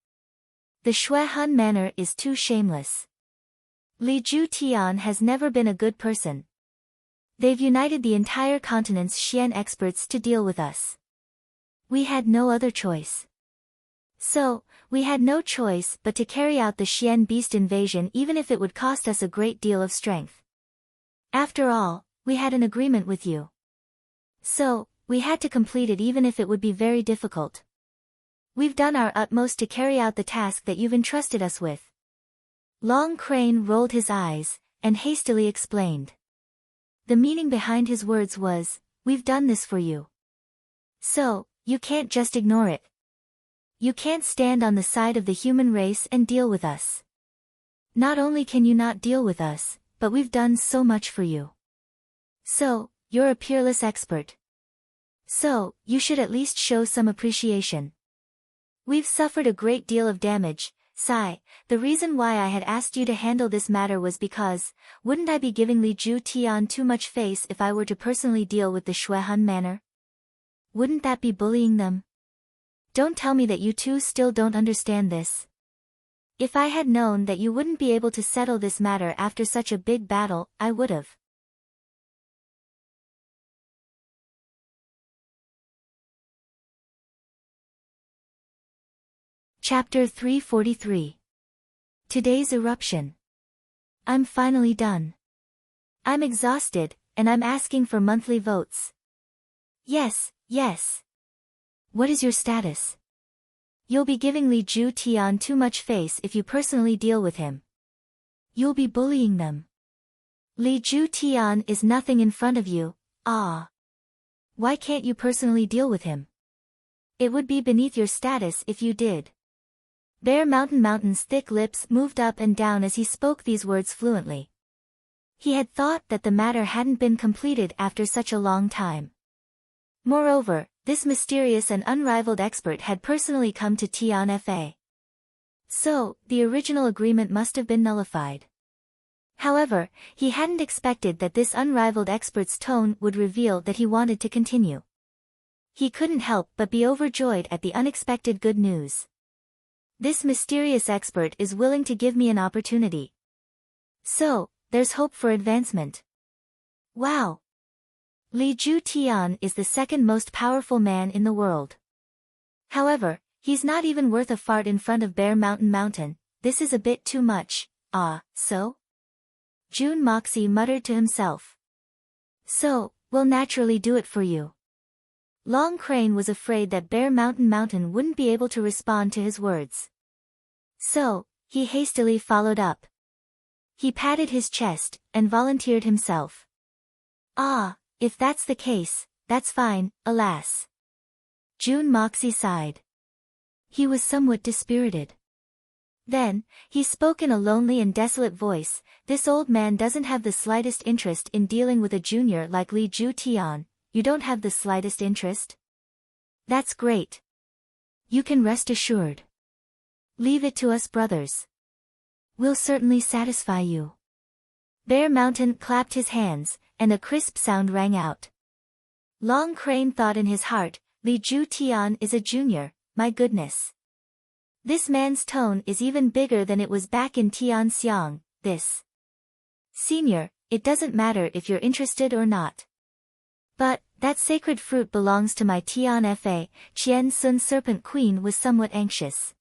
The Shui Hun Manor is too shameless. Li Ju Tian has never been a good person. They've united the entire continent's Xian experts to deal with us. We had no other choice. So, we had no choice but to carry out the Xian beast invasion even if it would cost us a great deal of strength. After all, we had an agreement with you. So, we had to complete it even if it would be very difficult. We've done our utmost to carry out the task that you've entrusted us with. Long Crane rolled his eyes, and hastily explained. The meaning behind his words was, we've done this for you. So, you can't just ignore it. You can't stand on the side of the human race and deal with us. Not only can you not deal with us, but we've done so much for you. So, you're a peerless expert. So, you should at least show some appreciation. We've suffered a great deal of damage, Sai. The reason why I had asked you to handle this matter was because, wouldn't I be giving Li Ju Tian too much face if I were to personally deal with the Shuehan manor? Wouldn't that be bullying them? Don't tell me that you two still don't understand this. If I had known that you wouldn't be able to settle this matter after such a big battle, I would've. Chapter 343. Today's eruption. I'm finally done. I'm exhausted, and I'm asking for monthly votes. Yes, yes. What is your status? You'll be giving Li Ju Tian too much face if you personally deal with him. You'll be bullying them. Li Ju Tian is nothing in front of you, ah. Why can't you personally deal with him? It would be beneath your status if you did. Bear Mountain's thick lips moved up and down as he spoke these words fluently. He had thought that the matter hadn't been completed after such a long time. Moreover, this mysterious and unrivaled expert had personally come to Tian Fa. So, the original agreement must have been nullified. However, he hadn't expected that this unrivaled expert's tone would reveal that he wanted to continue. He couldn't help but be overjoyed at the unexpected good news. This mysterious expert is willing to give me an opportunity. So, there's hope for advancement. Wow! Li Ju Tian is the second most powerful man in the world. However, he's not even worth a fart in front of Bear Mountain. This is a bit too much, so? Jun Moxie muttered to himself. So, we'll naturally do it for you. Long Crane was afraid that Bear Mountain wouldn't be able to respond to his words. So, he hastily followed up. He patted his chest, and volunteered himself. If that's the case, that's fine, alas. Jun Moxie sighed. He was somewhat dispirited. Then, he spoke in a lonely and desolate voice. This old man doesn't have the slightest interest in dealing with a junior like Li Ju Tian. You don't have the slightest interest? That's great. You can rest assured. Leave it to us brothers. We'll certainly satisfy you. Bear Mountain clapped his hands, and a crisp sound rang out. Long Crane thought in his heart, Li Ju Tian is a junior, my goodness. This man's tone is even bigger than it was back in Tianxiang, this. Senior, it doesn't matter if you're interested or not. But, that sacred fruit belongs to my Tian Fa. Qian Sun Serpent Queen was somewhat anxious.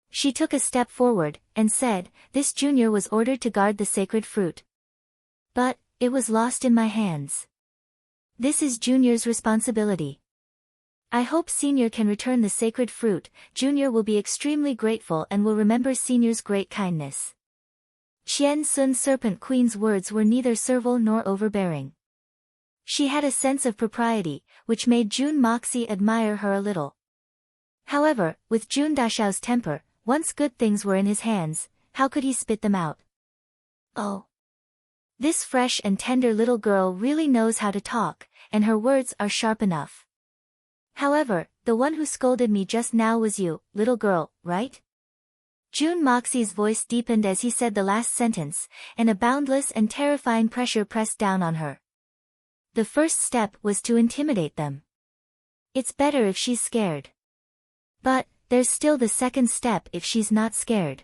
She took a step forward, and said, this junior was ordered to guard the sacred fruit. But, it was lost in my hands. This is Junior's responsibility. I hope Senior can return the sacred fruit. Junior will be extremely grateful and will remember Senior's great kindness. Qian Sun Serpent Queen's words were neither servile nor overbearing. She had a sense of propriety, which made Jun Moxie admire her a little. However, with Jun Dashao's temper, once good things were in his hands, how could he spit them out? Oh. This fresh and tender little girl really knows how to talk, and her words are sharp enough. However, the one who scolded me just now was you, little girl, right? Jun Moxie's voice deepened as he said the last sentence, and a boundless and terrifying pressure pressed down on her. The first step was to intimidate them. It's better if she's scared. But, there's still the second step if she's not scared.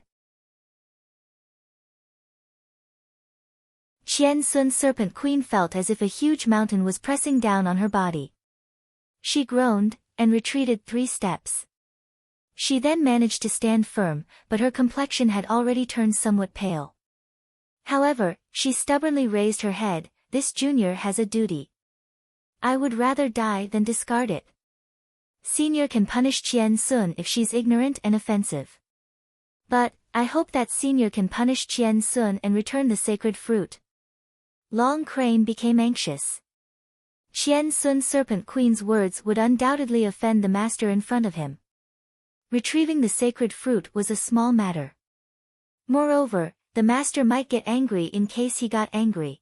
Qian Sun's serpent queen felt as if a huge mountain was pressing down on her body. She groaned, and retreated 3 steps. She then managed to stand firm, but her complexion had already turned somewhat pale. However, she stubbornly raised her head. This junior has a duty. I would rather die than discard it. Senior can punish Qian Sun if she's ignorant and offensive. But, I hope that senior can punish Qian Sun and return the sacred fruit. Long Crane became anxious. Qian Sun's serpent queen's words would undoubtedly offend the master in front of him. Retrieving the sacred fruit was a small matter. Moreover, the master might get angry in case he got angry.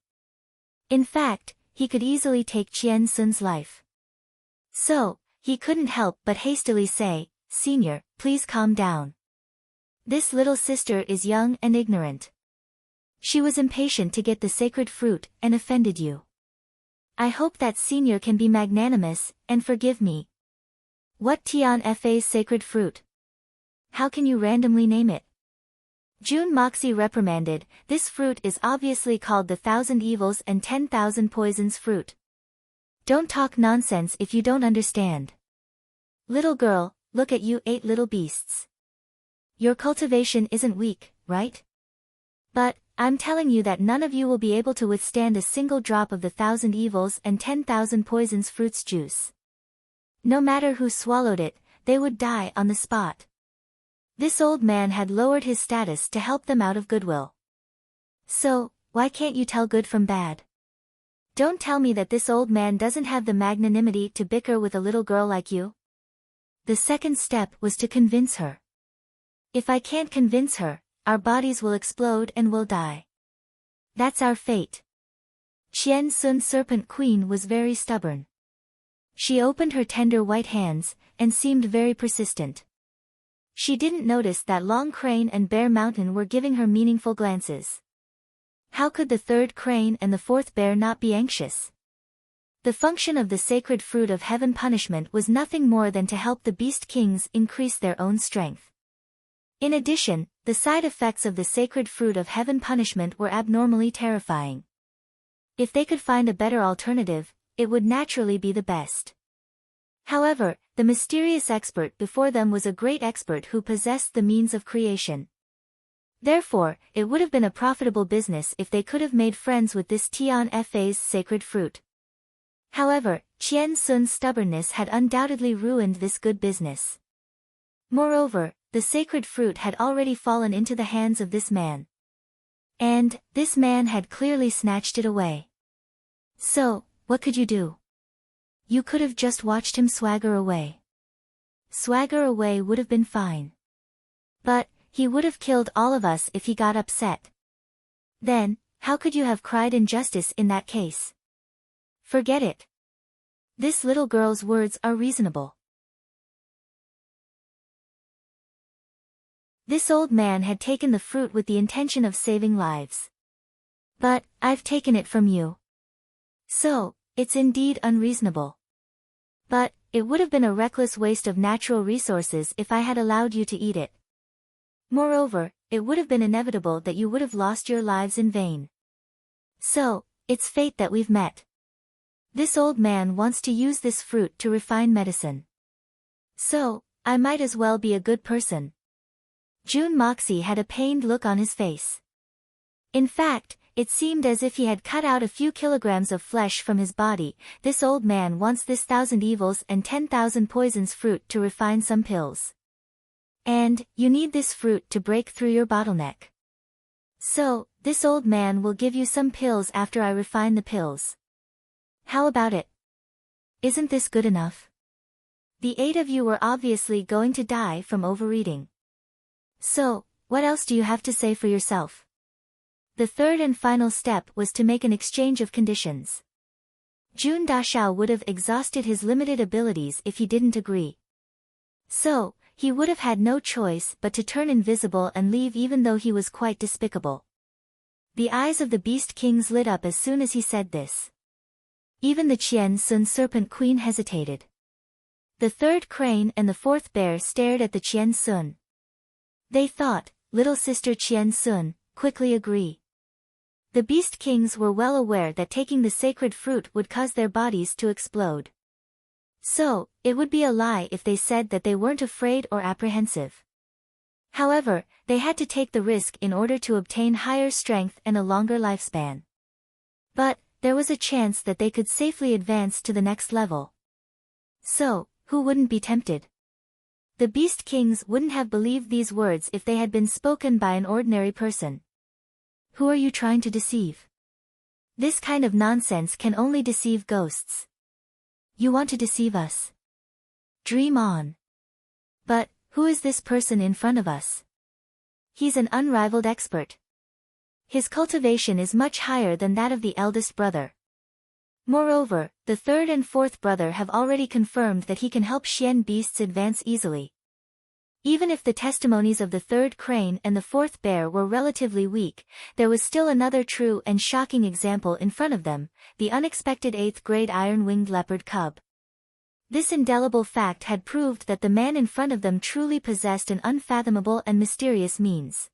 In fact, he could easily take Qian Sun's life. So, he couldn't help but hastily say, Senior, please calm down. This little sister is young and ignorant. She was impatient to get the sacred fruit and offended you. I hope that Senior can be magnanimous and forgive me. What Tian Fa's sacred fruit? How can you randomly name it? Jun Moxie reprimanded, this fruit is obviously called the 1,000 Evils and 10,000 Poisons fruit. Don't talk nonsense if you don't understand. Little girl, look at you 8 little beasts. Your cultivation isn't weak, right? But, I'm telling you that none of you will be able to withstand a single drop of the 1,000 Evils and 10,000 Poisons fruit's juice. No matter who swallowed it, they would die on the spot. This old man had lowered his status to help them out of goodwill. So, why can't you tell good from bad? Don't tell me that this old man doesn't have the magnanimity to bicker with a little girl like you. The second step was to convince her. If I can't convince her, our bodies will explode and we'll die. That's our fate. Qian Sun's serpent queen was very stubborn. She opened her tender white hands, and seemed very persistent. She didn't notice that Long Crane and Bear Mountain were giving her meaningful glances. How could the 3rd crane and the 4th bear not be anxious? The function of the sacred fruit of heaven punishment was nothing more than to help the beast kings increase their own strength. In addition, the side effects of the sacred fruit of heaven punishment were abnormally terrifying. If they could find a better alternative, it would naturally be the best. However, the mysterious expert before them was a great expert who possessed the means of creation. Therefore, it would have been a profitable business if they could have made friends with this Tian Fa's sacred fruit. However, Qian Sun's stubbornness had undoubtedly ruined this good business. Moreover, the sacred fruit had already fallen into the hands of this man. And, this man had clearly snatched it away. So, what could you do? You could have just watched him swagger away. Swagger away would have been fine. But, he would have killed all of us if he got upset. Then, how could you have cried injustice in that case? Forget it. This little girl's words are reasonable. This old man had taken the fruit with the intention of saving lives. But, I've taken it from you. So, it's indeed unreasonable. But, it would have been a reckless waste of natural resources if I had allowed you to eat it. Moreover, it would have been inevitable that you would have lost your lives in vain. So, it's fate that we've met. This old man wants to use this fruit to refine medicine. So, I might as well be a good person. Jun Moxie had a pained look on his face. In fact, it seemed as if he had cut out a few kilograms of flesh from his body. This old man wants this 1,000 Evils and 10,000 Poisons fruit to refine some pills. And, you need this fruit to break through your bottleneck. So, this old man will give you some pills after I refine the pills. How about it? Isn't this good enough? The 8 of you were obviously going to die from overeating. So, what else do you have to say for yourself? The third and final step was to make an exchange of conditions. Jun Dashao would have exhausted his limited abilities if he didn't agree. So, he would have had no choice but to turn invisible and leave even though he was quite despicable. The eyes of the Beast Kings lit up as soon as he said this. Even the Qian Sun Serpent Queen hesitated. The 3rd crane and the 4th bear stared at the Qian Sun. They thought, little sister Qian Sun, quickly agree. The Beast Kings were well aware that taking the sacred fruit would cause their bodies to explode. So, it would be a lie if they said that they weren't afraid or apprehensive. However, they had to take the risk in order to obtain higher strength and a longer lifespan. But, there was a chance that they could safely advance to the next level. So, who wouldn't be tempted? The Beast Kings wouldn't have believed these words if they had been spoken by an ordinary person. Who are you trying to deceive? This kind of nonsense can only deceive ghosts. You want to deceive us? Dream on. But, who is this person in front of us? He's an unrivaled expert. His cultivation is much higher than that of the eldest brother. Moreover, the third and fourth brother have already confirmed that he can help Xian beasts advance easily. Even if the testimonies of the third crane and the fourth bear were relatively weak, there was still another true and shocking example in front of them, the unexpected 8th-grade iron-winged leopard cub. This indelible fact had proved that the man in front of them truly possessed an unfathomable and mysterious means.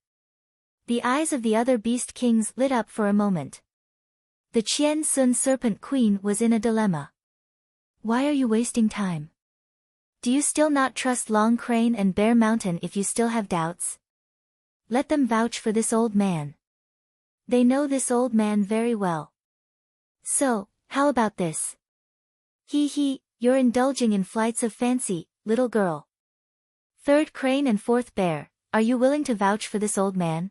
The eyes of the other Beast Kings lit up for a moment. The Qian Sun Serpent Queen was in a dilemma. Why are you wasting time? Do you still not trust Long Crane and Bear Mountain if you still have doubts? Let them vouch for this old man. They know this old man very well. So, how about this? Hee, you're indulging in flights of fancy, little girl. Third Crane and fourth Bear, are you willing to vouch for this old man?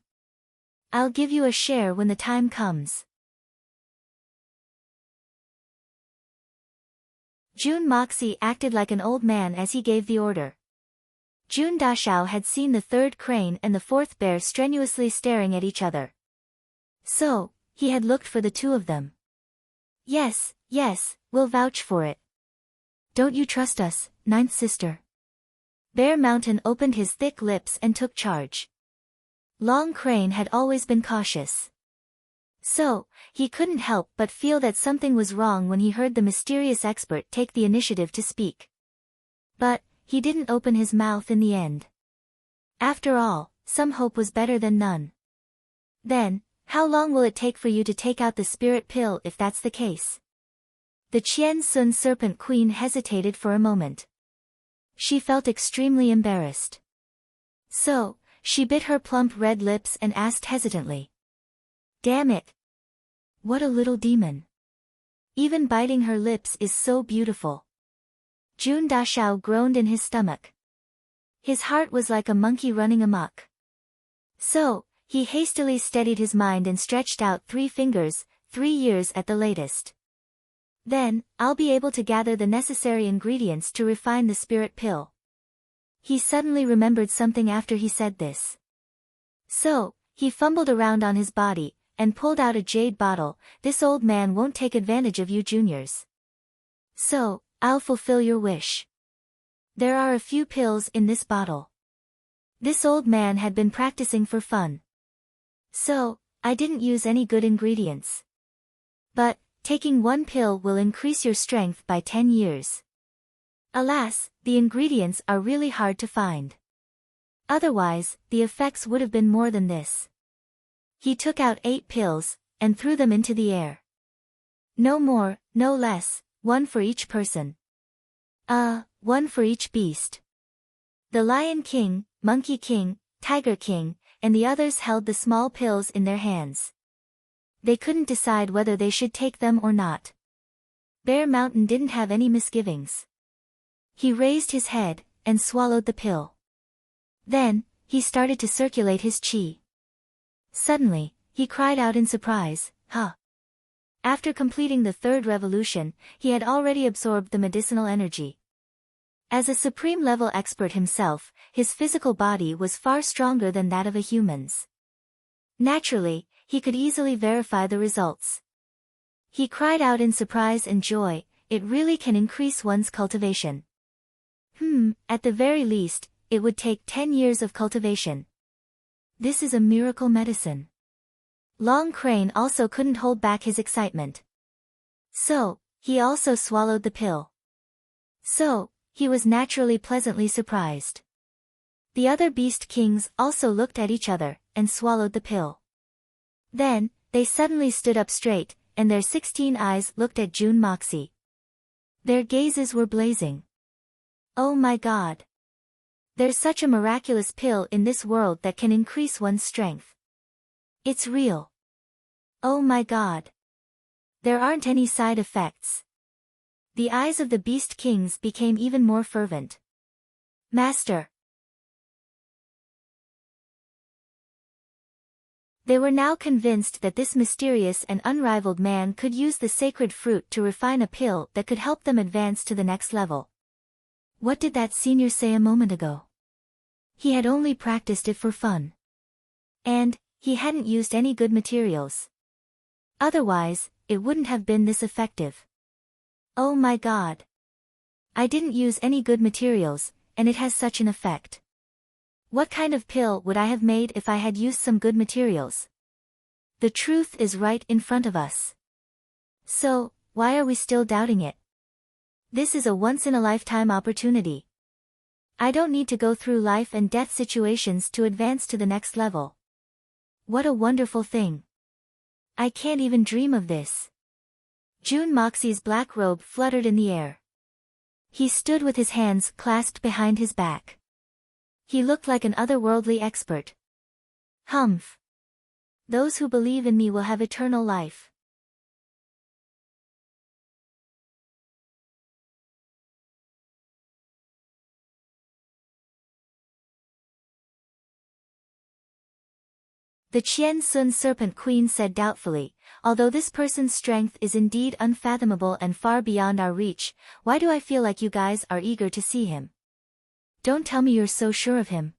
I'll give you a share when the time comes. Jun Moxie acted like an old man as he gave the order. Jun Dashao had seen the third crane and the fourth bear strenuously staring at each other. So, he had looked for the two of them. Yes, we'll vouch for it. Don't you trust us, ninth sister? Bear Mountain opened his thick lips and took charge. Long Crane had always been cautious. So, he couldn't help but feel that something was wrong when he heard the mysterious expert take the initiative to speak. But, he didn't open his mouth in the end. After all, some hope was better than none. Then, how long will it take for you to take out the spirit pill if that's the case? The Qian Sun Serpent Queen hesitated for a moment. She felt extremely embarrassed. So, she bit her plump red lips and asked hesitantly. Damn it! What a little demon. Even biting her lips is so beautiful. Jun Dashao groaned in his stomach. His heart was like a monkey running amok. So, he hastily steadied his mind and stretched out 3 fingers, 3 years at the latest. Then, I'll be able to gather the necessary ingredients to refine the spirit pill. He suddenly remembered something after he said this. So, he fumbled around on his body, and pulled out a jade bottle. This old man won't take advantage of you juniors. So, I'll fulfill your wish. There are a few pills in this bottle. This old man had been practicing for fun. So, I didn't use any good ingredients. But, taking 1 pill will increase your strength by 10 years. Alas, the ingredients are really hard to find. Otherwise, the effects would have been more than this. He took out 8 pills, and threw them into the air. No more, no less, 1 for each person. 1 for each beast. The Lion King, Monkey King, Tiger King, and the others held the small pills in their hands. They couldn't decide whether they should take them or not. Bear Mountain didn't have any misgivings. He raised his head, and swallowed the pill. Then, he started to circulate his qi. Suddenly, he cried out in surprise, huh? After completing the 3rd revolution, he had already absorbed the medicinal energy. As a supreme-level expert himself, his physical body was far stronger than that of a human's. Naturally, he could easily verify the results. He cried out in surprise and joy, it really can increase one's cultivation. At the very least, it would take 10 years of cultivation. This is a miracle medicine. Long Crane also couldn't hold back his excitement. So, he also swallowed the pill. So, he was naturally pleasantly surprised. The other Beast Kings also looked at each other, and swallowed the pill. Then, They suddenly stood up straight, and their 16 eyes looked at June Moxie. Their gazes were blazing. Oh my God! There's such a miraculous pill in this world that can increase one's strength. It's real. Oh my God! There aren't any side effects. The eyes of the Beast Kings became even more fervent. Master! They were now convinced that this mysterious and unrivaled man could use the sacred fruit to refine a pill that could help them advance to the next level. What did that senior say a moment ago? He had only practiced it for fun. And he hadn't used any good materials. Otherwise, it wouldn't have been this effective. Oh my God! I didn't use any good materials, and it has such an effect. What kind of pill would I have made if I had used some good materials? The truth is right in front of us. So, why are we still doubting it? This is a once-in-a-lifetime opportunity. I don't need to go through life and death situations to advance to the next level. What a wonderful thing. I can't even dream of this. June Moxie's black robe fluttered in the air. He stood with his hands clasped behind his back. He looked like an otherworldly expert. Humph. Those who believe in me will have eternal life. The Qian Sun Serpent Queen said doubtfully, although this person's strength is indeed unfathomable and far beyond our reach, why do I feel like you guys are eager to see him? Don't tell me you're so sure of him.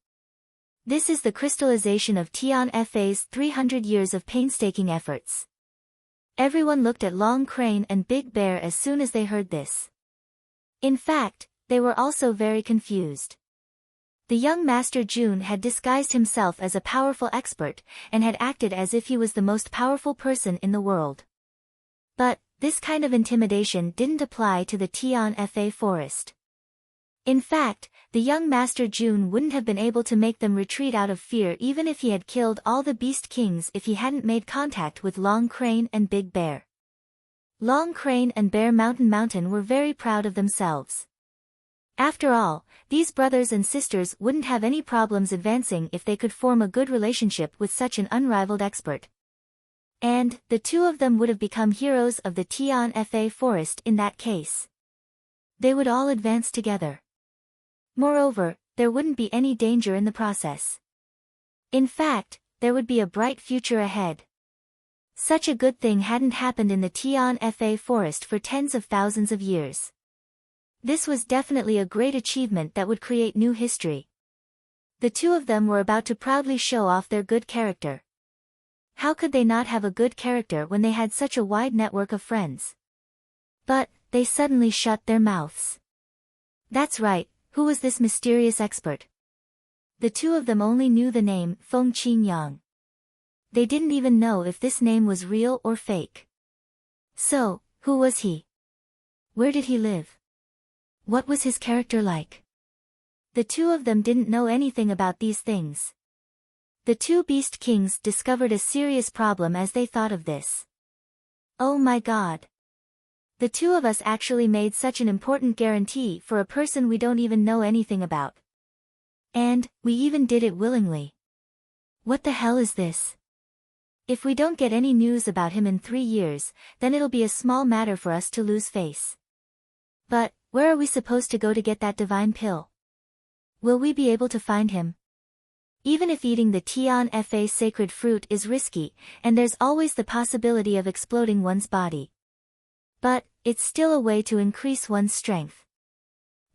This is the crystallization of Tian Fa's 300 years of painstaking efforts. Everyone looked at Long Crane and Big Bear as soon as they heard this. In fact, they were also very confused. The young Master June had disguised himself as a powerful expert, and had acted as if he was the most powerful person in the world. But, this kind of intimidation didn't apply to the Tian Fa forest. In fact, the young Master June wouldn't have been able to make them retreat out of fear even if he had killed all the Beast Kings if he hadn't made contact with Long Crane and Big Bear. Long Crane and Bear Mountain were very proud of themselves. After all, these brothers and sisters wouldn't have any problems advancing if they could form a good relationship with such an unrivaled expert. And, the two of them would have become heroes of the Tian Fa forest in that case. They would all advance together. Moreover, there wouldn't be any danger in the process. In fact, there would be a bright future ahead. Such a good thing hadn't happened in the Tian Fa forest for tens of thousands of years. This was definitely a great achievement that would create new history. The two of them were about to proudly show off their good character. How could they not have a good character when they had such a wide network of friends? But, they suddenly shut their mouths. That's right, who was this mysterious expert? The two of them only knew the name Feng Qingyang. They didn't even know if this name was real or fake. So, who was he? Where did he live? What was his character like? The two of them didn't know anything about these things. The two Beast Kings discovered a serious problem as they thought of this. Oh my God! The two of us actually made such an important guarantee for a person we don't even know anything about. And, we even did it willingly. What the hell is this? If we don't get any news about him in 3 years, then it'll be a small matter for us to lose face. But, where are we supposed to go to get that divine pill? Will we be able to find him? Even if eating the Tian Fa sacred fruit is risky, and there's always the possibility of exploding one's body. But, it's still a way to increase one's strength.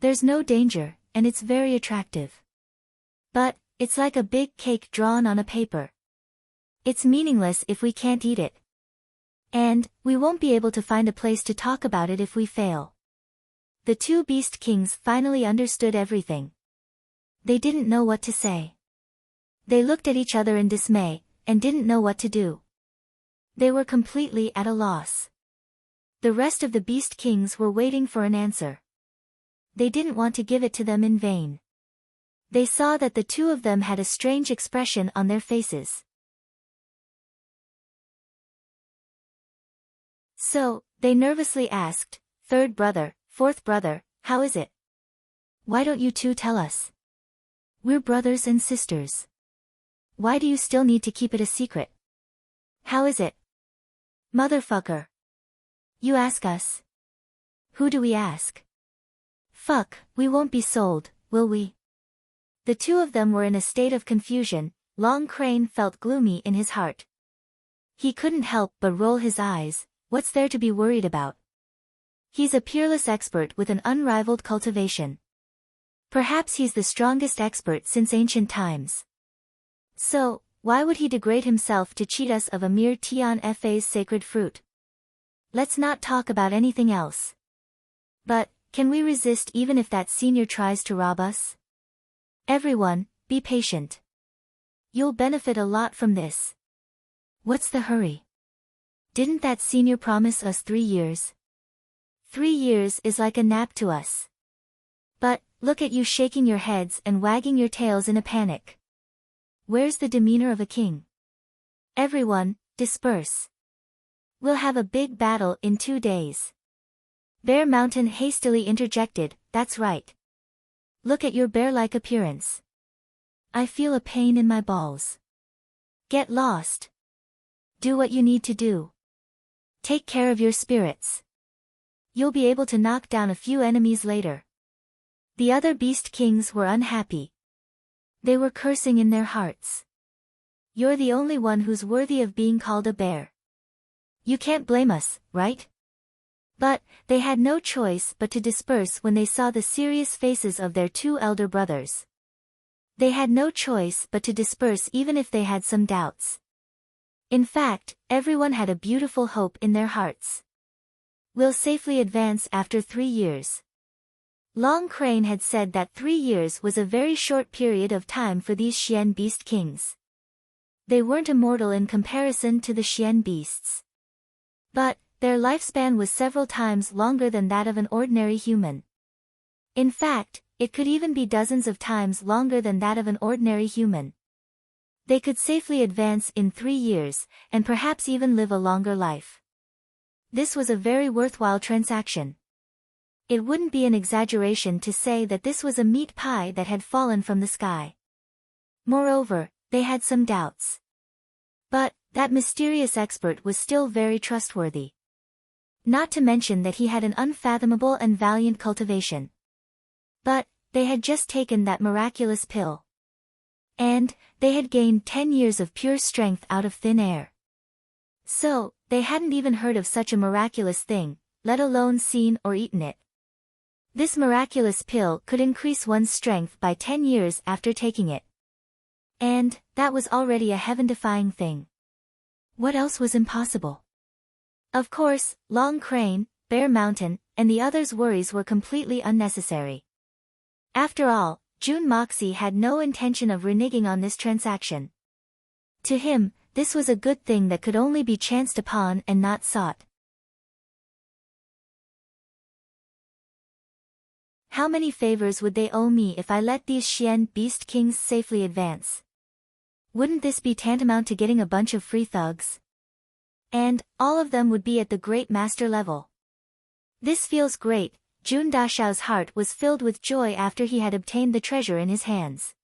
There's no danger, and it's very attractive. But, it's like a big cake drawn on a paper. It's meaningless if we can't eat it. And, we won't be able to find a place to talk about it if we fail. The two Beast Kings finally understood everything. They didn't know what to say. They looked at each other in dismay, and didn't know what to do. They were completely at a loss. The rest of the Beast Kings were waiting for an answer. They didn't want to give it to them in vain. They saw that the two of them had a strange expression on their faces. So, they nervously asked, "Third brother, fourth brother, how is it? Why don't you two tell us? We're brothers and sisters. Why do you still need to keep it a secret? How is it? Motherfucker. You ask us. Who do we ask? Fuck, we won't be sold, will we?" The two of them were in a state of confusion. Long Crane felt gloomy in his heart. He couldn't help but roll his eyes. What's there to be worried about? He's a peerless expert with an unrivaled cultivation. Perhaps he's the strongest expert since ancient times. So, why would he degrade himself to cheat us of a mere Tian Fa's sacred fruit? Let's not talk about anything else. But, can we resist even if that senior tries to rob us? Everyone, be patient. You'll benefit a lot from this. What's the hurry? Didn't that senior promise us 3 years? 3 years is like a nap to us. But, look at you shaking your heads and wagging your tails in a panic. Where's the demeanor of a king? Everyone, disperse. We'll have a big battle in 2 days. Bear Mountain hastily interjected, "That's right. Look at your bear-like appearance. I feel a pain in my balls. Get lost. Do what you need to do. Take care of your spirits. You'll be able to knock down a few enemies later." The other beast kings were unhappy. They were cursing in their hearts. "You're the only one who's worthy of being called a bear. You can't blame us, right?" But, they had no choice but to disperse when they saw the serious faces of their 2 elder brothers. They had no choice but to disperse even if they had some doubts. In fact, everyone had a beautiful hope in their hearts. "We'll safely advance after 3 years." Long Crane had said that 3 years was a very short period of time for these Xian beast kings. They weren't immortal in comparison to the Xian beasts. But, their lifespan was several times longer than that of an ordinary human. In fact, it could even be dozens of times longer than that of an ordinary human. They could safely advance in 3 years, and perhaps even live a longer life. This was a very worthwhile transaction. It wouldn't be an exaggeration to say that this was a meat pie that had fallen from the sky. Moreover, they had some doubts. But, that mysterious expert was still very trustworthy. Not to mention that he had an unfathomable and valiant cultivation. But, they had just taken that miraculous pill. And, they had gained 10 years of pure strength out of thin air. So, they hadn't even heard of such a miraculous thing, let alone seen or eaten it. This miraculous pill could increase one's strength by 10 years after taking it. And, that was already a heaven-defying thing. What else was impossible? Of course, Long Crane, Bear Mountain, and the others' worries were completely unnecessary. After all, Jun Moxie had no intention of reneging on this transaction. To him, this was a good thing that could only be chanced upon and not sought. How many favors would they owe me if I let these Xian beast kings safely advance? Wouldn't this be tantamount to getting a bunch of free thugs? And, all of them would be at the great master level. This feels great. Jun Dashao's heart was filled with joy after he had obtained the treasure in his hands.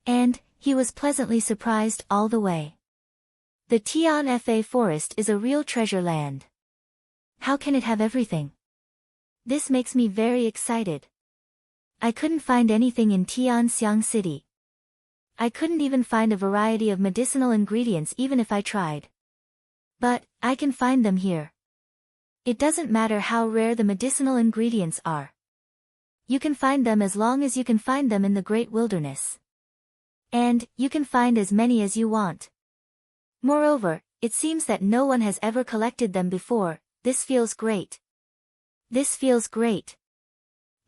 And, he was pleasantly surprised all the way. The Tian Fa forest is a real treasure land. How can it have everything? This makes me very excited. I couldn't find anything in Tianxiang City. I couldn't even find a variety of medicinal ingredients even if I tried. But, I can find them here. It doesn't matter how rare the medicinal ingredients are. You can find them as long as you can find them in the great wilderness. And, you can find as many as you want. Moreover, it seems that no one has ever collected them before. This feels great. This feels great.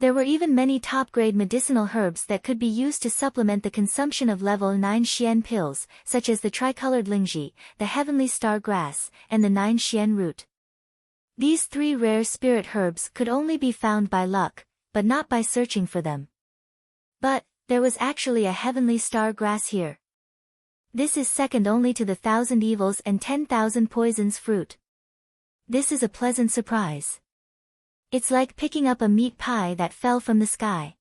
There were even many top-grade medicinal herbs that could be used to supplement the consumption of level 9 Xian pills, such as the tricolored lingji, the heavenly star grass, and the 9 Xian root. These 3 rare spirit herbs could only be found by luck, but not by searching for them. But, there was actually a heavenly star grass here. This is second only to the 1,000 evils and 10,000 poisons fruit. This is a pleasant surprise. It's like picking up a meat pie that fell from the sky.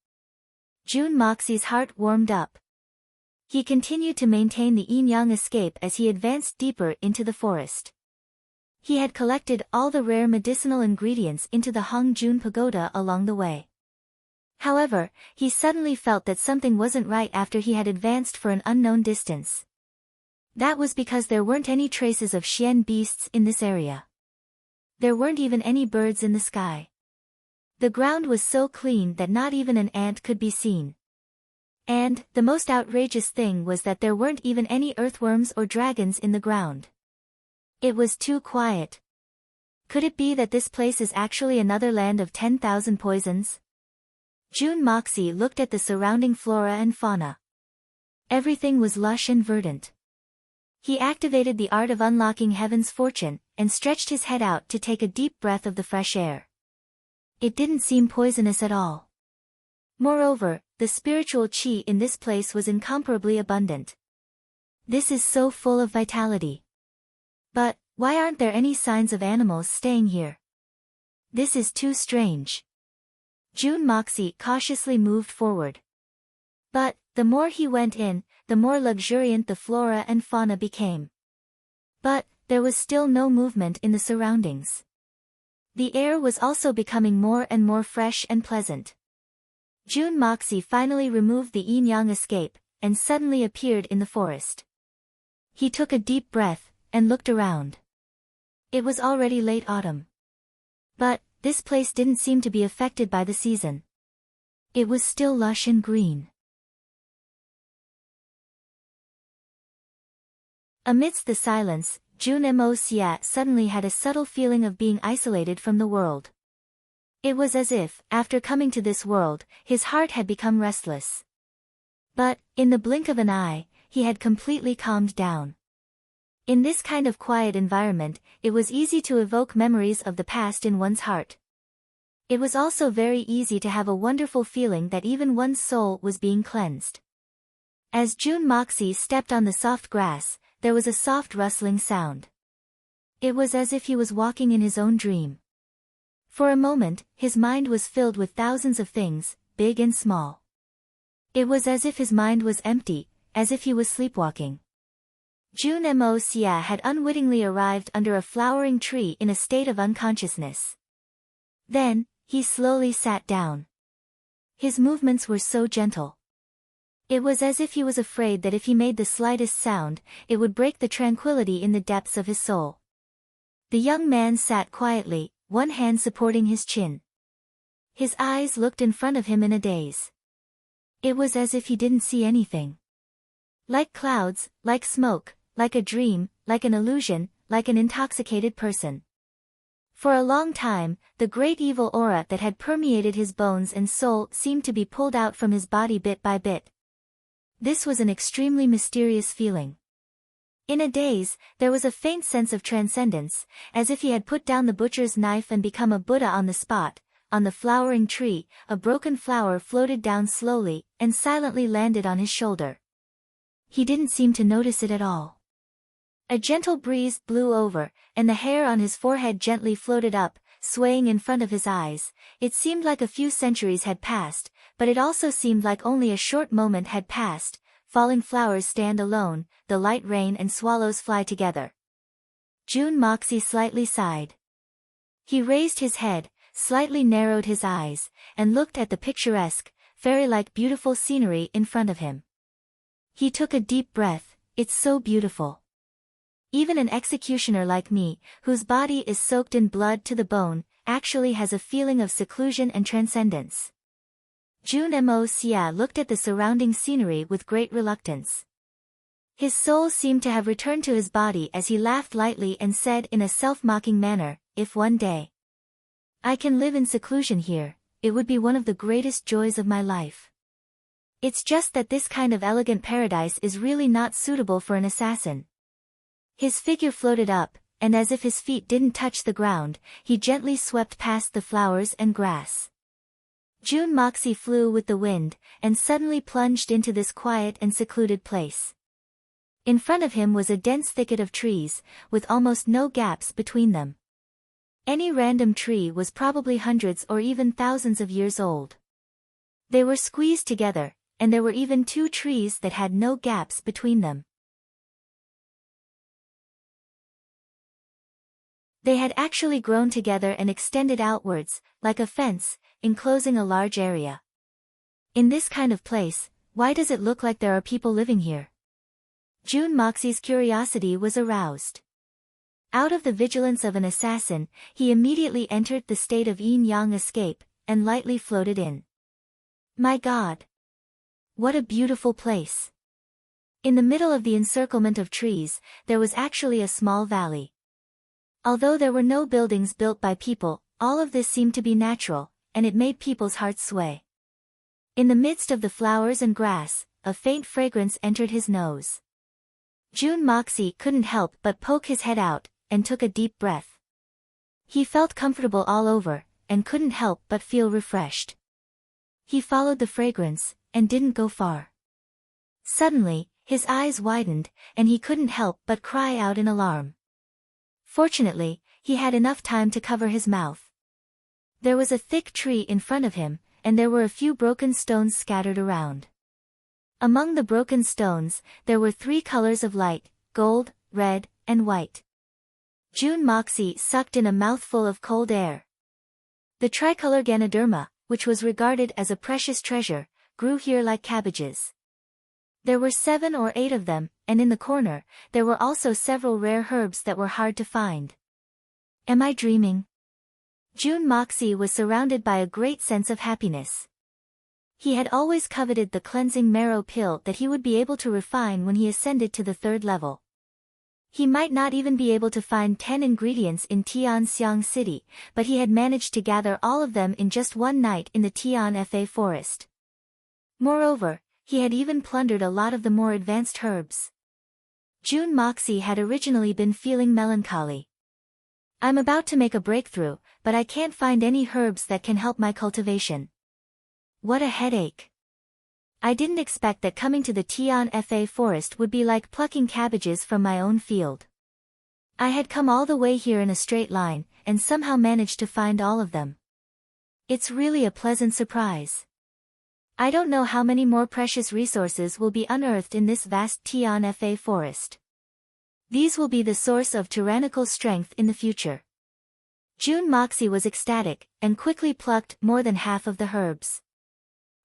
Jun Moxie's heart warmed up. He continued to maintain the yin-yang escape as he advanced deeper into the forest. He had collected all the rare medicinal ingredients into the Hongjun Pagoda along the way. However, he suddenly felt that something wasn't right after he had advanced for an unknown distance. That was because there weren't any traces of Xian beasts in this area. There weren't even any birds in the sky. The ground was so clean that not even an ant could be seen. And, the most outrageous thing was that there weren't even any earthworms or dragons in the ground. It was too quiet. Could it be that this place is actually another land of 10,000 poisons? Jun Moxie looked at the surrounding flora and fauna. Everything was lush and verdant. He activated the art of unlocking heaven's fortune, and stretched his head out to take a deep breath of the fresh air. It didn't seem poisonous at all. Moreover, the spiritual qi in this place was incomparably abundant. This is so full of vitality. But, why aren't there any signs of animals staying here? This is too strange. Jun Moxie cautiously moved forward. But, the more he went in, the more luxuriant the flora and fauna became. But, there was still no movement in the surroundings. The air was also becoming more and more fresh and pleasant. Jun Moxie finally removed the yin-yang escape, and suddenly appeared in the forest. He took a deep breath, and looked around. It was already late autumn. But, this place didn't seem to be affected by the season. It was still lush and green. Amidst the silence, Jun Moxie suddenly had a subtle feeling of being isolated from the world. It was as if, after coming to this world, his heart had become restless. But, in the blink of an eye, he had completely calmed down. In this kind of quiet environment, it was easy to evoke memories of the past in one's heart. It was also very easy to have a wonderful feeling that even one's soul was being cleansed. As Jun Moxie stepped on the soft grass, there was a soft rustling sound. It was as if he was walking in his own dream. For a moment, his mind was filled with thousands of things, big and small. It was as if his mind was empty, as if he was sleepwalking. Jun Moxie had unwittingly arrived under a flowering tree in a state of unconsciousness. Then, he slowly sat down. His movements were so gentle. It was as if he was afraid that if he made the slightest sound, it would break the tranquility in the depths of his soul. The young man sat quietly, one hand supporting his chin. His eyes looked in front of him in a daze. It was as if he didn't see anything. Like clouds, like smoke, like a dream, like an illusion, like an intoxicated person. For a long time, the great evil aura that had permeated his bones and soul seemed to be pulled out from his body bit by bit. This was an extremely mysterious feeling. In a daze, there was a faint sense of transcendence, as if he had put down the butcher's knife and become a Buddha on the spot. On the flowering tree, a broken flower floated down slowly, and silently landed on his shoulder. He didn't seem to notice it at all. A gentle breeze blew over, and the hair on his forehead gently floated up, swaying in front of his eyes. It seemed like a few centuries had passed, but it also seemed like only a short moment had passed. Falling flowers stand alone, the light rain and swallows fly together. Jun Moxie slightly sighed. He raised his head, slightly narrowed his eyes, and looked at the picturesque, fairy-like beautiful scenery in front of him. He took a deep breath. It's so beautiful. Even an executioner like me, whose body is soaked in blood to the bone, actually has a feeling of seclusion and transcendence. Jun Moxie looked at the surrounding scenery with great reluctance. His soul seemed to have returned to his body as he laughed lightly and said in a self-mocking manner, "If one day I can live in seclusion here, it would be one of the greatest joys of my life. It's just that this kind of elegant paradise is really not suitable for an assassin." His figure floated up, and as if his feet didn't touch the ground, he gently swept past the flowers and grass. Jun Moxie flew with the wind, and suddenly plunged into this quiet and secluded place. In front of him was a dense thicket of trees, with almost no gaps between them. Any random tree was probably hundreds or even thousands of years old. They were squeezed together, and there were even two trees that had no gaps between them. They had actually grown together and extended outwards, like a fence, enclosing a large area. In this kind of place, why does it look like there are people living here? Jun Moxi's curiosity was aroused. Out of the vigilance of an assassin, he immediately entered the state of yin-yang escape, and lightly floated in. My God! What a beautiful place! In the middle of the encirclement of trees, there was actually a small valley. Although there were no buildings built by people, all of this seemed to be natural, and it made people's hearts sway. In the midst of the flowers and grass, a faint fragrance entered his nose. Jun Moxi couldn't help but poke his head out, and took a deep breath. He felt comfortable all over, and couldn't help but feel refreshed. He followed the fragrance, and didn't go far. Suddenly, his eyes widened, and he couldn't help but cry out in alarm. Fortunately, he had enough time to cover his mouth. There was a thick tree in front of him, and there were a few broken stones scattered around. Among the broken stones, there were 3 colors of light: gold, red, and white. Jun Moxi sucked in a mouthful of cold air. The tricolor Ganoderma, which was regarded as a precious treasure, grew here like cabbages. There were 7 or 8 of them, and in the corner, there were also several rare herbs that were hard to find. Am I dreaming? Jun Moxi was surrounded by a great sense of happiness. He had always coveted the cleansing marrow pill that he would be able to refine when he ascended to the 3rd level. He might not even be able to find 10 ingredients in Tianxiang City, but he had managed to gather all of them in just one night in the Tianfa forest. Moreover, he had even plundered a lot of the more advanced herbs. Jun Moxi had originally been feeling melancholy. I'm about to make a breakthrough, but I can't find any herbs that can help my cultivation. What a headache. I didn't expect that coming to the Tianfa forest would be like plucking cabbages from my own field. I had come all the way here in a straight line, and somehow managed to find all of them. It's really a pleasant surprise. I don't know how many more precious resources will be unearthed in this vast Tianfa forest. These will be the source of tyrannical strength in the future. Jun Moxi was ecstatic, and quickly plucked more than half of the herbs.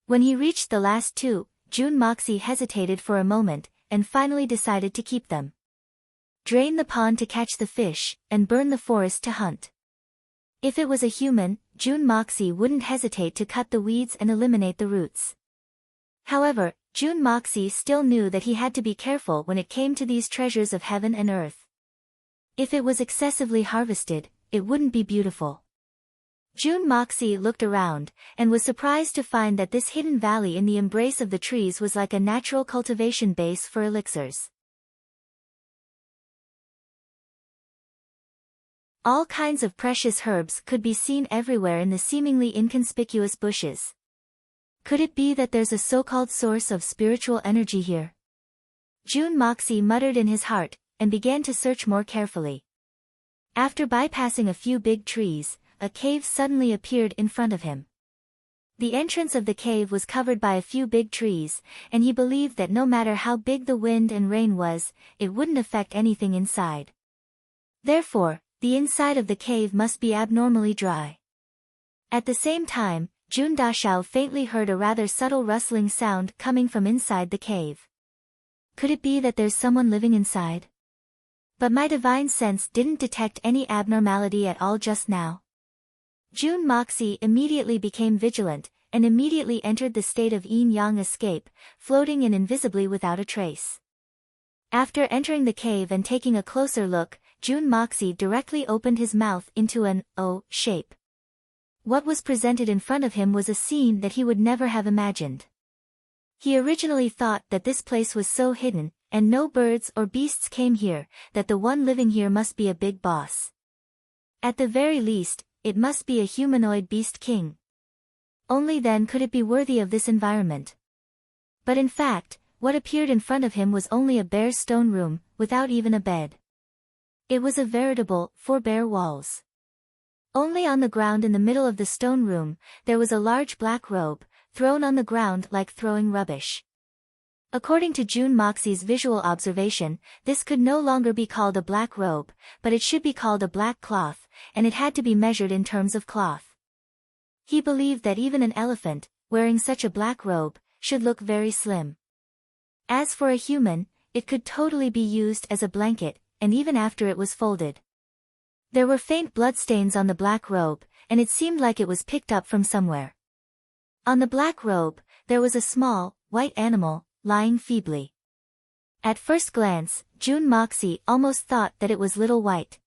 When he reached the last 2, Jun Moxi hesitated for a moment, and finally decided to keep them. Drain the pond to catch the fish, and burn the forest to hunt. If it was a human, Jun Moxi wouldn't hesitate to cut the weeds and eliminate the roots. However, Jun Moxi still knew that he had to be careful when it came to these treasures of heaven and earth. If it was excessively harvested, it wouldn't be beautiful. Jun Moxi looked around, and was surprised to find that this hidden valley in the embrace of the trees was like a natural cultivation base for elixirs. All kinds of precious herbs could be seen everywhere in the seemingly inconspicuous bushes. Could it be that there's a so-called source of spiritual energy here? Jun Moxi muttered in his heart, and began to search more carefully. After bypassing a few big trees, a cave suddenly appeared in front of him. The entrance of the cave was covered by a few big trees, and he believed that no matter how big the wind and rain was, it wouldn't affect anything inside. Therefore, the inside of the cave must be abnormally dry. At the same time, Jun Dashao faintly heard a rather subtle rustling sound coming from inside the cave. Could it be that there's someone living inside? But my divine sense didn't detect any abnormality at all just now. Jun Moxi immediately became vigilant, and immediately entered the state of yin-yang escape, floating in invisibly without a trace. After entering the cave and taking a closer look, Jun Moxi directly opened his mouth into an O shape. What was presented in front of him was a scene that he would never have imagined. He originally thought that this place was so hidden, and no birds or beasts came here, that the one living here must be a big boss. At the very least, it must be a humanoid beast king. Only then could it be worthy of this environment. But in fact, what appeared in front of him was only a bare stone room, without even a bed. It was a veritable 4 bare walls. Only on the ground in the middle of the stone room, there was a large black robe, thrown on the ground like throwing rubbish. According to June Moxie's visual observation, this could no longer be called a black robe, but it should be called a black cloth, and it had to be measured in terms of cloth. He believed that even an elephant, wearing such a black robe, should look very slim. As for a human, it could totally be used as a blanket, and even after it was folded. There were faint bloodstains on the black robe, and it seemed like it was picked up from somewhere. On the black robe, there was a small, white animal, lying feebly. At first glance, June Moxie almost thought that it was Little White.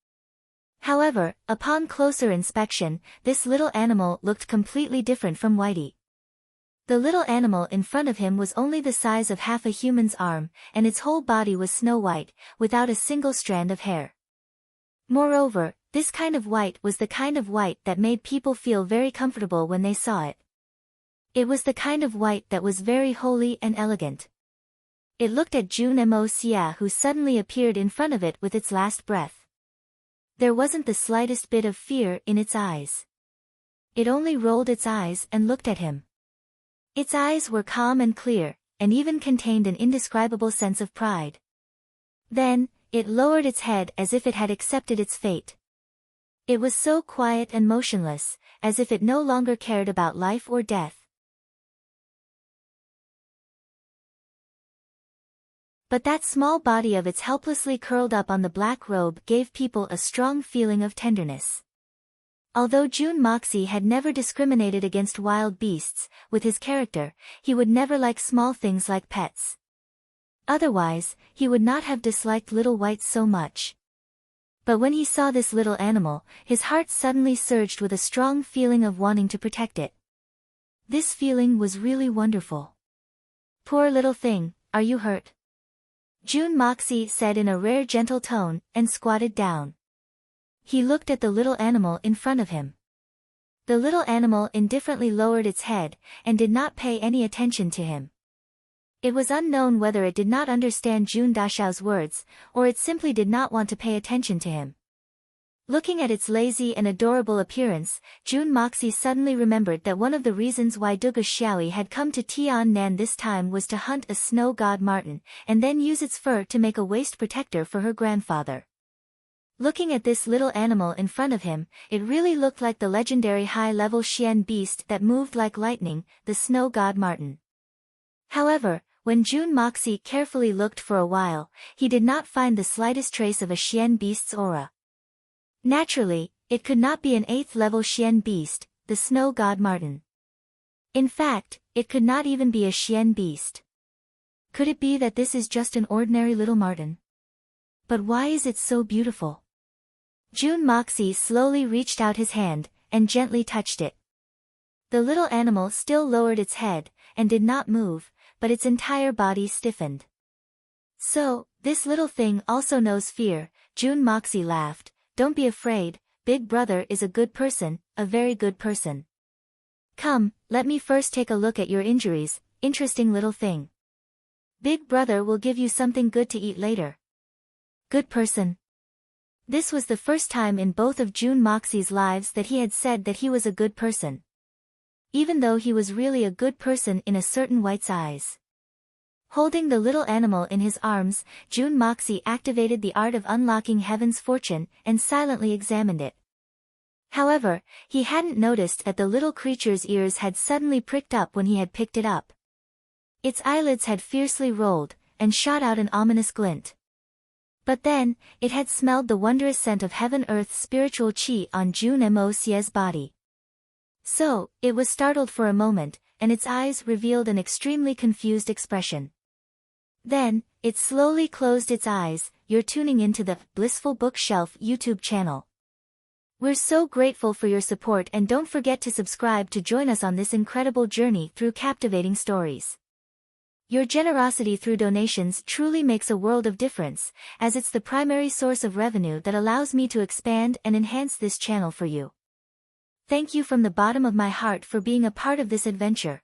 However, upon closer inspection, this little animal looked completely different from Whitey. The little animal in front of him was only the size of half a human's arm, and its whole body was snow white, without a single strand of hair. Moreover, this kind of white was the kind of white that made people feel very comfortable when they saw it. It was the kind of white that was very holy and elegant. It looked at June Moxie, who suddenly appeared in front of it with its last breath. There wasn't the slightest bit of fear in its eyes. It only rolled its eyes and looked at him. Its eyes were calm and clear, and even contained an indescribable sense of pride. Then, it lowered its head as if it had accepted its fate. It was so quiet and motionless, as if it no longer cared about life or death. But that small body of its helplessly curled up on the black robe gave people a strong feeling of tenderness. Although June Moxie had never discriminated against wild beasts, with his character, he would never like small things like pets. Otherwise, he would not have disliked Little White so much. But when he saw this little animal, his heart suddenly surged with a strong feeling of wanting to protect it. This feeling was really wonderful. "Poor little thing, are you hurt?" June Moxie said in a rare gentle tone, and squatted down. He looked at the little animal in front of him. The little animal indifferently lowered its head, and did not pay any attention to him. It was unknown whether it did not understand June Dashao's words, or it simply did not want to pay attention to him. Looking at its lazy and adorable appearance, June Moxie suddenly remembered that one of the reasons why Duga Xiaoyi had come to Tiannan this time was to hunt a snow god marten, and then use its fur to make a waist protector for her grandfather. Looking at this little animal in front of him, it really looked like the legendary high-level Xian beast that moved like lightning, the snow god marten. However, when June Moxie carefully looked for a while, he did not find the slightest trace of a Xian beast's aura. Naturally, it could not be an 8th level Xian beast, the snow god marten. In fact, it could not even be a Xian beast. Could it be that this is just an ordinary little marten? But why is it so beautiful? June Moxie slowly reached out his hand, and gently touched it. The little animal still lowered its head, and did not move, but its entire body stiffened. "So, this little thing also knows fear," June Moxie laughed. "Don't be afraid, Big Brother is a good person, a very good person. Come, let me first take a look at your injuries, interesting little thing. Big Brother will give you something good to eat later." Good person. This was the first time in both of June Moxie's lives that he had said that he was a good person. Even though he was really a good person in a certain White's eyes. Holding the little animal in his arms, June Moxie activated the art of unlocking Heaven's fortune, and silently examined it. However, he hadn't noticed that the little creature's ears had suddenly pricked up when he had picked it up. Its eyelids had fiercely rolled, and shot out an ominous glint. But then, it had smelled the wondrous scent of heaven-earth's spiritual qi on June Moxie's body. So, it was startled for a moment, and its eyes revealed an extremely confused expression. Then, it slowly closed its eyes. You're tuning into the Blissful Bookshelf YouTube channel. We're so grateful for your support, and don't forget to subscribe to join us on this incredible journey through captivating stories. Your generosity through donations truly makes a world of difference, as it's the primary source of revenue that allows me to expand and enhance this channel for you. Thank you from the bottom of my heart for being a part of this adventure.